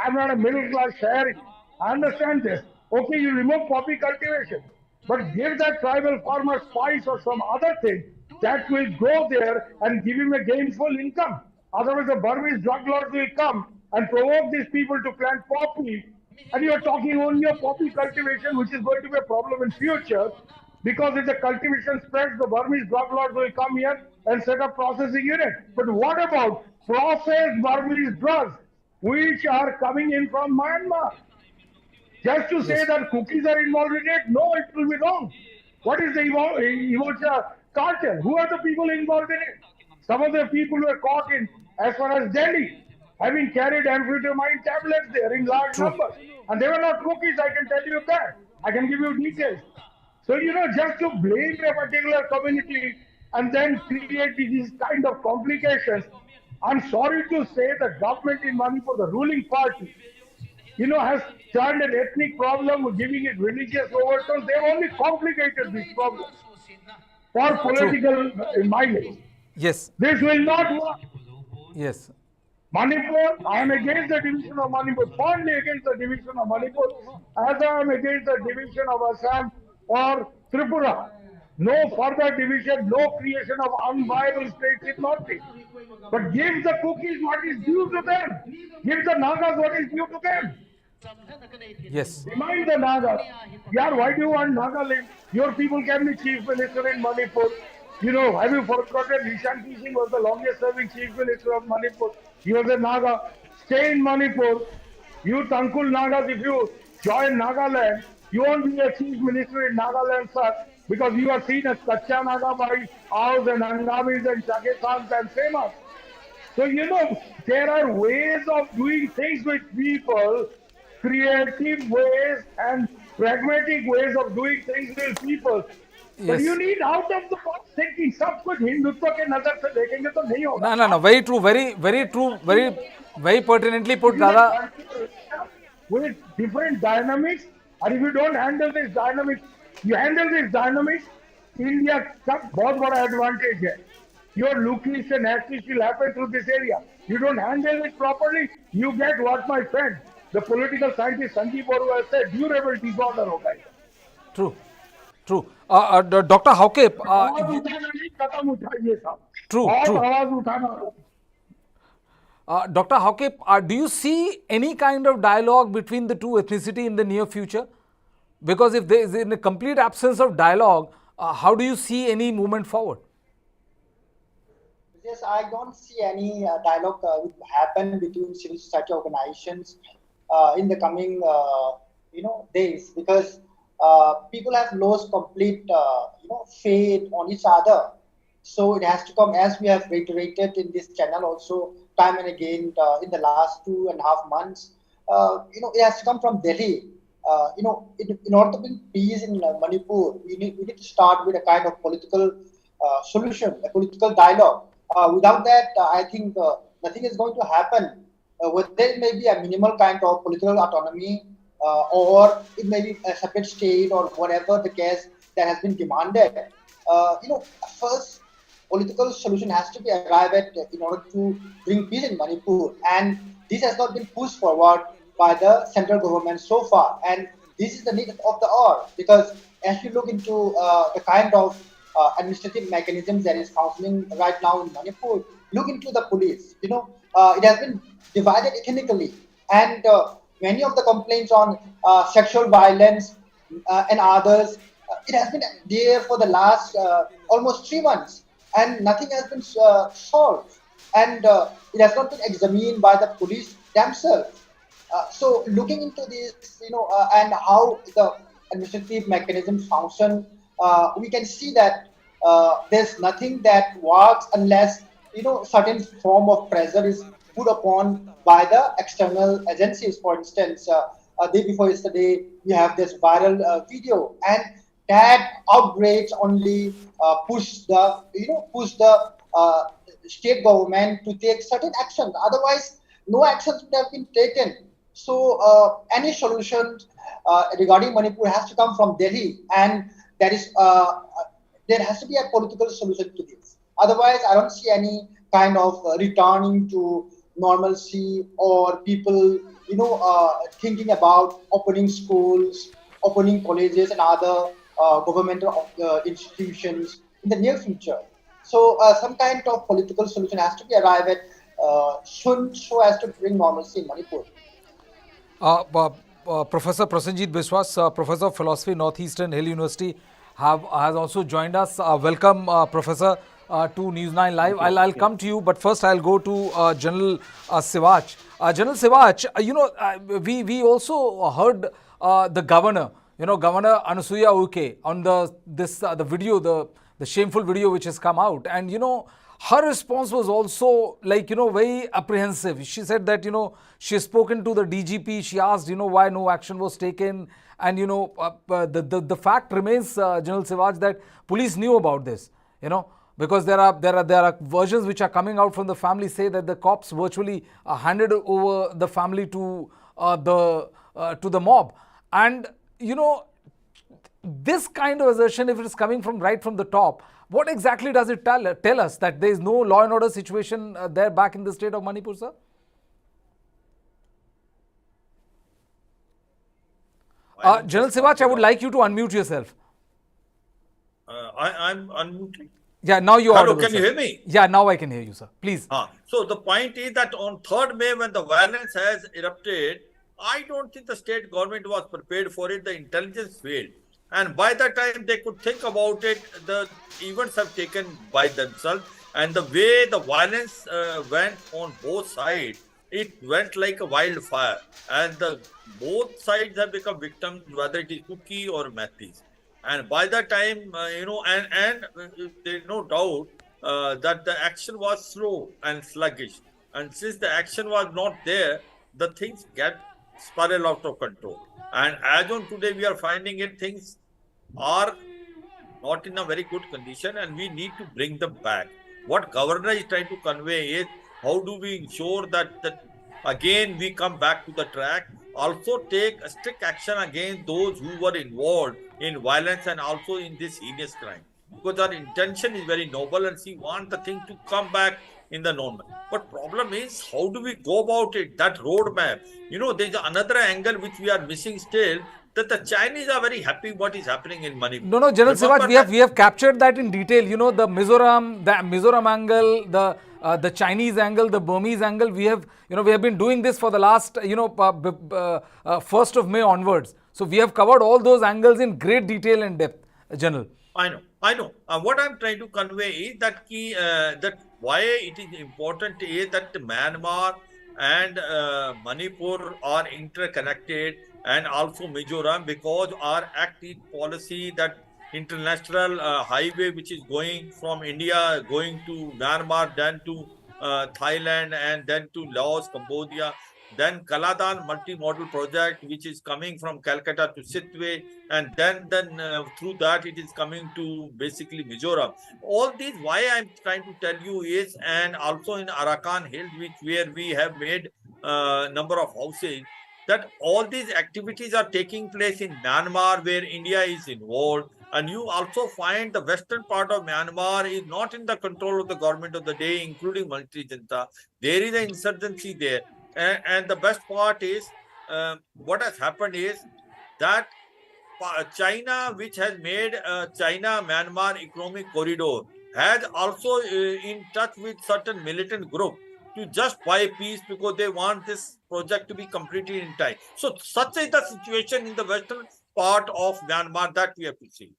I'm not a middle class shahri. I understand this. Okay, you remove poppy cultivation, but give that tribal farmer spice or some other thing that will go there and give him a gainful income. Otherwise, the Burmese drug lords will come and provoke these people to plant poppy. And you're talking only of poppy cultivation, which is going to be a problem in future, because if the cultivation spreads, the Burmese drug lords will come here and set up processing unit. But what about processed Burmese drugs, which are coming in from Myanmar? Just to say that cookies are involved in it, no, it will be wrong. What is the Imocha cartel? Who are the people involved in it? Some of the people were caught in, as far as Delhi, having carried amphetamine tablets there in large numbers. And they were not cookies, I can tell you that. I can give you details. So, just to blame a particular community and then create these kind of complications, I'm sorry to say the government in Manipur, the ruling party, has turned an ethnic problem, giving it religious overtones. They've only complicated these problems for political mileage. Yes. This will not work. Yes. Manipur, I am against the division of Manipur, firmly against the division of Manipur, as I am against the division of Assam or Tripura. No further division, no creation of unviable states in Northeast. But give the cookies what is due to them. Give the Nagas what is due to them. Yes. Remind the Nagas. Yeah, why do you want Nagaland? Your people can be chief minister in Manipur. Have you forgotten Vishanti Singh was the longest serving chief minister of Manipur? He was a Naga. Stay in Manipur. You Tankul Nagas, if you join Nagaland, you won't be a chief minister in Nagaland, sir, because you are seen as Kacha Naga by Aos and Angamis and Chakesans and Semas. So, there are ways of doing things with people, creative ways and pragmatic ways of doing things with people. But you need out of the box thinking. सब कुछ हिंदुत्व के नजर से देखेंगे तो नहीं होगा. No. Very true. Very true. Very pertinently put, Dada. With different dynamics, and if you don't handle this dynamics, India का बहुत बड़ा advantage है. Your lookies and activities will happen through this area. You don't handle it properly, you get what my friend, the political scientist Sanjeev Baru has said, durable disorder होगा. True. Dr. Hauke. True. Dr. Hauke, do you see any kind of dialogue between the two ethnicity in the near future? Because if there is a complete absence of dialogue, how do you see any movement forward? Yes, I don't see any dialogue will happen between civil society organizations in the coming days, because people have lost complete faith on each other. So it has to come, as we have reiterated in this channel also time and again in the last 2.5 months. It has to come from Delhi. In order to bring peace in Manipur, we need to start with a kind of political solution, a political dialogue. Without that, I think nothing is going to happen. There may be a minimal kind of political autonomy, or it may be a separate state or whatever the case that has been demanded. First political solution has to be arrived at in order to bring peace in Manipur, and this has not been pushed forward by the central government so far. And this is the need of the hour, because as you look into the kind of administrative mechanisms that is functioning right now in Manipur, look into the police. It has been divided ethnically, and many of the complaints on sexual violence and others, it has been there for the last almost 3 months, and nothing has been solved, and it has not been examined by the police themselves. So looking into this, and how the administrative mechanisms function, we can see that there's nothing that works unless certain form of pressure is put upon by the external agencies. For instance, day before yesterday, we have this viral video, and that outrage only push the state government to take certain actions. Otherwise, no actions would have been taken. So any solution regarding Manipur has to come from Delhi, and there has to be a political solution to this. Otherwise, I don't see any kind of returning to normalcy or people, thinking about opening schools, opening colleges, and other governmental institutions in the near future. So some kind of political solution has to be arrived at soon, so as to bring normalcy in Manipur. Professor Prasenjit Biswas, Professor of Philosophy, Northeastern Hill University, has also joined us. Welcome, Professor, to News9 Live. I'll come to you, but first I'll go to General Sivach. General Sivach, we also heard the governor, Governor Anusuya Uke, on the video, the shameful video which has come out, and her response was also very apprehensive. She said that she has spoken to the DGP. She asked why no action was taken, and the fact remains, General Sivaj, that police knew about this. Because there are versions which are coming out from the family say that the cops virtually handed over the family to the mob, and this kind of assertion, if it is coming right from the top, what exactly does it tell us? That there is no law and order situation there back in the state of Manipur, sir? General Sivach, I would like you to unmute yourself. I'm unmuting. Yeah, now you are. Hello, can you hear me? Yeah, now I can hear you, sir. Please. So the point is that on 3rd May, when the violence has erupted, I don't think the state government was prepared for it. The intelligence failed. And by the time they could think about it, the events have taken by themselves. And the way the violence went on both sides, it went like a wildfire. And both sides have become victims, whether it is Kuki or Meitei. And by the time, there is no doubt that the action was slow and sluggish. And since the action was not there, the things get spiral out of control. And as on today, we are finding it, things are not in a very good condition, and we need to bring them back. What governor is trying to convey is, how do we ensure that again we come back to the track, also take a strict action against those who were involved in violence and also in this heinous crime. Because our intention is very noble and we want the thing to come back in the normal. But problem is, how do we go about it? That roadmap. There's another angle which we are missing still, that the Chinese are very happy what is happening in Manipur. No, General Sivaj, we have captured that in detail. The Mizoram angle, the Chinese angle, the Burmese angle. We have been doing this for the last 1st of May onwards. So we have covered all those angles in great detail and depth, General. I know. What I'm trying to convey is that that why it is important is that Myanmar and Manipur are interconnected, and also Mizoram, because our act is policy that international highway which is going from India, going to Myanmar, then to Thailand, and then to Laos, Cambodia, then Kaladan multimodal project which is coming from Calcutta to Sitwe, and then through that it is coming to basically Mizoram. All these, why I'm trying to tell you is, and also in Arakan Hills, where we have made number of houses, that all these activities are taking place in Myanmar, where India is involved. And you also find the western part of Myanmar is not in the control of the government of the day, including military junta. There is an insurgency there. And the best part is, what has happened is that China, which has made China-Myanmar economic corridor, has also in touch with certain militant group to just buy peace, because they want this project to be completed in time. So such is the situation in the western part of Myanmar that we have to see.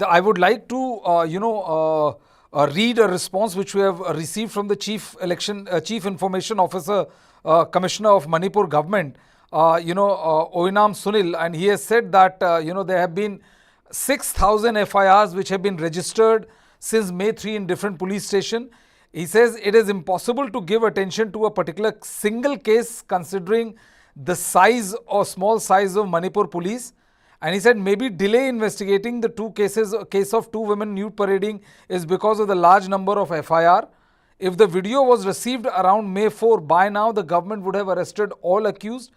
I would like to, read a response which we have received from the Chief Information Officer, Commissioner of Manipur Government, Oinam Sunil, and he has said that, there have been 6,000 FIRs which have been registered since May 3 in different police stations. He says it is impossible to give attention to a particular single case considering the size or small size of Manipur police. And he said maybe delay investigating the two cases, case of two women nude parading is because of the large number of FIR. If the video was received around May 4, by now the government would have arrested all accused.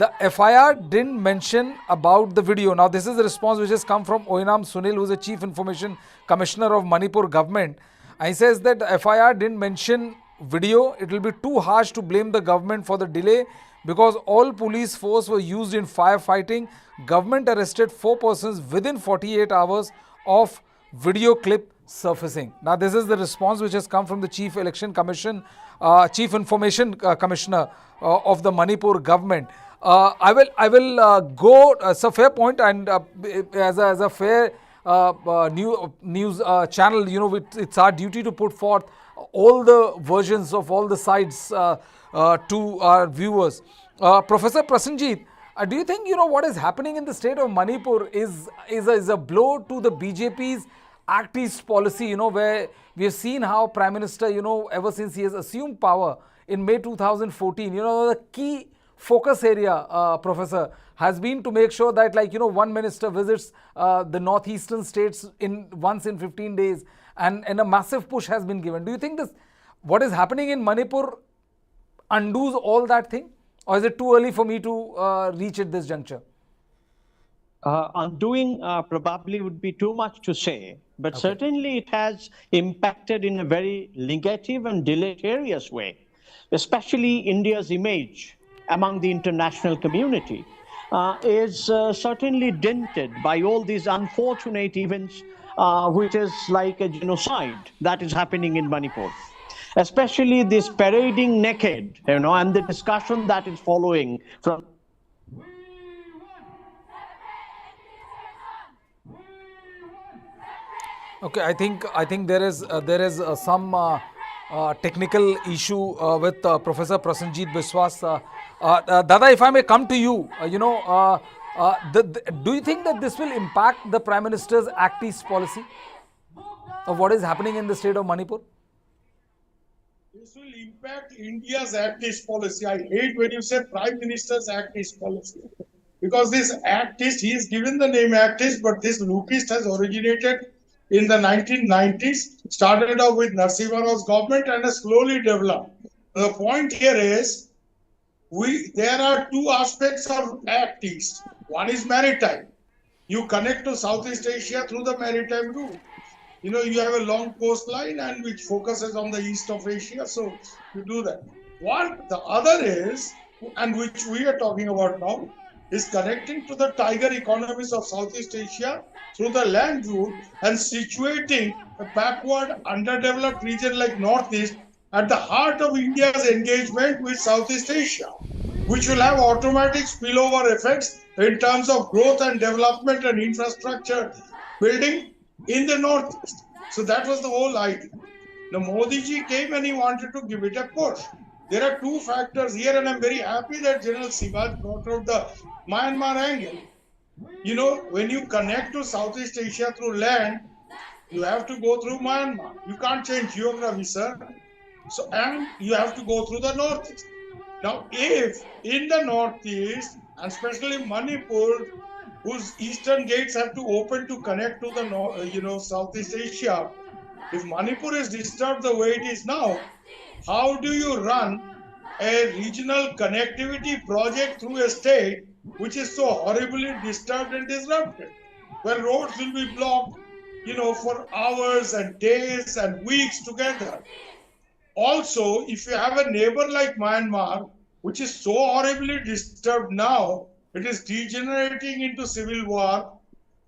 The FIR didn't mention about the video. Now this is the response which has come from Oinam Sunil, who is the Chief Information Commissioner of Manipur government. And he says that the FIR didn't mention video. It will be too harsh to blame the government for the delay because all police force were used in firefighting. Government arrested 4 persons within 48 hours of video clip surfacing. Now this is the response which has come from the Chief Election Commission, Chief Information Commissioner of the Manipur government. I will go. It's a fair point, and as a fair news channel, you know, it's our duty to put forth all the versions of all the sides to our viewers. Professor Prasenjit, do you think, you know, what is happening in the state of Manipur is a blow to the BJP's Act East policy, you know, where we have seen how Prime Minister, you know, ever since he has assumed power in May 2014, you know, the key focus area, Professor, has been to make sure that, like, you know, one minister visits the northeastern states once in 15 days and a massive push has been given. Do you think this, what is happening in Manipur undoes all that thing? Or is it too early for me to reach at this juncture? Undoing probably would be too much to say, but certainly it has impacted in a very negative and deleterious way, especially India's image among the international community is certainly dented by all these unfortunate events, which is like a genocide that is happening in Manipur. Especially this parading naked, you know, and the discussion that is following from. Okay, I think there is some technical issue with Professor Prasenjit Biswas. Dada, if I may come to you, do you think that this will impact the Prime Minister's Act East policy of what is happening in the state of Manipur? This will impact India's Act East policy. I hate when you say Prime Minister's Act East policy. Because this Act East, he is given the name Act East, but this Look East has originated in the 1990s, started off with Narasimha Rao's government and has slowly developed. The point here is, there are two aspects of Act East. One is maritime. You connect to Southeast Asia through the maritime route. You know, you have a long coastline and which focuses on the east of Asia, so you do that. The other is, and which we are talking about now, is connecting to the tiger economies of Southeast Asia through the land route and situating a backward, underdeveloped region like Northeast at the heart of India's engagement with Southeast Asia, which will have automatic spillover effects in terms of growth and development and infrastructure building in the Northeast. So that was the whole idea. Now Modi ji came and he wanted to give it a push. There are two factors here, and I'm very happy that General Sivaj brought out the Myanmar angle. You know, when you connect to Southeast Asia through land, you have to go through Myanmar. You can't change geography, sir. So, and you have to go through the Northeast. Now, if in the Northeast, and especially Manipur, whose eastern gates have to open to connect to the Southeast Asia, if Manipur is disturbed the way it is now, how do you run a regional connectivity project through a state which is so horribly disturbed and disrupted, where roads will be blocked, you know, for hours and days and weeks together? Also, if you have a neighbor like Myanmar, which is so horribly disturbed now, it is degenerating into civil war,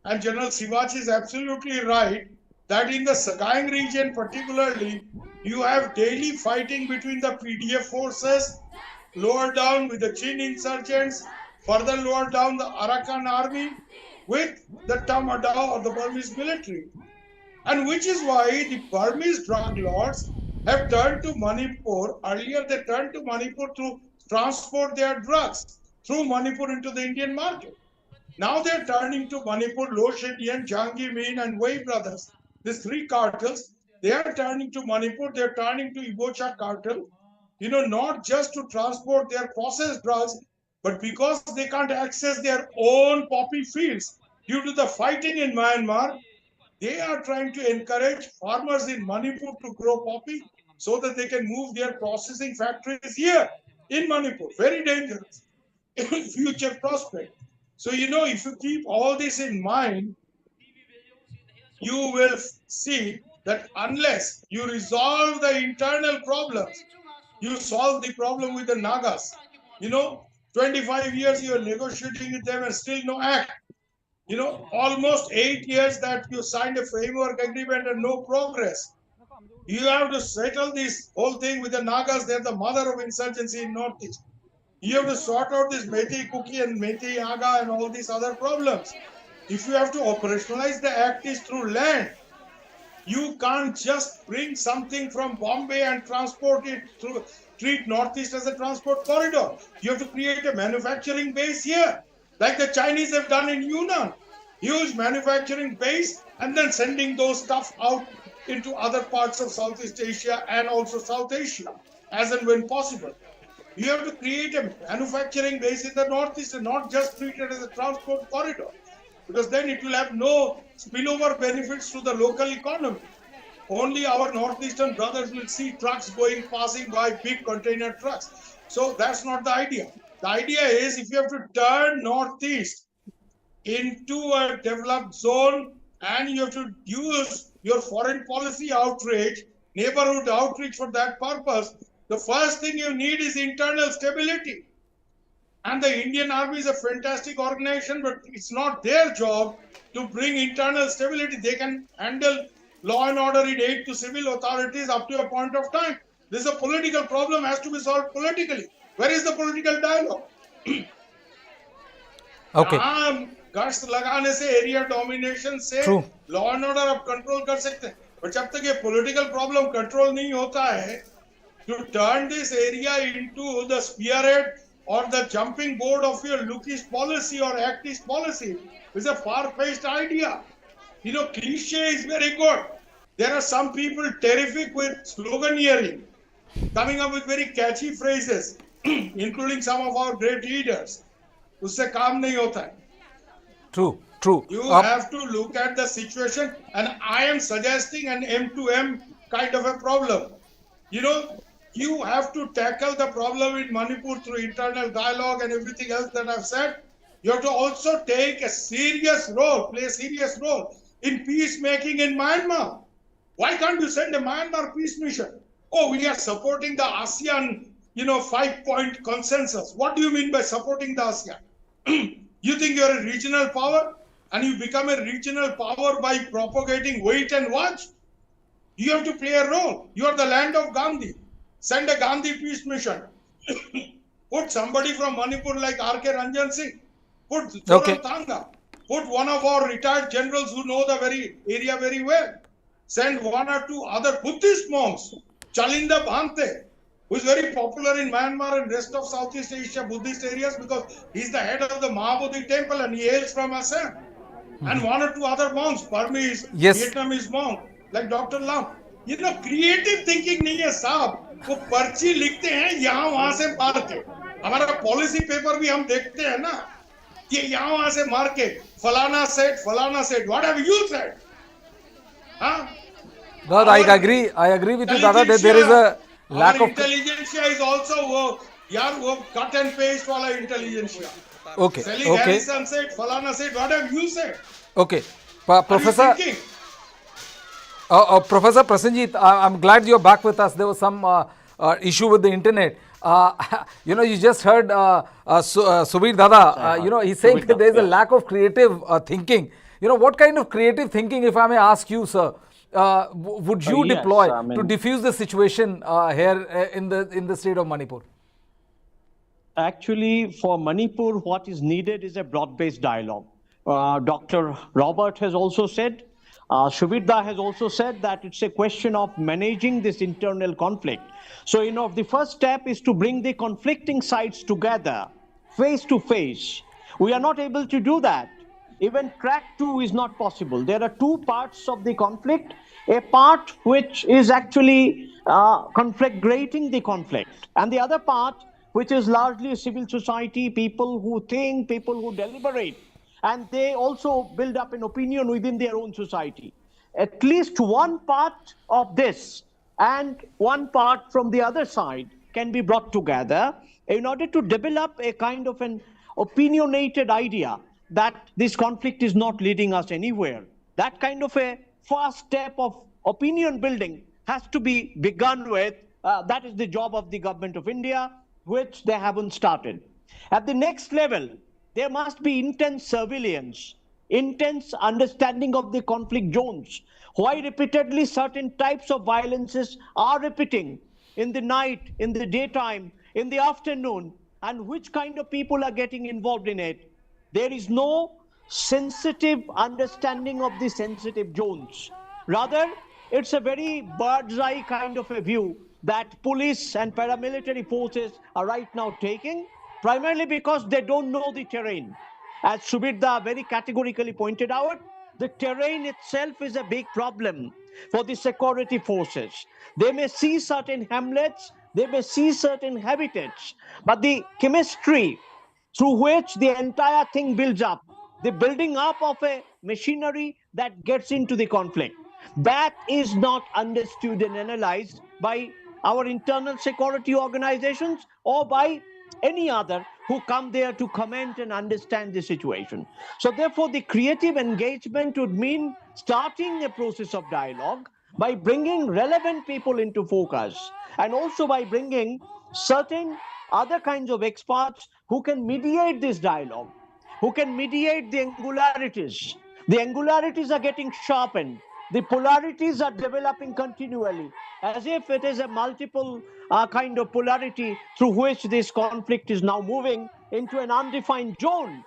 and General Sivaj is absolutely right that in the Sagaing region particularly, you have daily fighting between the PDF forces, lower down with the Chin insurgents, further lower down the Arakan army with the Tamada or the Burmese military. And which is why the Burmese drug lords have turned to Manipur. Earlier they turned to Manipur to transport their drugs through Manipur into the Indian market. Now they're turning to Manipur, Lo Shedian, Jhangi Min and Wei brothers, these three cartels, they are turning to Manipur, they are turning to Ibocha cartel, not just to transport their processed drugs, but because they can't access their own poppy fields due to the fighting in Myanmar, they are trying to encourage farmers in Manipur to grow poppy so that they can move their processing factories here in Manipur. Very dangerous future prospect. So, if you keep all this in mind, you will see that unless you resolve the internal problems, you solve the problem with the Nagas. 25 years you are negotiating with them and still no act. Almost 8 years that you signed a framework agreement and no progress. You have to settle this whole thing with the Nagas. They're the mother of insurgency in Northeast. You have to sort out this meitei Kuki and meitei Aga and all these other problems. If you have to operationalize the act is through land, you can't just bring something from Bombay and transport it through, treat Northeast as a transport corridor. You have to create a manufacturing base here, like the Chinese have done in Yunnan. Huge manufacturing base and then sending those stuff out into other parts of Southeast Asia and also South Asia, as and when possible. You have to create a manufacturing base in the Northeast and not just treat it as a transport corridor, because then it will have no spillover benefits to the local economy. Only our Northeastern brothers will see trucks passing by, big container trucks. So that's not the idea. The idea is if you have to turn Northeast into a developed zone and you have to use your foreign policy outrage, neighborhood outreach for that purpose, the first thing you need is internal stability. And the Indian Army is a fantastic organization, but it's not their job to bring internal stability. They can handle law and order in aid to civil authorities up to a point of time. This is a political problem, has to be solved politically. Where is the political dialogue? Okay. गश्त लगाने से area domination से law and order आप control कर सकते हैं, पर जब तक ये पॉलिटिकल प्रॉब्लम कंट्रोल नहीं होता है, to turn this area into the spearhead or the jumping board of your lookist policy or actist policy is a far-fetched idea. Cliche is very good. There are some people terrific with sloganeering, coming up with very catchy phrases, including some of our great leaders. Usse kaam nahi hota hai. True. You have to look at the situation, and I am suggesting an M2M kind of a problem. You have to tackle the problem in Manipur through internal dialogue and everything else that I've said. You have to also take play a serious role in peacemaking in Myanmar. Why can't you send a Myanmar peace mission? Oh, we are supporting the ASEAN, 5-point consensus. What do you mean by supporting the ASEAN? You think you're a regional power and you become a regional power by propagating wait and watch? You have to play a role. You are the land of Gandhi. Send a Gandhi peace mission. Put somebody from Manipur like R.K. Ranjan Singh. Put Zoran Thanga. Put one of our retired generals who know the area very well. Send one or two other Buddhist monks. Chalinda Bhante, who is very popular in Myanmar and rest of Southeast Asia Buddhist areas because he's the head of the Mahabodhi temple and he hails from Assam. And one or two other monks, Burmese, Vietnamese monk, like Dr. Lam. Creative thinking नहीं है साहब. वो पर्ची लिखते हैं यहाँ वहां से मार के. हमारा पॉलिसी पेपर भी हम देखते हैं ना, ये यहाँ वहां से मार के फलाना set. What have you said? Huh? God, I agree with you, Dada. There is a lack of intelligentsia is also वो cut and paste वाला intelligentsia. Okay. Selling Harrison said, falana said. What have you said? Okay, Professor. Professor Prasenjit, I'm glad you're back with us. There was some issue with the internet. You just heard Subir Dada. He's saying that there is a lack of creative thinking. What kind of creative thinking, if I may ask you, sir, would you deploy to diffuse the situation here in the state of Manipur? Actually, for Manipur, what is needed is a broad-based dialogue. Dr. Robert has also said, Shubirda has also said that it's a question of managing this internal conflict. So, the first step is to bring the conflicting sides together, face to face. We are not able to do that. Even track 2 is not possible. There are two parts of the conflict. A part which is actually conflagrating the conflict, and the other part which is largely civil society, people who think, people who deliberate, and they also build up an opinion within their own society. At least one part of this and one part from the other side can be brought together in order to develop a kind of an opinionated idea that this conflict is not leading us anywhere. That kind of a first step of opinion building has to be begun with. That is the job of the government of India, which they haven't started. At the next level, there must be intense surveillance, intense understanding of the conflict zones, why repeatedly certain types of violences are repeating in the night, in the daytime, in the afternoon, and which kind of people are getting involved in it. There is no sensitive understanding of the sensitive zones. Rather, it's a very bird's eye kind of a view that police and paramilitary forces are right now taking, primarily because they don't know the terrain. As Subirda very categorically pointed out, the terrain itself is a big problem for the security forces. They may see certain hamlets, they may see certain habitats, but the chemistry through which the entire thing builds up, the building up of a machinery that gets into the conflict, that is not understood and analyzed by our internal security organizations or by any other who come there to comment and understand the situation. So therefore, the creative engagement would mean starting a process of dialogue by bringing relevant people into focus, and also by bringing certain other kinds of experts who can mediate this dialogue, who can mediate the angularities. The angularities are getting sharpened. The polarities are developing continually, as if it is a multiple kind of polarity through which this conflict is now moving into an undefined zone.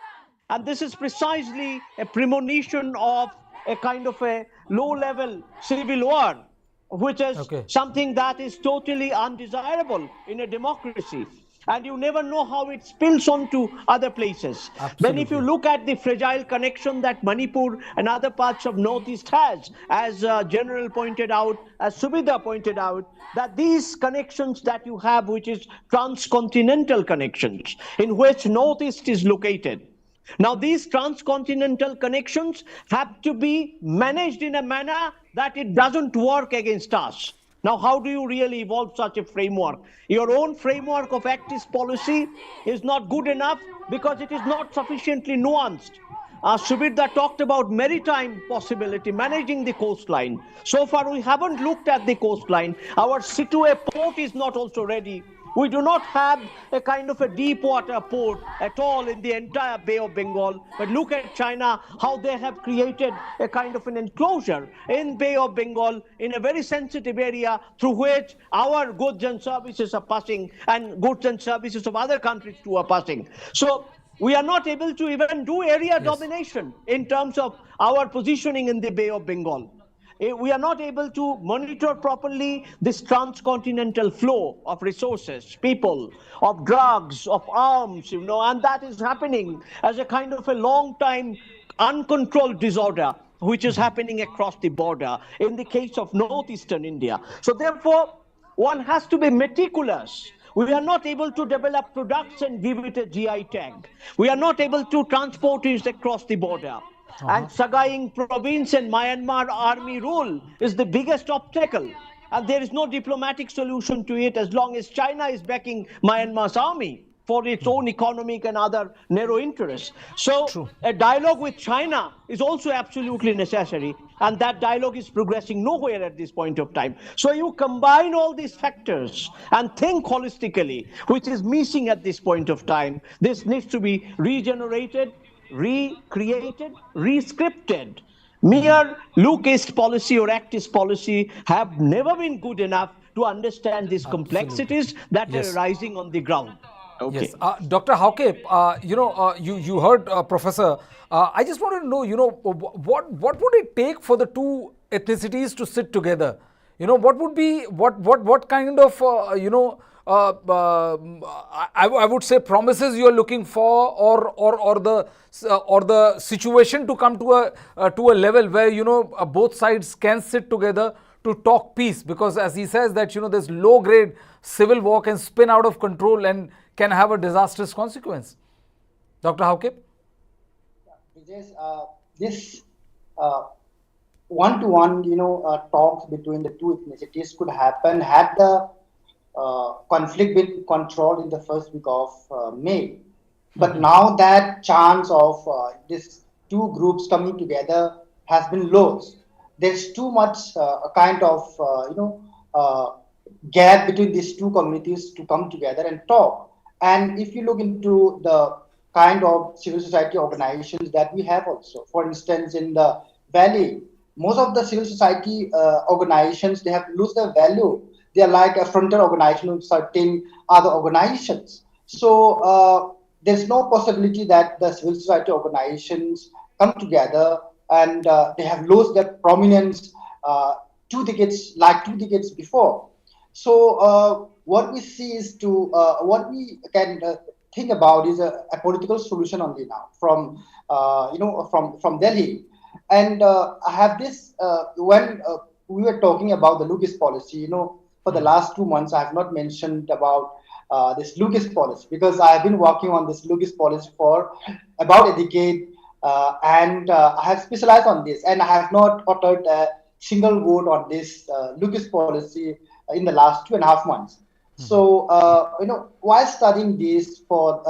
And this is precisely a premonition of a kind of a low-level civil war, which is something that is totally undesirable in a democracy. And you never know how it spills on to other places. Then if you look at the fragile connection that Manipur and other parts of Northeast has, as General pointed out, as Subida pointed out, that these connections that you have, which is transcontinental connections, in which Northeast is located. Now, these transcontinental connections have to be managed in a manner that it doesn't work against us. Now, how do you really evolve such a framework? Your own framework of activist policy is not good enough because it is not sufficiently nuanced. Subirda talked about maritime possibility, managing the coastline. So far, we haven't looked at the coastline. Our Situe port is not also ready. We do not have a kind of a deep water port at all in the entire Bay of Bengal. But look at China, how they have created a kind of an enclosure in Bay of Bengal in a very sensitive area through which our goods and services are passing, and goods and services of other countries too are passing. So we are not able to even do area domination in terms of our positioning in the Bay of Bengal. We are not able to monitor properly this transcontinental flow of resources, people, of drugs, of arms, and that is happening as a kind of a long-time uncontrolled disorder, which is happening across the border in the case of northeastern India. So therefore, one has to be meticulous. We are not able to develop products and give it a GI tag. We are not able to transport it across the border. And Sagaing province and Myanmar army rule is the biggest obstacle. And there is no diplomatic solution to it as long as China is backing Myanmar's army for its own economic and other narrow interests. So a dialogue with China is also absolutely necessary. And that dialogue is progressing nowhere at this point of time. So you combine all these factors and think holistically, which is missing at this point of time. This needs to be regenerated, recreated, rescripted. Mere lookist policy or activist policy have never been good enough to understand these complexities that are arising on the ground. Okay. Yes, Dr. Hauke, you heard Professor. I just wanted to know, what would it take for the two ethnicities to sit together? What would be what kind of I would say promises you are looking for, or the situation to come to a level where both sides can sit together to talk peace? Because as he says that there's low grade civil war can spin out of control and can have a disastrous consequence. Dr. Haukip? Brijesh, this one-to-one, talks between the two ethnicities could happen had the conflict been controlled in the first week of May. But now that chance of these two groups coming together has been lost. There's too much a kind of gap between these two communities to come together and talk. And if you look into the kind of civil society organizations that we have also, for instance, in the Valley, most of the civil society organizations, they have lost their value. They are like a frontal organization of certain other organizations. So there's no possibility that the civil society organizations come together, and they have lost their prominence 2 decades before. So what we see is what we can think about is a political solution only now from Delhi. And I have this when we were talking about the Lucas policy, for the last 2 months, I have not mentioned about this Lucas policy, because I have been working on this Lucas policy for about a decade, and I have specialized on this, and I have not uttered a single word on this Lucas policy in the last 2.5 months. So, while studying this for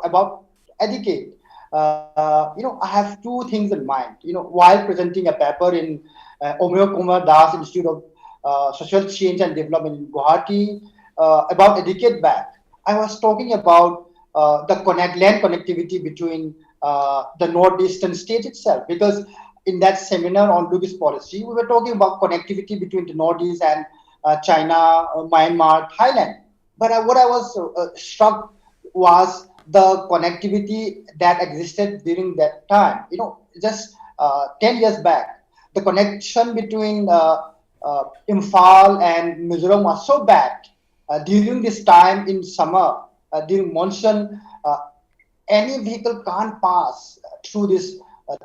about a decade, I have two things in mind. While presenting a paper in Omeyo Kumar Das Institute of Social Change and Development in Guwahati about a decade back, I was talking about the land connectivity between the northeastern states itself, because in that seminar on Lucas policy, we were talking about connectivity between the northeast and China, Myanmar, Thailand. But what I was struck was the connectivity that existed during that time. Just 10 years back, the connection between Imphal and Mizoram was so bad. During this time in summer, during monsoon, any vehicle can't pass through this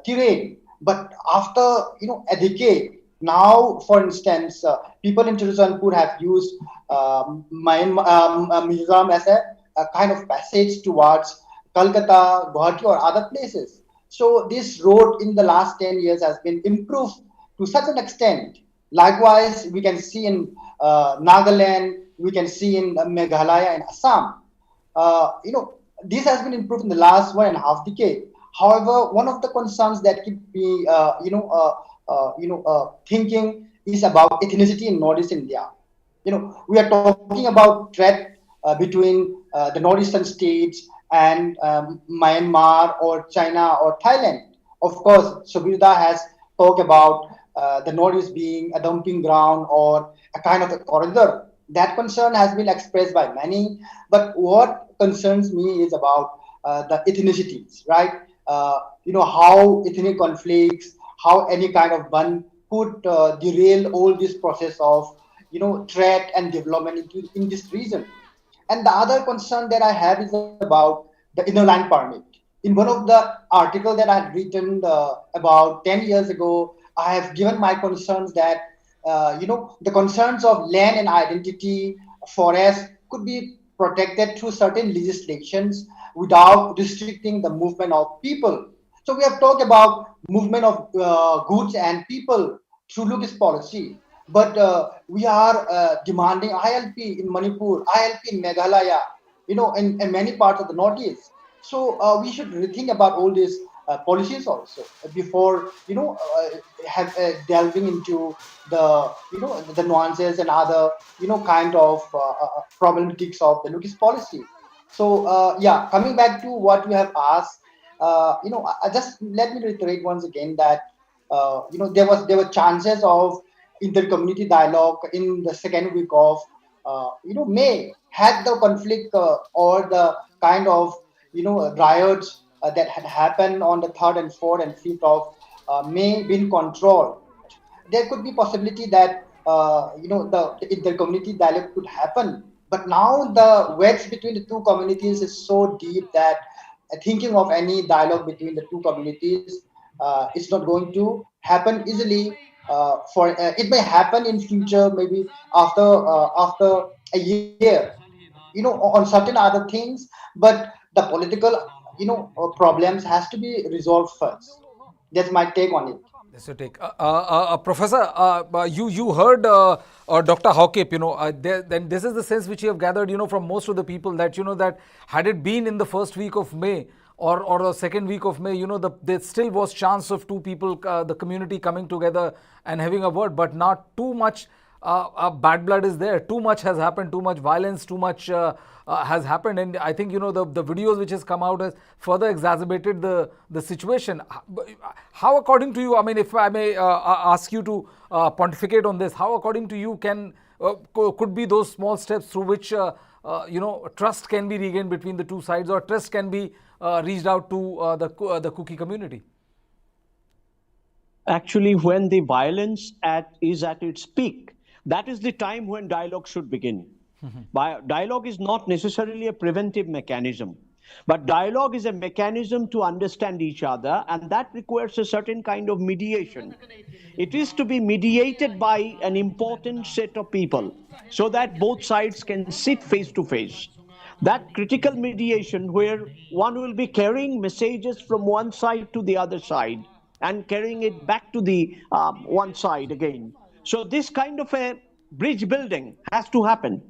terrain. But after a decade, now, for instance, people in Tiruchenapur have used Mizoram as a kind of passage towards Kolkata, Guwahati, or other places. So this road in the last 10 years has been improved to such an extent. Likewise, we can see in Nagaland, we can see in Meghalaya and Assam. This has been improved in the last 1.5 decades. However, one of the concerns that keep me, thinking is about ethnicity in Northeast India. We are talking about threat between the northeastern states and Myanmar or China or Thailand. Of course, Subirda has talked about the northeast being a dumping ground or a kind of a corridor. That concern has been expressed by many, but what concerns me is about the ethnicities, right? How ethnic conflicts, how any kind of ban could derail all this process of threat and development in this region. And the other concern that I have is about the inner line permit. In one of the articles that I had written about 10 years ago, I have given my concerns that the concerns of land and identity, forest could be protected through certain legislations without restricting the movement of people. So we have talked about movement of goods and people through Lucas policy, but we are demanding ILP in Manipur, ILP in Meghalaya, in many parts of the Northeast. So we should rethink about all these policies also before delving into the nuances and other kind of problematics of the Lucas policy. So coming back to what you have asked, I just let me reiterate once again that there were chances of inter-community dialogue in the second week of May, had the conflict or the kind of riots that had happened on the 3rd and 4th and 5th of May been controlled. There could be possibility that the inter-community dialogue could happen. But now the wedge between the two communities is so deep that thinking of any dialogue between the two communities is not going to happen easily. For it may happen in future, maybe after a year, on certain other things. But the political, problems has to be resolved first. That's my take on it. That's your take. Professor, you heard Dr. Hawkip, then this is the sense which you have gathered, from most of the people that, that had it been in the first week of May or the second week of May, there still was chance of two people, the community coming together and having a word, but not too much bad blood is there. Too much has happened, too much violence, too much has happened. And I think, the videos which has come out has further exacerbated the situation. How, according to you, I mean, if I may ask you to pontificate on this, how, according to you, could be those small steps through which, trust can be regained between the two sides, or trust can be reached out to the Kuki community? Actually, when the violence is at its peak, that is the time when dialogue should begin. Dialogue is not necessarily a preventive mechanism, but dialogue is a mechanism to understand each other, and that requires a certain kind of mediation. It is to be mediated by an important set of people so that both sides can sit face to face. That critical mediation, where one will be carrying messages from one side to the other side and carrying it back to the one side again. So this kind of a bridge building has to happen.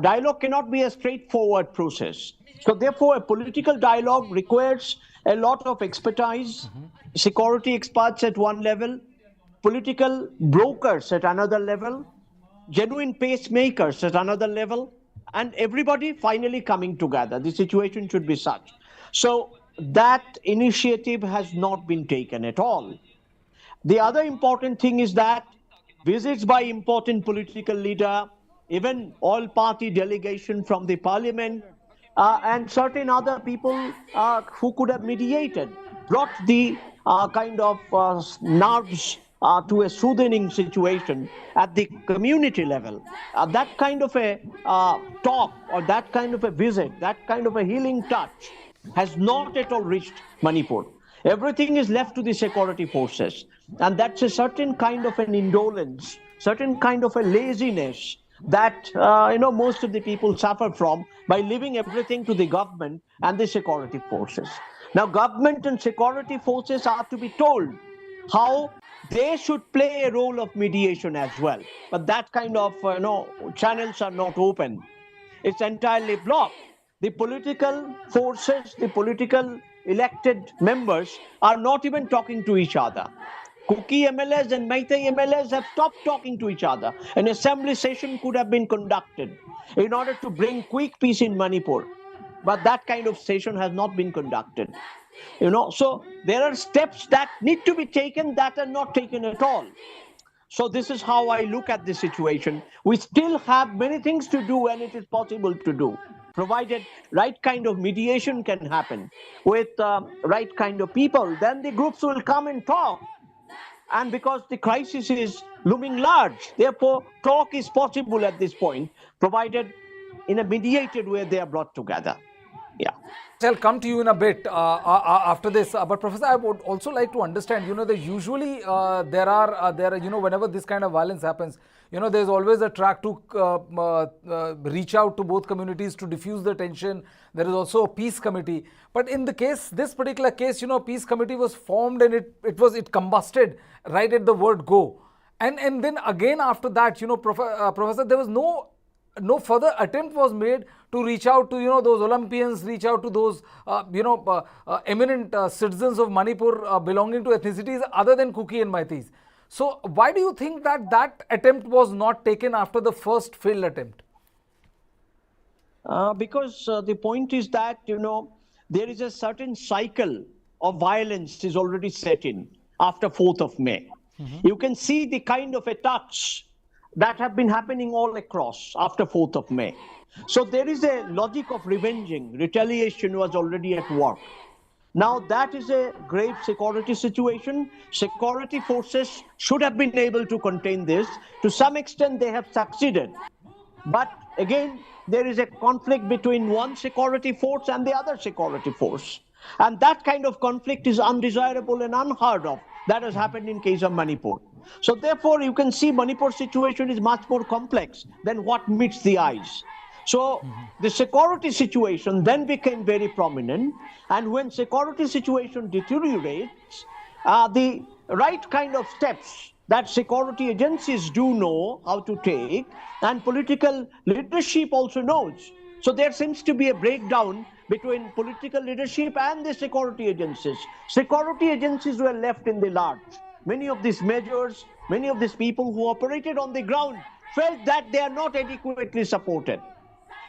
Dialogue cannot be a straightforward process. So therefore, a political dialogue requires a lot of expertise, security experts at one level, political brokers at another level, genuine pacemakers at another level, and everybody finally coming together. The situation should be such. So that initiative has not been taken at all. The other important thing is that visits by important political leader, even all party delegation from the parliament, and certain other people who could have mediated, brought the kind of nerves to a soothing situation at the community level. That kind of a talk, or that kind of a visit, that kind of a healing touch has not at all reached Manipur. Everything is left to the security forces. And that's a certain kind of an indolence, certain kind of a laziness that most of the people suffer from by leaving everything to the government and the security forces. Now, government and security forces are to be told how they should play a role of mediation as well. But that kind of channels are not open. It's entirely blocked. The political forces, the political elected members are not even talking to each other. Kuki MLAs and Meitei MLAs have stopped talking to each other. An assembly session could have been conducted in order to bring quick peace in Manipur. But that kind of session has not been conducted. So there are steps that need to be taken that are not taken at all. So this is how I look at the situation. We still have many things to do, and it is possible to do, provided right kind of mediation can happen with right kind of people. Then the groups will come and talk. And because the crisis is looming large, therefore talk is possible at this point, provided in a mediated way they are brought together. Yeah. I'll come to you in a bit after this. But Professor, I would also like to understand, that usually there are, whenever this kind of violence happens, there's always a track to reach out to both communities to diffuse the tension. There is also a peace committee. But in this particular case, peace committee was formed and it combusted right at the word go. And then again after that, Professor, there was no further attempt was made to reach out to those Olympians, reach out to those eminent citizens of Manipur belonging to ethnicities other than Kuki and Meiteis. So why do you think that attempt was not taken after the first failed attempt? Because the point is that there is a certain cycle of violence is already set in after 4th of May. You can see the kind of attacks that have been happening all across after 4th of May. So there is a logic of revenging. Retaliation was already at work. Now that is a grave security situation. Security forces should have been able to contain this. To some extent they have succeeded. But again, there is a conflict between one security force and the other security force. And that kind of conflict is undesirable and unheard of. That has happened in case of Manipur. So therefore, you can see Manipur situation is much more complex than what meets the eyes. So the security situation then became very prominent, and when security situation deteriorates, the right kind of steps that security agencies do know how to take, and political leadership also knows. So there seems to be a breakdown between political leadership and the security agencies. Security agencies were left in the lurch. Many of these measures, many of these people who operated on the ground felt that they are not adequately supported.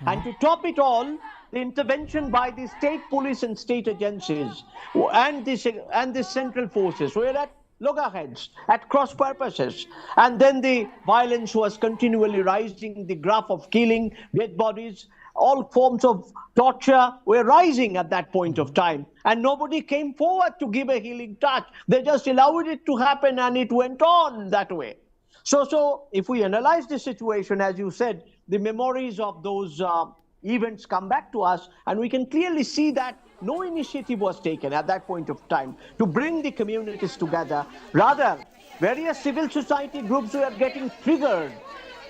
And to top it all, the intervention by the state police and state agencies and the central forces were at loggerheads, at cross purposes. And then the violence was continually rising, the graph of killing, dead bodies, all forms of torture were rising at that point of time. And nobody came forward to give a healing touch. They just allowed it to happen, and it went on that way. So if we analyze the situation, as you said, the memories of those events come back to us, and we can clearly see that no initiative was taken at that point of time to bring the communities together. Rather, various civil society groups were getting triggered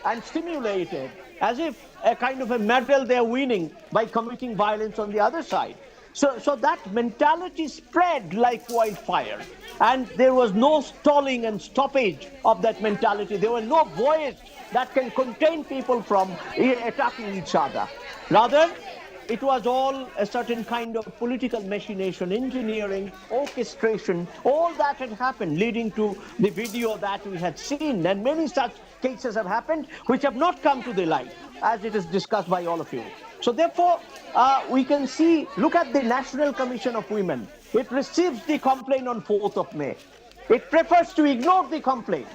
and stimulated as if a kind of a medal they're winning by committing violence on the other side. So that mentality spread like wildfire, and there was no stalling and stoppage of that mentality. There was no voice that can contain people from attacking each other. Rather, it was all a certain kind of political machination, engineering, orchestration, all that had happened, leading to the video that we had seen. And many such cases have happened which have not come to the light, as it is discussed by all of you. So therefore, we can see, look at the National Commission of Women. It receives the complaint on 4th of May. It prefers to ignore the complaint.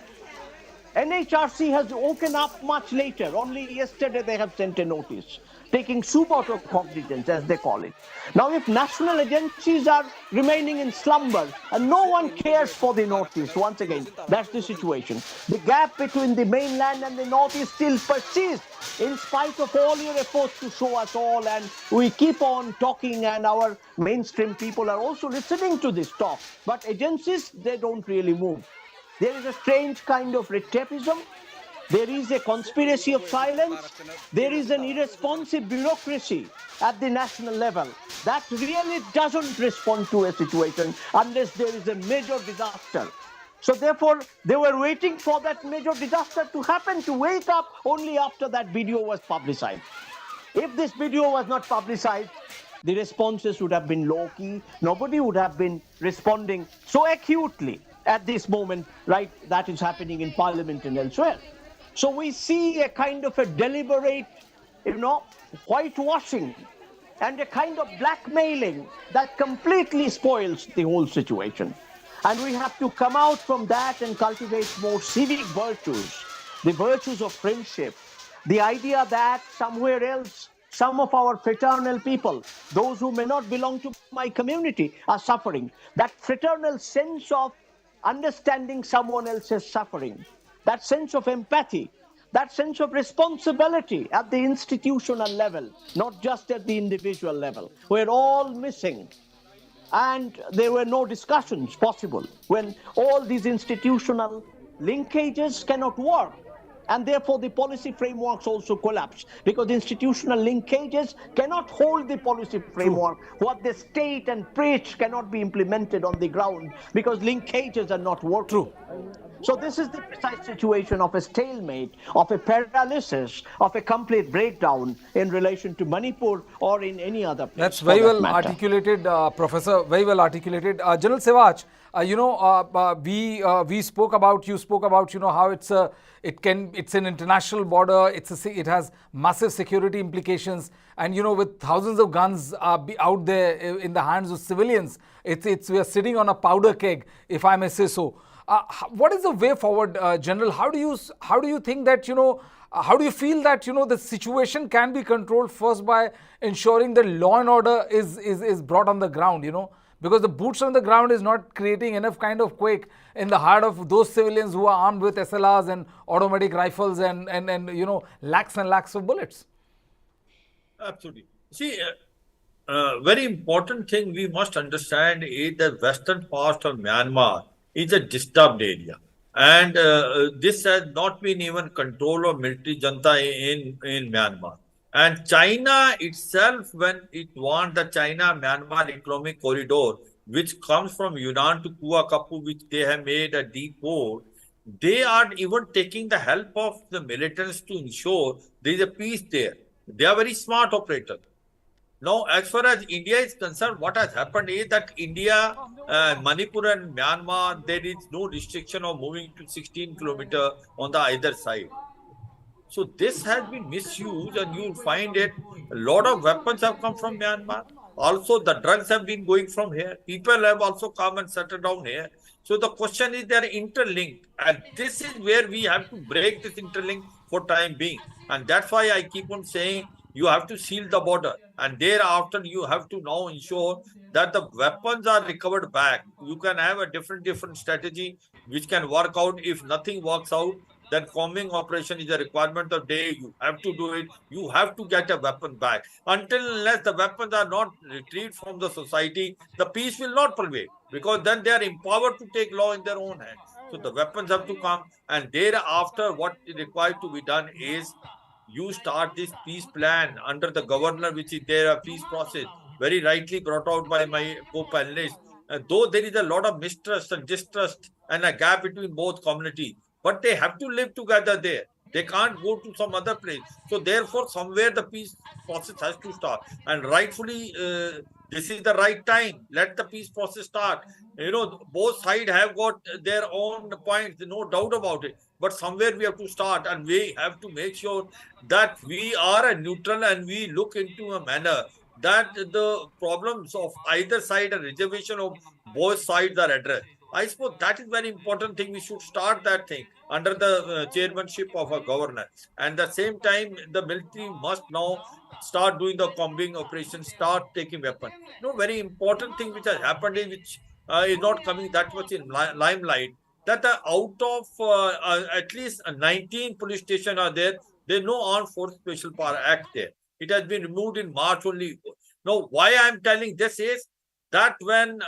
NHRC has woken up much later. Only yesterday they have sent a notice, taking suboto cognizance, as they call it. Now, if national agencies are remaining in slumber and no one cares for the Northeast, once again, that's the situation. The gap between the mainland and the Northeast still persists in spite of all your efforts to show us all, and we keep on talking, and our mainstream people are also listening to this talk. But agencies, they don't really move. There is a strange kind of retapism. There is a conspiracy of silence. There is an irresponsive bureaucracy at the national level that really doesn't respond to a situation unless there is a major disaster. So therefore, they were waiting for that major disaster to happen, to wake up only after that video was publicized. If this video was not publicized, the responses would have been low-key. Nobody would have been responding so acutely at this moment, right, that is happening in Parliament and elsewhere. So we see a kind of a deliberate, whitewashing and a kind of blackmailing that completely spoils the whole situation. And we have to come out from that and cultivate more civic virtues, the virtues of friendship, the idea that somewhere else, some of our fraternal people, those who may not belong to my community, are suffering. That fraternal sense of understanding someone else's suffering, that sense of empathy, that sense of responsibility at the institutional level, not just at the individual level. We're all missing. And there were no discussions possible when all these institutional linkages cannot work. And therefore, the policy frameworks also collapse, because institutional linkages cannot hold the policy framework. What the state and preach cannot be implemented on the ground because linkages are not working. So this is the precise situation of a stalemate, of a paralysis, of a complete breakdown in relation to Manipur or in any other place. That's very well articulated, Professor, very well articulated. General Sewaj, we spoke about, you spoke about, how it's an international border, it has massive security implications, and with thousands of guns out there in the hands of civilians, we are sitting on a powder keg, if I may say so. What is the way forward, General? How do you think that, how do you feel that, the situation can be controlled first by ensuring that law and order is brought on the ground, because the boots on the ground is not creating enough kind of quake in the heart of those civilians who are armed with SLRs and automatic rifles and lakhs and lakhs of bullets. Absolutely. See, very important thing we must understand is the western part of Myanmar is a disturbed area. And this has not been even control of military junta in Myanmar. And China itself, when it wants the China-Myanmar economic corridor, which comes from Yunnan to Kuakapu, which they have made a decode, they are even taking the help of the militants to ensure there is a peace there. They are very smart operators. Now, as far as India is concerned, what has happened is that India, Manipur and Myanmar, there is no restriction of moving to 16 kilometers on the either side. So this has been misused, and you'll find it. A lot of weapons have come from Myanmar. Also, the drugs have been going from here. People have also come and settled down here. So the question is, they are interlinked. And this is where we have to break this interlink for time being. And that's why I keep on saying, you have to seal the border. And thereafter, you have to now ensure that the weapons are recovered back. You can have a different strategy which can work out. If nothing works out, then combing operation is a requirement of day. You have to do it. You have to get a weapon back. Unless the weapons are not retrieved from the society, the peace will not prevail, because then they are empowered to take law in their own hands. So the weapons have to come, and thereafter what is required to be done is you start this peace plan under the governor, which is there, a peace process, very rightly brought out by my co-panelists. Though there is a lot of mistrust and distrust and a gap between both communities, but they have to live together there. They can't go to some other place. So therefore, somewhere the peace process has to start. And rightfully, this is the right time. Let the peace process start. Both sides have got their own points, no doubt about it. But somewhere we have to start, and we have to make sure that we are a neutral and we look into a manner that the problems of either side and reservation of both sides are addressed. I suppose that is very important thing. We should start that thing under the chairmanship of a governor. And at the same time, the military must now start doing the combing operation, start taking weapons. Very important thing which has happened is, which is not coming that much in limelight, that out of at least 19 police stations are there, there is no Armed Force Special Power Act there. It has been removed in March only. Now, why I am telling this is that when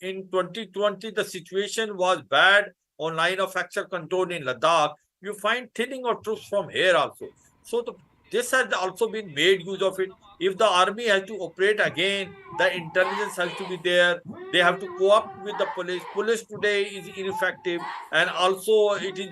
in 2020 the situation was bad on line of actual control in Ladakh, you find thinning of troops from here also. So this has also been made use of it. If the army has to operate again, the intelligence has to be there. They have to co-opt with the police. Police today is ineffective, and also it is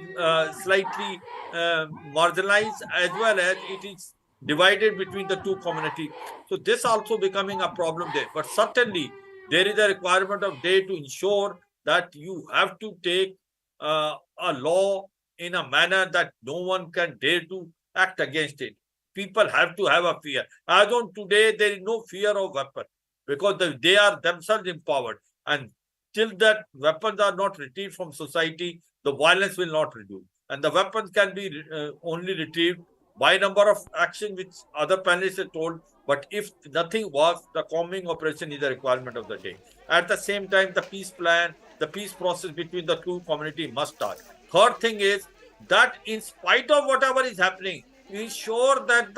slightly marginalized, as well as it is divided between the two communities. So this also becoming a problem there. But certainly there is a requirement of day to ensure that you have to take a law in a manner that no one can dare to act against it. People have to have a fear. As on today, there is no fear of weapon, because they are themselves empowered. And till that weapons are not retrieved from society, the violence will not reduce. And the weapons can be only retrieved by number of action, which other panelists have told. But if nothing works, the combing operation is a requirement of the day. At the same time, the peace plan, the peace process between the two communities must start. Third thing is that in spite of whatever is happening, ensure that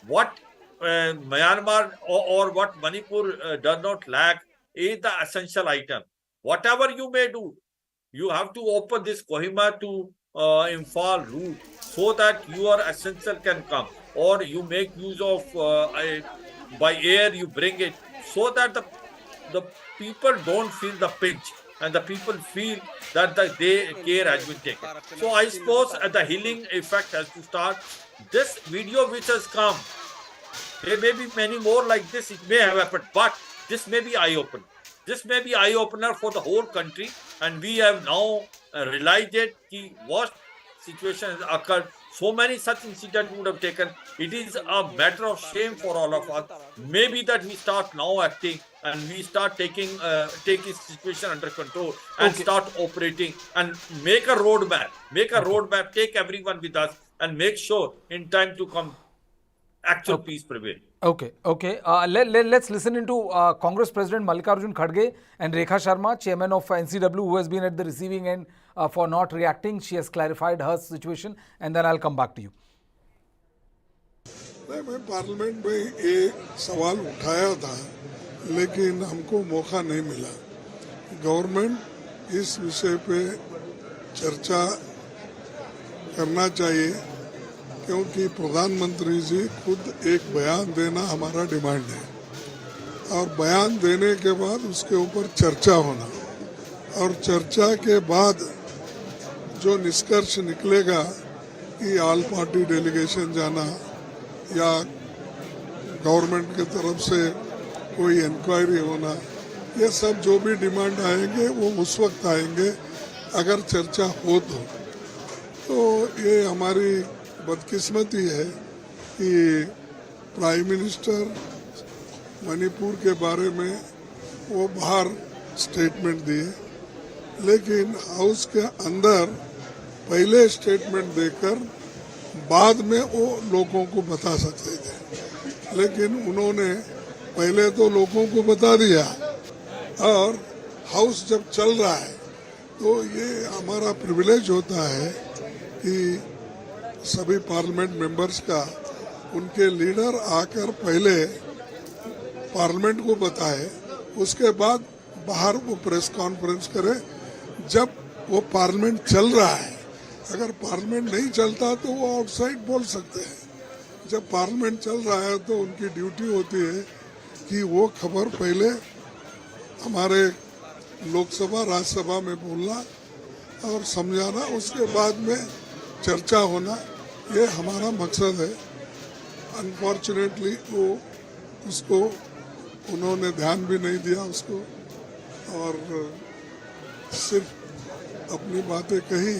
what Myanmar or what Manipur does not lack is the essential item. Whatever you may do, you have to open this Kohima to Imphal route so that your essential can come, or you make use of by air, you bring it, so that the people don't feel the pinch, and the people feel that their care has been taken. So I suppose the healing effect has to start. This video which has come, there may be many more like this, it may have happened, but this may be eye-opener. This may be eye-opener for the whole country, and we have now realized that the worst situation has occurred. So many such incidents would have taken. It is a matter of shame for all of us. Maybe that we start now acting, and we start taking situation under control, and start operating, and make a roadmap. Make a roadmap. Take everyone with us, and make sure in time to come actual peace prevail. Okay. Let's listen into Congress President Mallikarjun Kharge and Rekha Sharma, chairman of NCW, who has been at the receiving end for not reacting. She has clarified her situation, and then I'll come back to you. मैं parliament में ये सवाल उठाया था, लेकिन हमको मौका नहीं मिला। गवर्नमेंट इस विषय पे चर्चा करना चाहिए, क्योंकि प्रधानमंत्री जी खुद एक बयान देना हमारा डिमांड है, और बयान देने के बाद उसके ऊपर चर्चा होना, और चर्चा के बाद जो निष्कर्ष निकलेगा कि ऑल पार्टी डेलीगेशन जाना या गवर्नमेंट की तरफ से कोई इंक्वायरी होना, ये सब जो भी डिमांड आएंगे वो उस वक्त आएंगे अगर चर्चा हो तो ये हमारी बदकिस्मती है कि प्राइम मिनिस्टर मणिपुर के बारे में वो बाहर स्टेटमेंट दिए, लेकिन हाउस के अंदर पहले स्टेटमेंट देकर बाद में वो लोगों को बता सकते थे, लेकिन उन्होंने पहले तो लोगों को बता दिया, और हाउस जब चल रहा है तो ये हमारा प्रिविलेज होता है कि सभी पार्लियामेंट मेंबर्स का उनके लीडर आकर पहले पार्लियामेंट को बताए, उसके बाद बाहर वो प्रेस कॉन्फ्रेंस करे जब वो पार्लियामेंट चल रहा है। अगर पार्लियामेंट नहीं चलता तो वो आउटसाइड बोल सकते हैं। जब पार्लियामेंट चल रहा है तो उनकी ड्यूटी होती है कि वो खबर पहले हमारे लोकसभा राज्यसभा में बोलना और समझाना, उसके बाद में चर्चा होना, ये हमारा मकसद है। अनफॉर्चुनेटली वो उसको उन्होंने ध्यान भी नहीं दिया उसको, और सिर्फ अपनी बातें कही।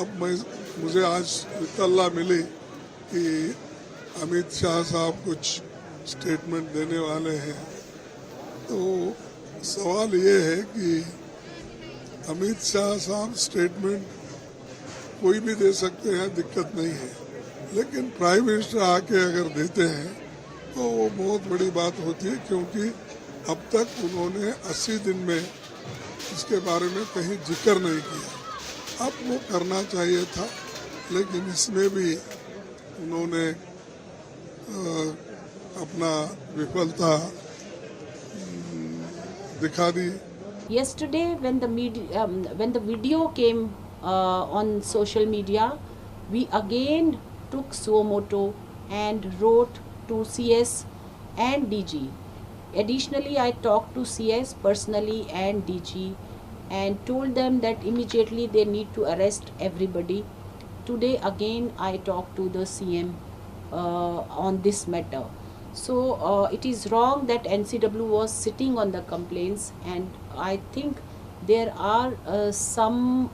अब मुझे आज इत्तला मिली कि अमित शाह साहब कुछ स्टेटमेंट देने वाले हैं, तो सवाल ये है कि अमित शाह साहब स्टेटमेंट कोई भी दे सकते हैं, दिक्कत नहीं है, लेकिन प्राइम मिनिस्टर आके अगर देते हैं तो वो बहुत बड़ी बात होती है, क्योंकि अब तक उन्होंने 80 दिन में इसके बारे में कहीं जिक्र नहीं किया। अब वो करना चाहिए था, लेकिन इसमें भी उन्होंने अपना विफलता दिखा दी। Yesterday, when the video came on social media, we again took suo moto and wrote to CS and DG. Additionally, I talked to CS personally and DG and told them that immediately they need to arrest everybody. Today again I talked to the CM on this matter. So it is wrong that NCW was sitting on the complaints, and I think there are some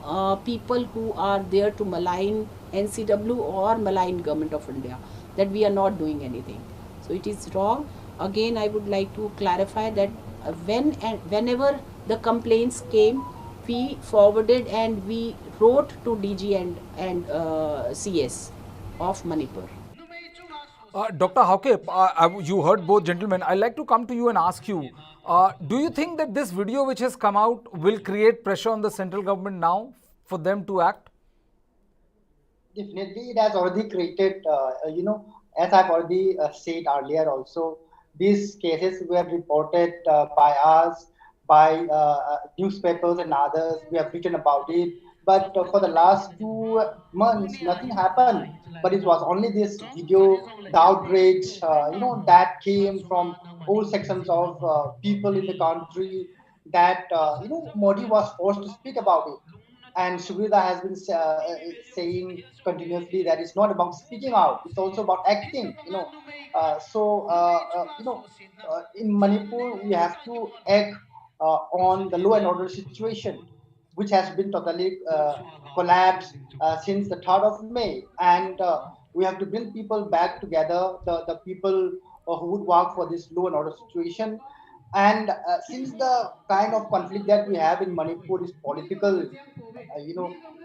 people who are there to malign NCW or malign Government of India, that we are not doing anything. So it is wrong. Again, I would like to clarify that whenever the complaints came, we forwarded and we wrote to DG and CS of Manipur. Dr. Hauke, you heard both gentlemen. I'd like to come to you and ask you, do you think that this video which has come out will create pressure on the central government now for them to act? Definitely, it has already created, as I've already said earlier also, these cases were reported by us, by newspapers and others. We have written about it. But for the last 2 months, nothing happened. But it was only this video, the outrage, that came from all sections of people in the country, that, Modi was forced to speak about it. And Subrita has been saying continuously that it's not about speaking out; it's also about acting. In Manipur, we have to act on the law and order situation, which has been totally collapsed since the 3rd of May, and we have to bring people back together. The people who would work for this law and order situation. And since the kind of conflict that we have in Manipur is political,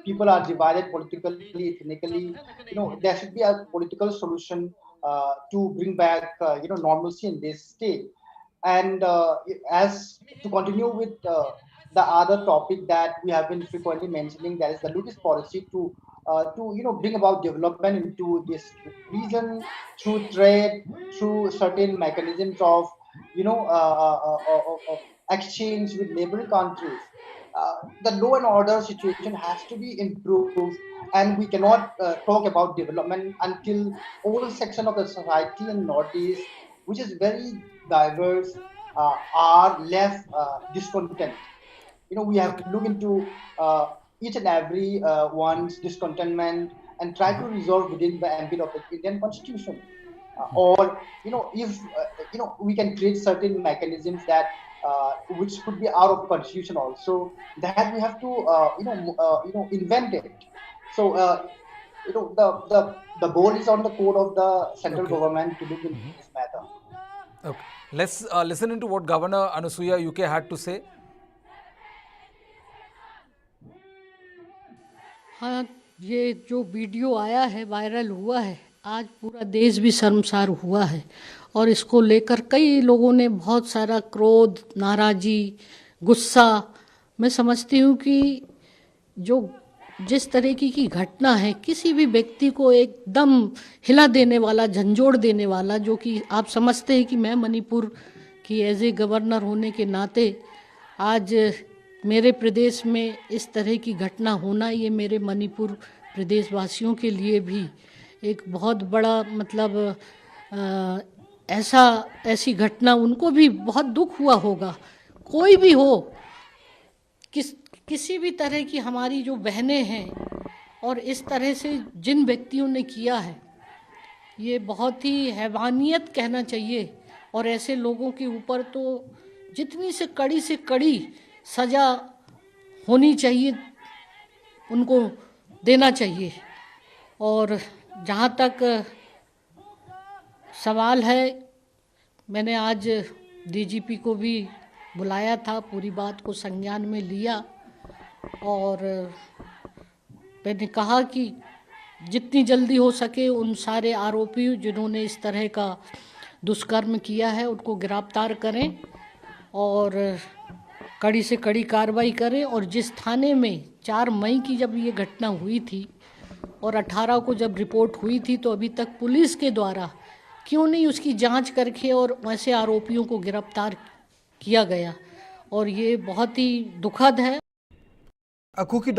people are divided politically, ethnically. There should be a political solution to bring back normalcy in this state. And as to continue with the other topic that we have been frequently mentioning, that is the Lucas policy to bring about development into this region through trade, through certain mechanisms of exchange with neighboring countries. The law and order situation has to be improved, and we cannot talk about development until all section of the society in Northeast, which is very diverse, are left discontent. We have to look into each and every one's discontentment and try to resolve within the ambit of the Indian Constitution. Or if we can create certain mechanisms that which could be out of Constitution also, that we have to invent it. So the ball is on the court of the central government to look into this matter. Okay, let's listen into what Governor Anusuya UK had to say. हाँ, ये जो video आया है, viral हुआ है, आज पूरा देश भी शर्मसार हुआ है और इसको लेकर कई लोगों ने बहुत सारा क्रोध, नाराज़गी, गुस्सा, मैं समझती हूँ कि जिस तरीके की घटना है, किसी भी व्यक्ति को एकदम हिला देने वाला, झंझोड़ देने वाला, जो कि आप समझते हैं कि मैं मणिपुर की एज ए गवर्नर होने के नाते आज मेरे प्रदेश में इस तरह की घटना होना, ये मेरे मणिपुर प्रदेशवासियों के लिए भी एक बहुत बड़ा मतलब ऐसी घटना उनको भी बहुत दुख हुआ होगा। कोई भी हो, किसी भी तरह की हमारी जो बहनें हैं और इस तरह से जिन व्यक्तियों ने किया है, ये बहुत ही हैवानियत कहना चाहिए और ऐसे लोगों के ऊपर तो जितनी से कड़ी सज़ा होनी चाहिए, उनको देना चाहिए। और जहाँ तक सवाल है, मैंने आज डीजीपी को भी बुलाया था, पूरी बात को संज्ञान में लिया और मैंने कहा कि जितनी जल्दी हो सके उन सारे आरोपी जिन्होंने इस तरह का दुष्कर्म किया है उनको गिरफ्तार करें और कड़ी से कड़ी कार्रवाई करें। और जिस थाने में 4 मई की जब ये घटना हुई थी और 18 को जब रिपोर्ट हुई थी, तो अभी तक पुलिस के द्वारा क्यों नहीं उसकी जांच करके और ऐसे आरोपियों को गिरफ्तार किया गया, और ये बहुत ही दुखद है। कुकी